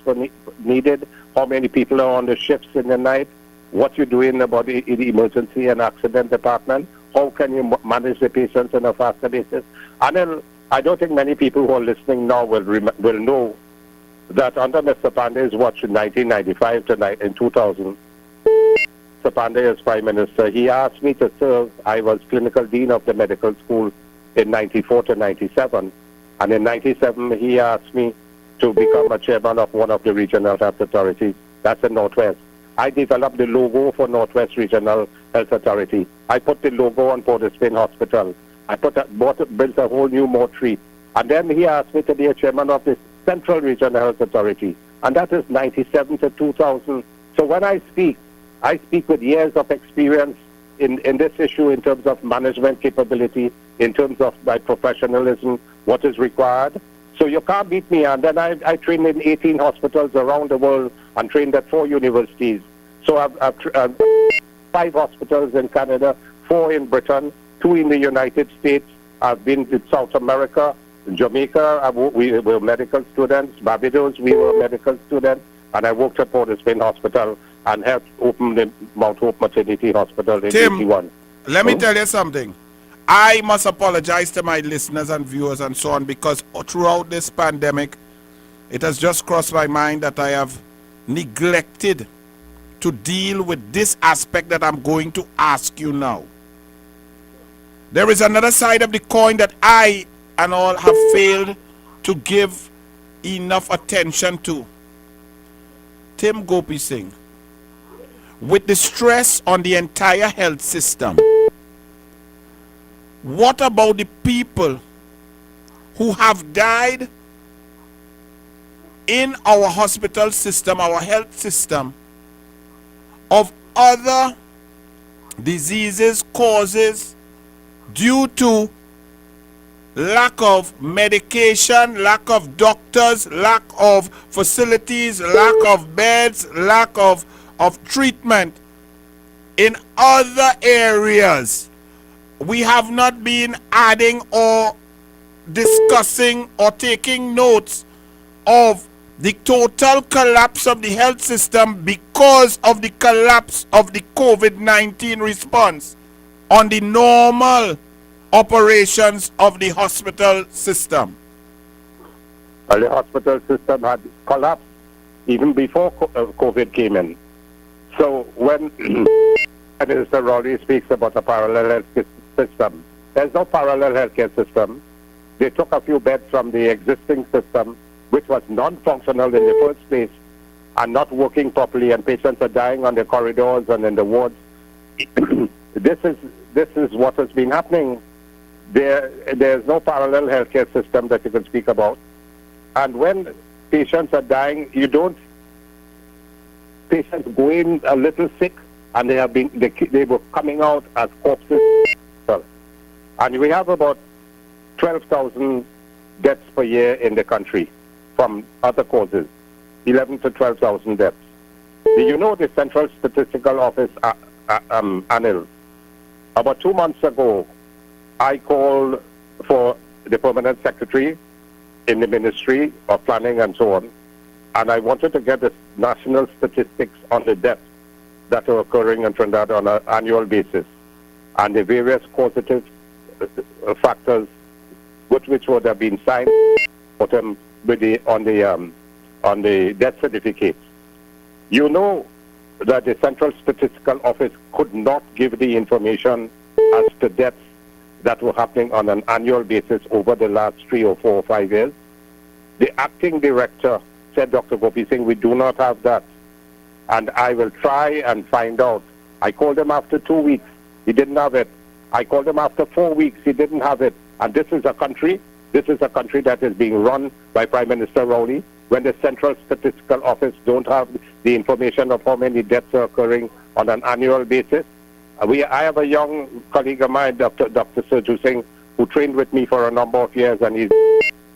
needed, how many people are on the shifts in the night, what you're doing about the emergency and accident department, how can you manage the patients on a faster basis. And then I don't think many people who are listening now will know that under Mr. Pandey's watch in 1995 to in 2000, Mr. Pandey as Prime Minister, he asked me to serve. I was clinical dean of the medical school in 94 to 97. And in 97, he asked me to become a chairman of one of the regional health authorities. That's in Northwest. I developed the logo for Northwest Regional Health Authority. I put the logo on Port of Spain Hospital. I built a whole new mortuary. And then he asked me to be a chairman of the Central Regional Health Authority. And that is 97 to 2000. So when I speak with years of experience in this issue in terms of management capability, in terms of my professionalism, what is required. So you can't beat me. And then I trained in 18 hospitals around the world and trained at 4 universities. So I've 5 hospitals in Canada, 4 in Britain, 2 in the United States. I've been to South America, Jamaica, we were medical students. Barbados, we were medical students. And I worked at Port of Spain Hospital and helped open the Mount Hope Maternity Hospital in Tim, 81. Let me tell you something. I must apologize to my listeners and viewers and so on, because throughout this pandemic, it has just crossed my mind that I have neglected to deal with this aspect that I'm going to ask you now. There is another side of the coin that I and all have failed to give enough attention to. Tim Gopi Singh, with the stress on the entire health system, what about the people who have died in our hospital system, our health system, of other diseases, causes due to lack of medication, lack of doctors, lack of facilities, lack of beds, lack of treatment in other areas? We have not been adding or discussing or taking notes of the total collapse of the health system because of the collapse of the COVID-19 response on the normal operations of the hospital system. Well, the hospital system had collapsed even before COVID came in. So when Minister Rowley speaks about a parallel health system, there's no parallel healthcare system. They took a few beds from the existing system, which was non-functional in the first place and not working properly, and patients are dying on the corridors and in the wards. This is what has been happening. There's no parallel healthcare system that you can speak about. And when patients are dying, patients go in a little sick, and they were coming out as corpses. And we have about 12,000 deaths per year in the country from other causes, 11 to 12,000 deaths. Do you know the Central Statistical Office, Anil? About 2 months ago, I called for the permanent secretary in the Ministry of Planning and so on, and I wanted to get the national statistics on the deaths that are occurring in Trinidad on an annual basis, and the various causative factors which would have been signed on the death certificates. You know that the Central Statistical Office could not give the information as to deaths that were happening on an annual basis over the last 3 or 4 or 5 years. The acting director said, Dr. Gopi Singh, we do not have that, and I will try and find out. I called him after 2 weeks, he didn't have it. I called him after 4 weeks, he didn't have it. And this is a country that is being run by Prime Minister Rowley, when the Central Statistical Office don't have the information of how many deaths are occurring on an annual basis. I have a young colleague of mine, Dr. Surju Singh, who trained with me for a number of years, and he's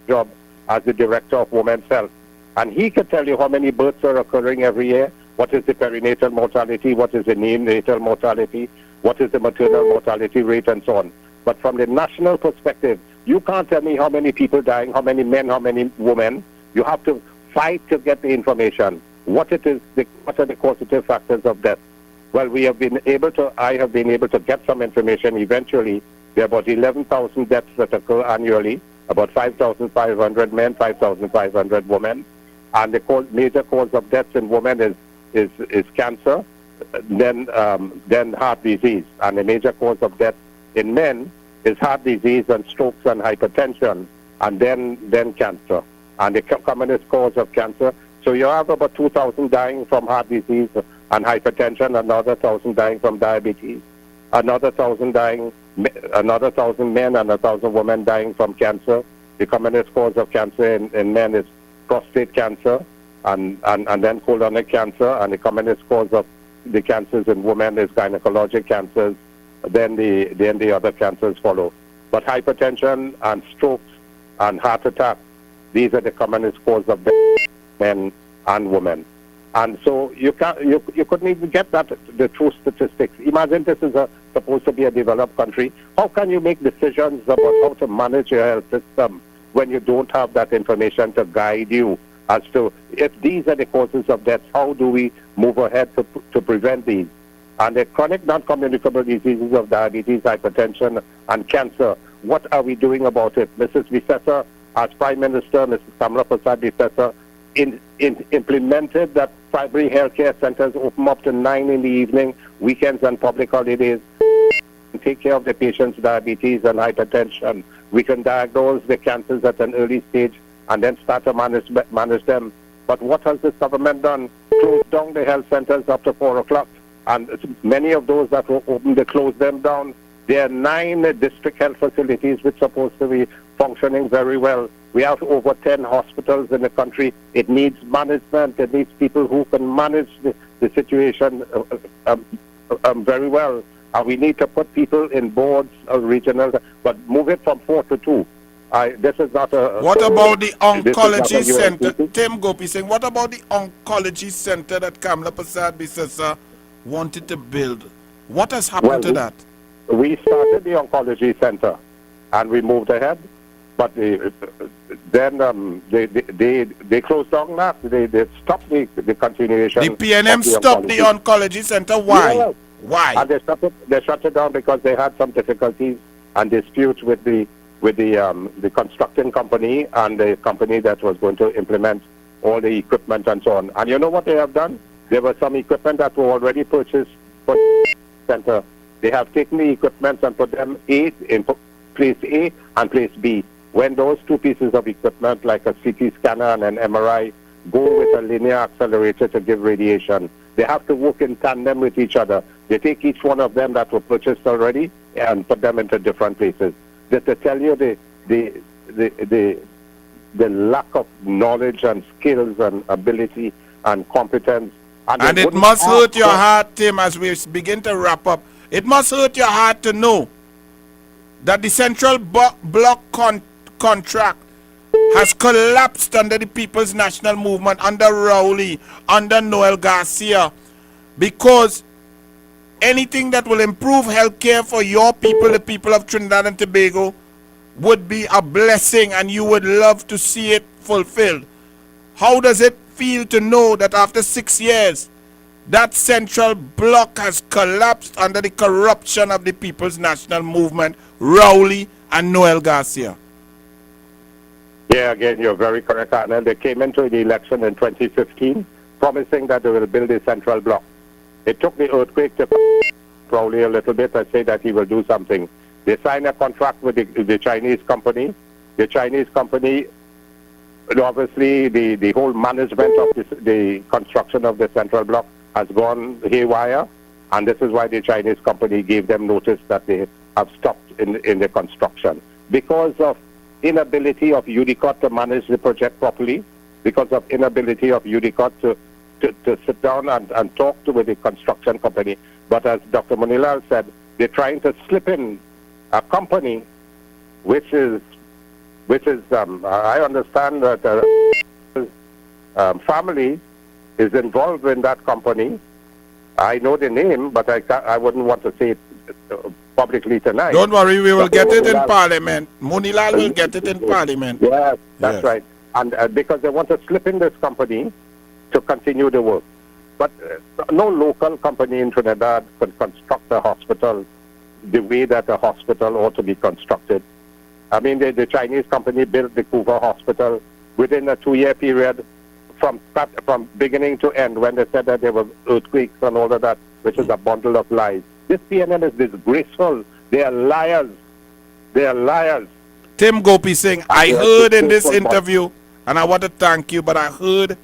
job as the Director of Women's Health. And he can tell you how many births are occurring every year, what is the perinatal mortality, what is the neonatal mortality, what is the maternal mortality rate, and so on. But from the national perspective, you can't tell me how many people dying, how many men, how many women. You have to fight to get the information. What are the causative factors of death? Well, I have been able to get some information eventually. There are about 11,000 deaths that occur annually, about 5,500 men, 5,500 women. And the major cause of deaths in women is cancer, then heart disease. And the major cause of death in men is heart disease and strokes and hypertension, and then cancer. And the commonest cause of cancer. So you have about 2,000 dying from heart disease and hypertension, another 1,000 dying from diabetes, another 1,000 dying, another 1,000 men and 1,000 women dying from cancer. The commonest cause of cancer in men is prostate cancer and then colonic cancer, and the commonest cause of the cancers in women is gynecologic cancers. Then the other cancers follow. But hypertension and strokes and heart attack, these are the commonest cause of death in men and women. And so you couldn't even get the true statistics. Imagine this is supposed to be a developed country. How can you make decisions about how to manage your health system when you don't have that information to guide you as to if these are the causes of death, how do we move ahead to prevent these? And the chronic non-communicable diseases of diabetes, hypertension, and cancer, what are we doing about it? Mrs. Vicessa, as Prime Minister, Mrs. Kamala Prasad Vicessa, implemented that primary health care centers open up to 9 in the evening, weekends and public holidays, and take care of the patient's diabetes and hypertension. We can diagnose the cancers at an early stage and then start to manage them. But what has this government done? Closed down the health centers up to 4 o'clock. And many of those that were open, they closed them down. There are 9 district health facilities which are supposed to be functioning very well. We have over 10 hospitals in the country. It needs management. It needs people who can manage the situation very well. And we need to put people in boards of regional, but move it from 4 to 2. This is not a... What about the oncology center? Tim Gopi saying, what about the oncology center that Kamala Prasad Vicessa wanted to build? What has happened to that? We started the oncology center and we moved ahead, but then they closed down that. They stopped the continuation. The PNM stopped the oncology center. Why? Yeah. Why? And they shut it down because they had some difficulties and disputes with the constructing company and the company that was going to implement all the equipment and so on. And you know what they have done? There was some equipment that were already purchased for the center. They have taken the equipment and put them in place A and place B. When those two pieces of equipment, like a CT scanner and an MRI, go with a linear accelerator to give radiation, they have to work in tandem with each other. They take each one of them that were purchased already and put them into different places. Just to tell you the lack of knowledge and skills and ability and competence. And it must hurt your heart, Tim, as we begin to wrap up. It must hurt your heart to know that the Central Bloc contract has collapsed under the People's National Movement, under Rowley, under Noel Garcia, because anything that will improve health care for your people, the people of Trinidad and Tobago, would be a blessing and you would love to see it fulfilled. How does it feel to know that after 6 years, that Central Bloc has collapsed under the corruption of the People's National Movement, Rowley and Noel Garcia? Yeah, again, you're very correct, Anil. They came into the election in 2015 promising that they will build a Central Bloc. It took the earthquake to probably a little bit and say that he will do something. They signed a contract with the Chinese company. The Chinese company, obviously, the whole management of the construction of the Central Bloc has gone haywire, and this is why the Chinese company gave them notice that they have stopped in the construction. Because of inability of UDICOT to manage the project properly, because of inability of UDICOT to sit down and talk with the construction company. But as Dr. Munilal said, they're trying to slip in a company which is I understand that family is involved in that company. I know the name, but I wouldn't want to say it publicly tonight. Don't worry, we will get it in Parliament. Munilal will get it in Parliament. Yes, that's right. And because they want to slip in this company to continue the work. But no local company in Trinidad could construct a hospital the way that a hospital ought to be constructed. I mean, the Chinese company built the Couva Hospital within a 2-year period from beginning to end, when they said that there were earthquakes and all of that, which is a bundle of lies. This PNM is disgraceful. They are liars. They are liars. Tim Gopi Singh, I heard in this interview, and I want to thank you, but I heard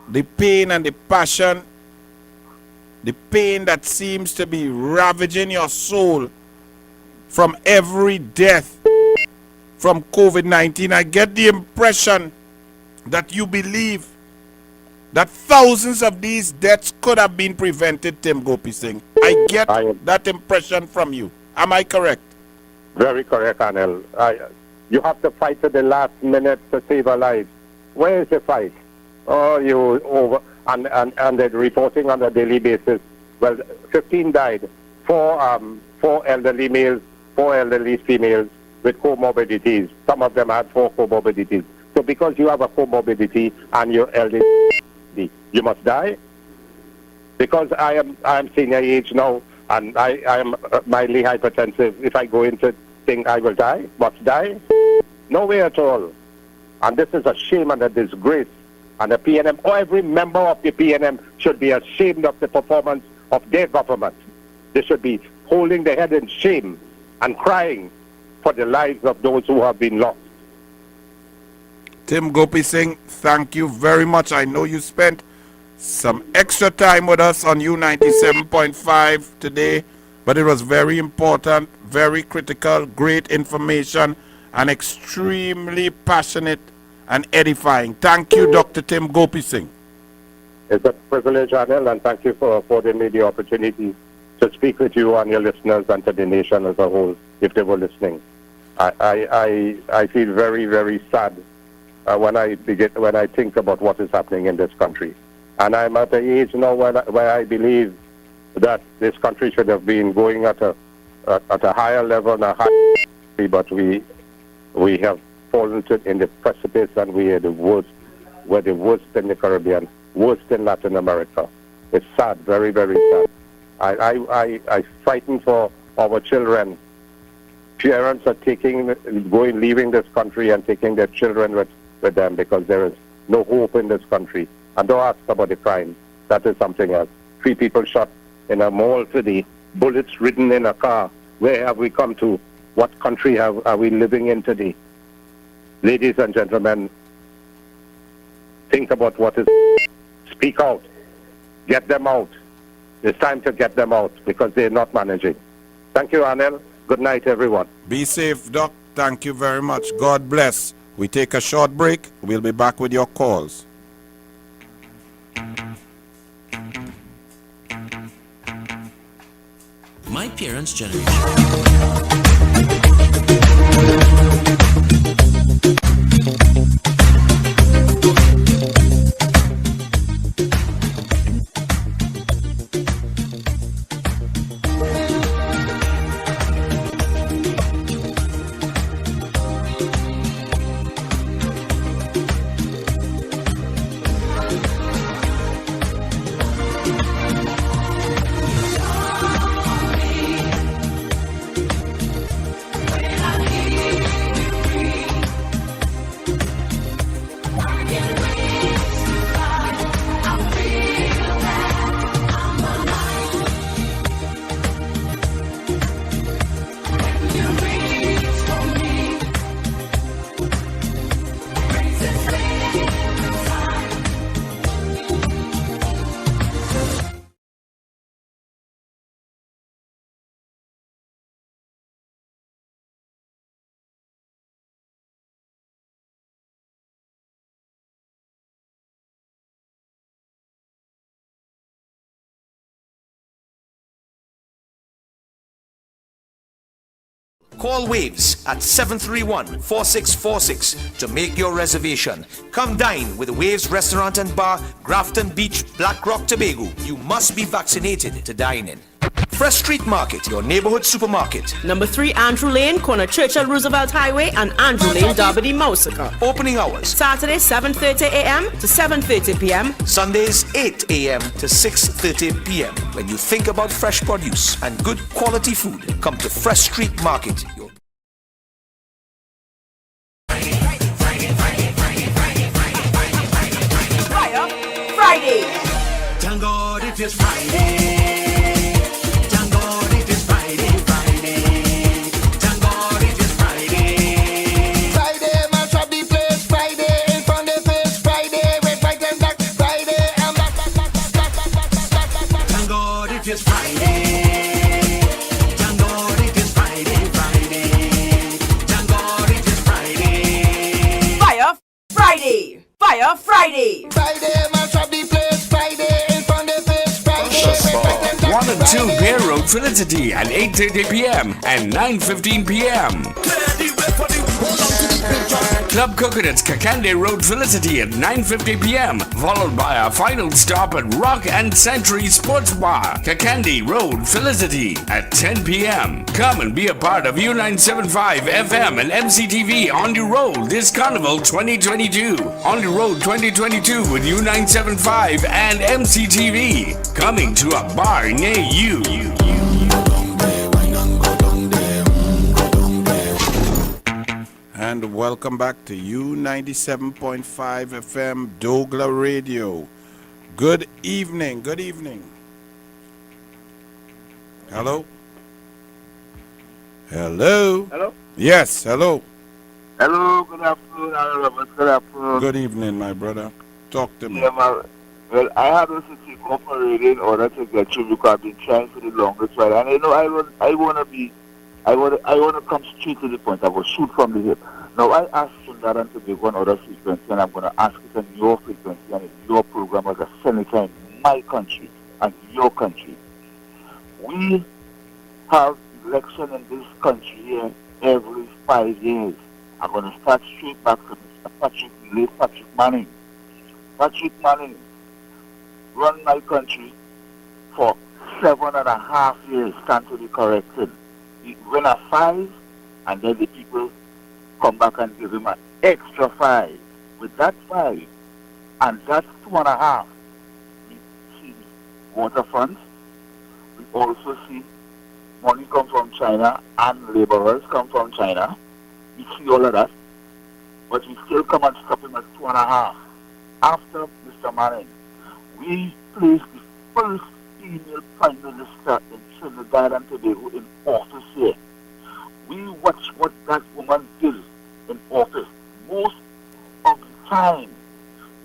the pain and the passion the pain that seems to be ravaging your soul from every death from COVID-19. I get the impression that you believe that thousands of these deaths could have been prevented, Tim Gopi Singh. I get that impression from you. Am I correct? Very correct, Anil. You have to fight to the last minute to save a life. Where is the fight? Oh, you over and they're reporting on a daily basis. Well, 15 died. Four elderly males, 4 elderly females with comorbidities. Some of them had 4 comorbidities. So because you have a comorbidity and you're elderly, you must die. Because I am senior age now and I am mildly hypertensive. If I go into think I will die, must die? No way at all. And this is a shame and a disgrace. And the PNM, or every member of the PNM should be ashamed of the performance of their government. They should be holding their head in shame and crying for the lives of those who have been lost. Tim Gopi Singh, thank you very much. I know you spent some extra time with us on U97.5 today, but it was very important, very critical, great information, and extremely passionate and edifying. Thank you, Dr. Tim Gopi Singh. It's a privilege, Anil, and thank you for affording me the opportunity to speak with you and your listeners and to the nation as a whole, if they were listening. I feel very, very sad when I think about what is happening in this country. And I'm at the age now where I believe that this country should have been going at a higher level and a higher, but we have fallen in the precipice, and we are the worst. We're the worst in the Caribbean, worst in Latin America. It's sad, very, very sad. I frighten for our children. Parents are leaving this country and taking their children with them because there is no hope in this country. And don't ask about the crime. That is something else. 3 people shot in a mall today, bullets ridden in a car. Where have we come to? What country are we living in today? Ladies and gentlemen, think about what is. Speak out. Get them out. It's time to get them out because they're not managing. Thank you, Anil. Good night, everyone. Be safe, Doc. Thank you very much. God bless. We take a short break. We'll be back with your calls. My parents' generation. Call Waves at 731-4646 to make your reservation. Come dine with Waves Restaurant and Bar, Grafton Beach, Black Rock, Tobago. You must be vaccinated to dine in. Fresh Street Market, your neighborhood supermarket. Number 3 Andrew Lane, corner Churchill Roosevelt Highway and Andrew Lane, Derby, Mousica. Opening hours. Saturday 7:30 a.m. to 7:30 p.m. Sundays 8 a.m. to 6:30 p.m. When you think about fresh produce and good quality food, come to Fresh Street Market. Friday. Thank God it is Friday. Thank God it is Friday, Friday. Thank God it is Friday. Friday, mash up the place. Friday, in front of the face. Friday, red, white and black. Friday, and black. Thank God Friday. Friday, mash up the place. Friday, in front of the face. Friday, 1 and 2 Bear Road, Felicity at 8:30 p.m. and 9:15 p.m. Club Coconuts, Kakande Road, Felicity at 9:50 p.m. followed by our final stop at Rock and Century Sports Bar, Kakande Road, Felicity at 10 p.m. Come and be a part of U975 FM and MCTV On the Road this Carnival 2022. On the Road 2022 with U975 and MCTV. Coming to a bar near you. And welcome back to U97.5 FM Douglar Radio. Good evening. Good evening. Hello? Hello? Hello? Yes, hello. Hello, good afternoon, Anil Robert. Good afternoon. Good evening, my brother. Talk to me. Yeah, man. Well, I had to see cooperated in order to get you because I've been trying for the longest while. And you know, I want to come straight to the point. I will shoot from the hip. Now, I asked Sundaran to give one other frequency, and I'm going to ask it on your frequency and in your program as a senator in my country and your country. We have election in this country here every 5 years. I'm going to start straight back to Mr. Patrick Manning. Patrick Manning run my country for 7.5 years, stand to be corrected. He win a 5, and then the people come back and give him an extra 5. With that 5, and that's 2.5, we see waterfronts. We also see money come from China and laborers come from China. We see all of that. But we still come and stop him at 2.5. After Mr. Manning, we placed the first female Prime Minister in Trinidad and Tobago in office here. We watched what that woman did in office. Most of the time,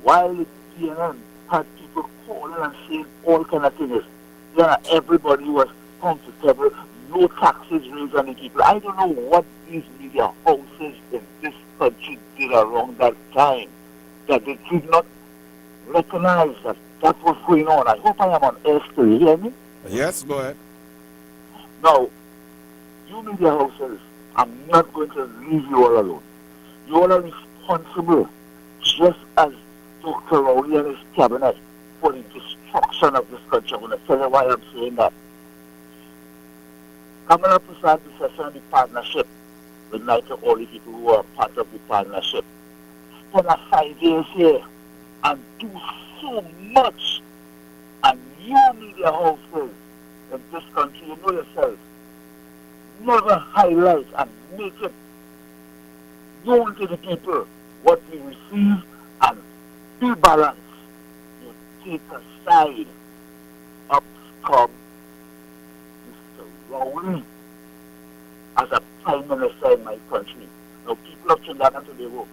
while the CNN had people calling and saying all kind of things, everybody was comfortable, no taxes raised on the people. I don't know what these media houses in this country did around that time, that they did not recognize that that was going on. I hope I am on air still. You hear me? Yes, go ahead. Now, you media houses, I'm not going to leave you all alone. You all are responsible, just as Dr. Rowley and his cabinet, for the destruction of this country. I'm going to tell you why I'm saying that. Kamala Prasad is the partnership with Nike, all the people who are part of the partnership. Spend 5 years here and do so much. And you media houses in this country, you know yourself, never highlight and make it known to the people what we receive and be balanced. You take a side up come Mr. Rowley as a Prime Minister in my country. Now people of Trinidad and Tobago,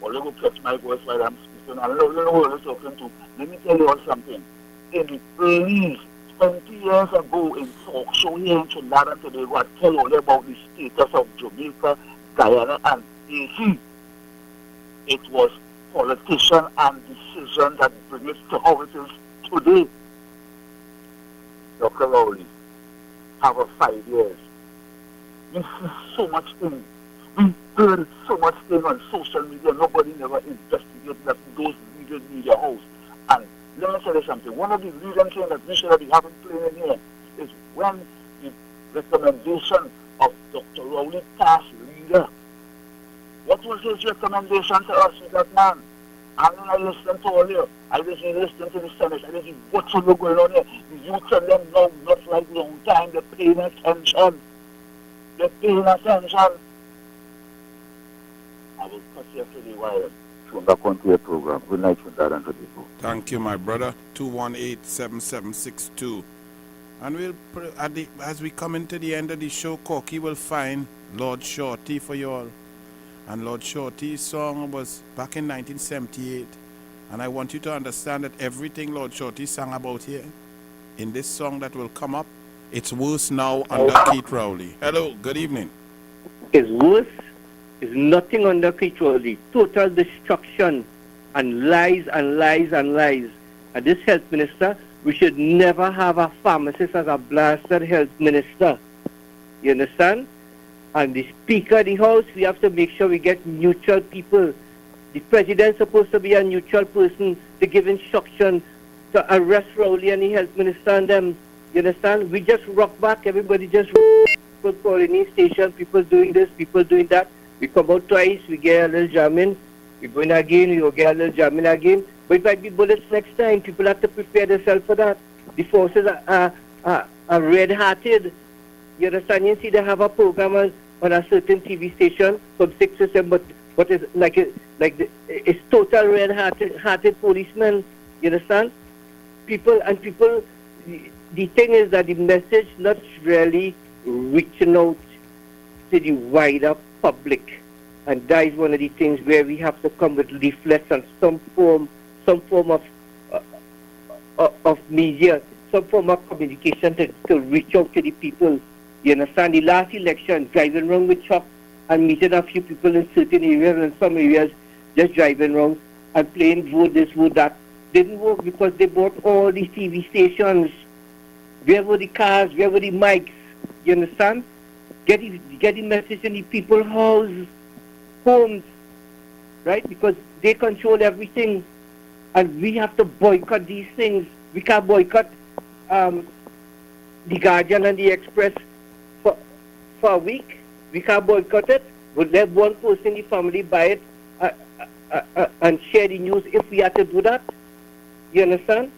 or they will catch my voice while I'm speaking, and you know who I'm talking to. Let me tell you all something. In the early 20 years ago in talk show here in Trinidad and Tobago, I tell all about the status of Jamaica, Guyana, and Haiti. It was politician and decision that bring it to how it is today. Dr. Rowley, have a 5 years. We see so much things. We heard so much things on social media. Nobody never investigated that those media hosts. And let me tell you something. One of the reasons that we should be having playing in here is when the recommendation of Dr. Rowley passed leader. What was his recommendation to us with that man? I listened to all you. I didn't listen to the Senate. I didn't what's going on here. The youth and them now, not like long time, they're paying attention. They're paying attention. I will cut you for the while. Come back onto your program. Good night from that and people. Thank you, my brother. 218-7762. And we'll as we come into the end of the show, Corky will find Lord Shorty for you all. And Lord Shorty's song was back in 1978. And I want you to understand that everything Lord Shorty sang about here, in this song that will come up, it's worse now under Keith Rowley. Hello, good evening. It's worse. It's nothing under Keith Rowley. Total destruction and lies and lies and lies. And this health minister, we should never have a pharmacist as a blasted health minister. You understand? And the Speaker of the House, we have to make sure we get neutral people. The President's supposed to be a neutral person to give instruction to arrest Rowley and the health minister and them. You understand? We just rock back, everybody just people calling in station, people doing this, people doing that. We come out twice, we get a little jamming, we go in again, we go get a little jamming again. But it might be bullets next time. People have to prepare themselves for that. The forces are red-hearted. You understand? You see, they have a program on a certain TV station from 6 to 7, but it's it's total red-hearted policemen. You understand? People, the thing is that the message not really reaching out to the wider public. And that is one of the things where we have to come with leaflets and some form of media, some form of communication to reach out to the people. You understand? The last election, driving around with trucks and meeting a few people in certain areas, and some areas just driving around and playing vote this, vote that, didn't work because they bought all these TV stations. Where were the cars? Where were the mics? You understand? Get the message in the people's homes, right? Because they control everything. And we have to boycott these things. We can't boycott the Guardian and the Express for a week. We can't boycott it. We'll let one person in the family buy it and share the news if we have to do that. You understand?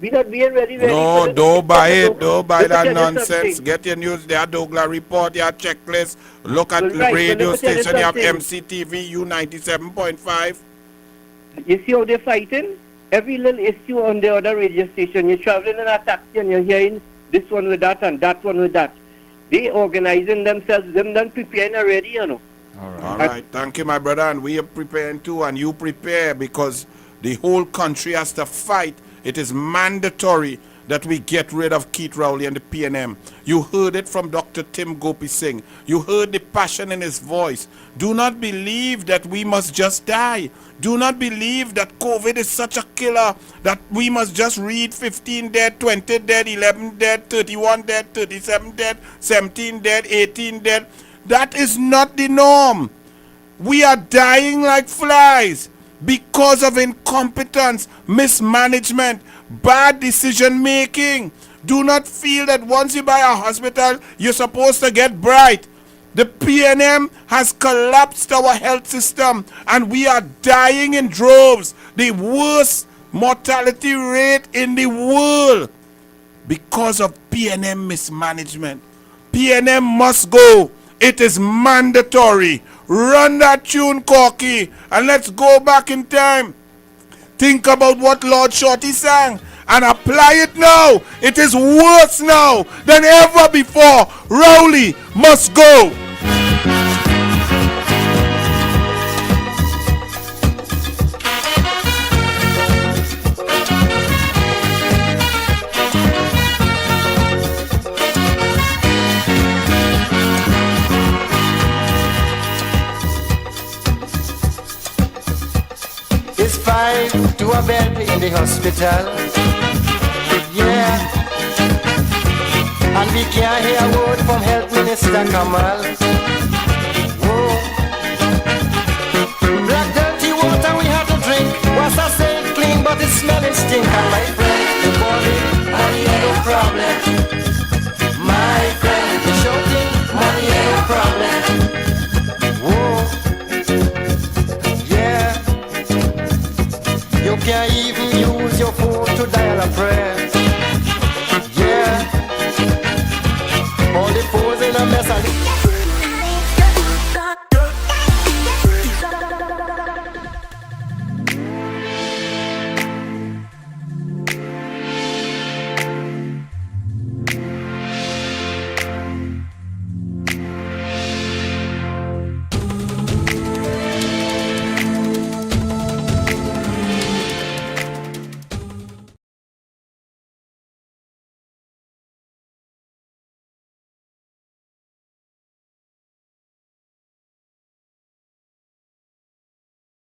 We ain't ready. No, don't buy it. Don't buy that nonsense. Get your news there, Douglar report, your checklist. Look at the radio station. You have MCTV, U97.5. You see how they're fighting? Every little issue on the other radio station, you're traveling in a taxi and you're hearing this one with that and that one with that. They organizing themselves, them done preparing already, you know. All right. Thank you, my brother. And we are preparing too, and you prepare because the whole country has to fight. It is mandatory that we get rid of Keith Rowley and the PNM. You heard it from Dr. Tim Gopi Singh. You heard the passion in his voice. Do not believe that we must just die. Do not believe that COVID is such a killer that we must just read 15 dead, 20 dead, 11 dead, 31 dead, 37 dead, 17 dead, 18 dead. That is not the norm. We are dying like flies because of incompetence, mismanagement, bad decision making. Do not feel that once you buy a hospital, you're supposed to get bright. The PNM has collapsed our health system and we are dying in droves. The worst mortality rate in the world because of PNM mismanagement. PNM must go. It is mandatory. Run that tune, Corky, and let's go back in time. Think about what Lord Shorty sang and apply it now. It is worse now than ever before. Rowley must go. It's 5 to a bed in the hospital. Yeah. And we can't hear a word from Health Minister Kamal.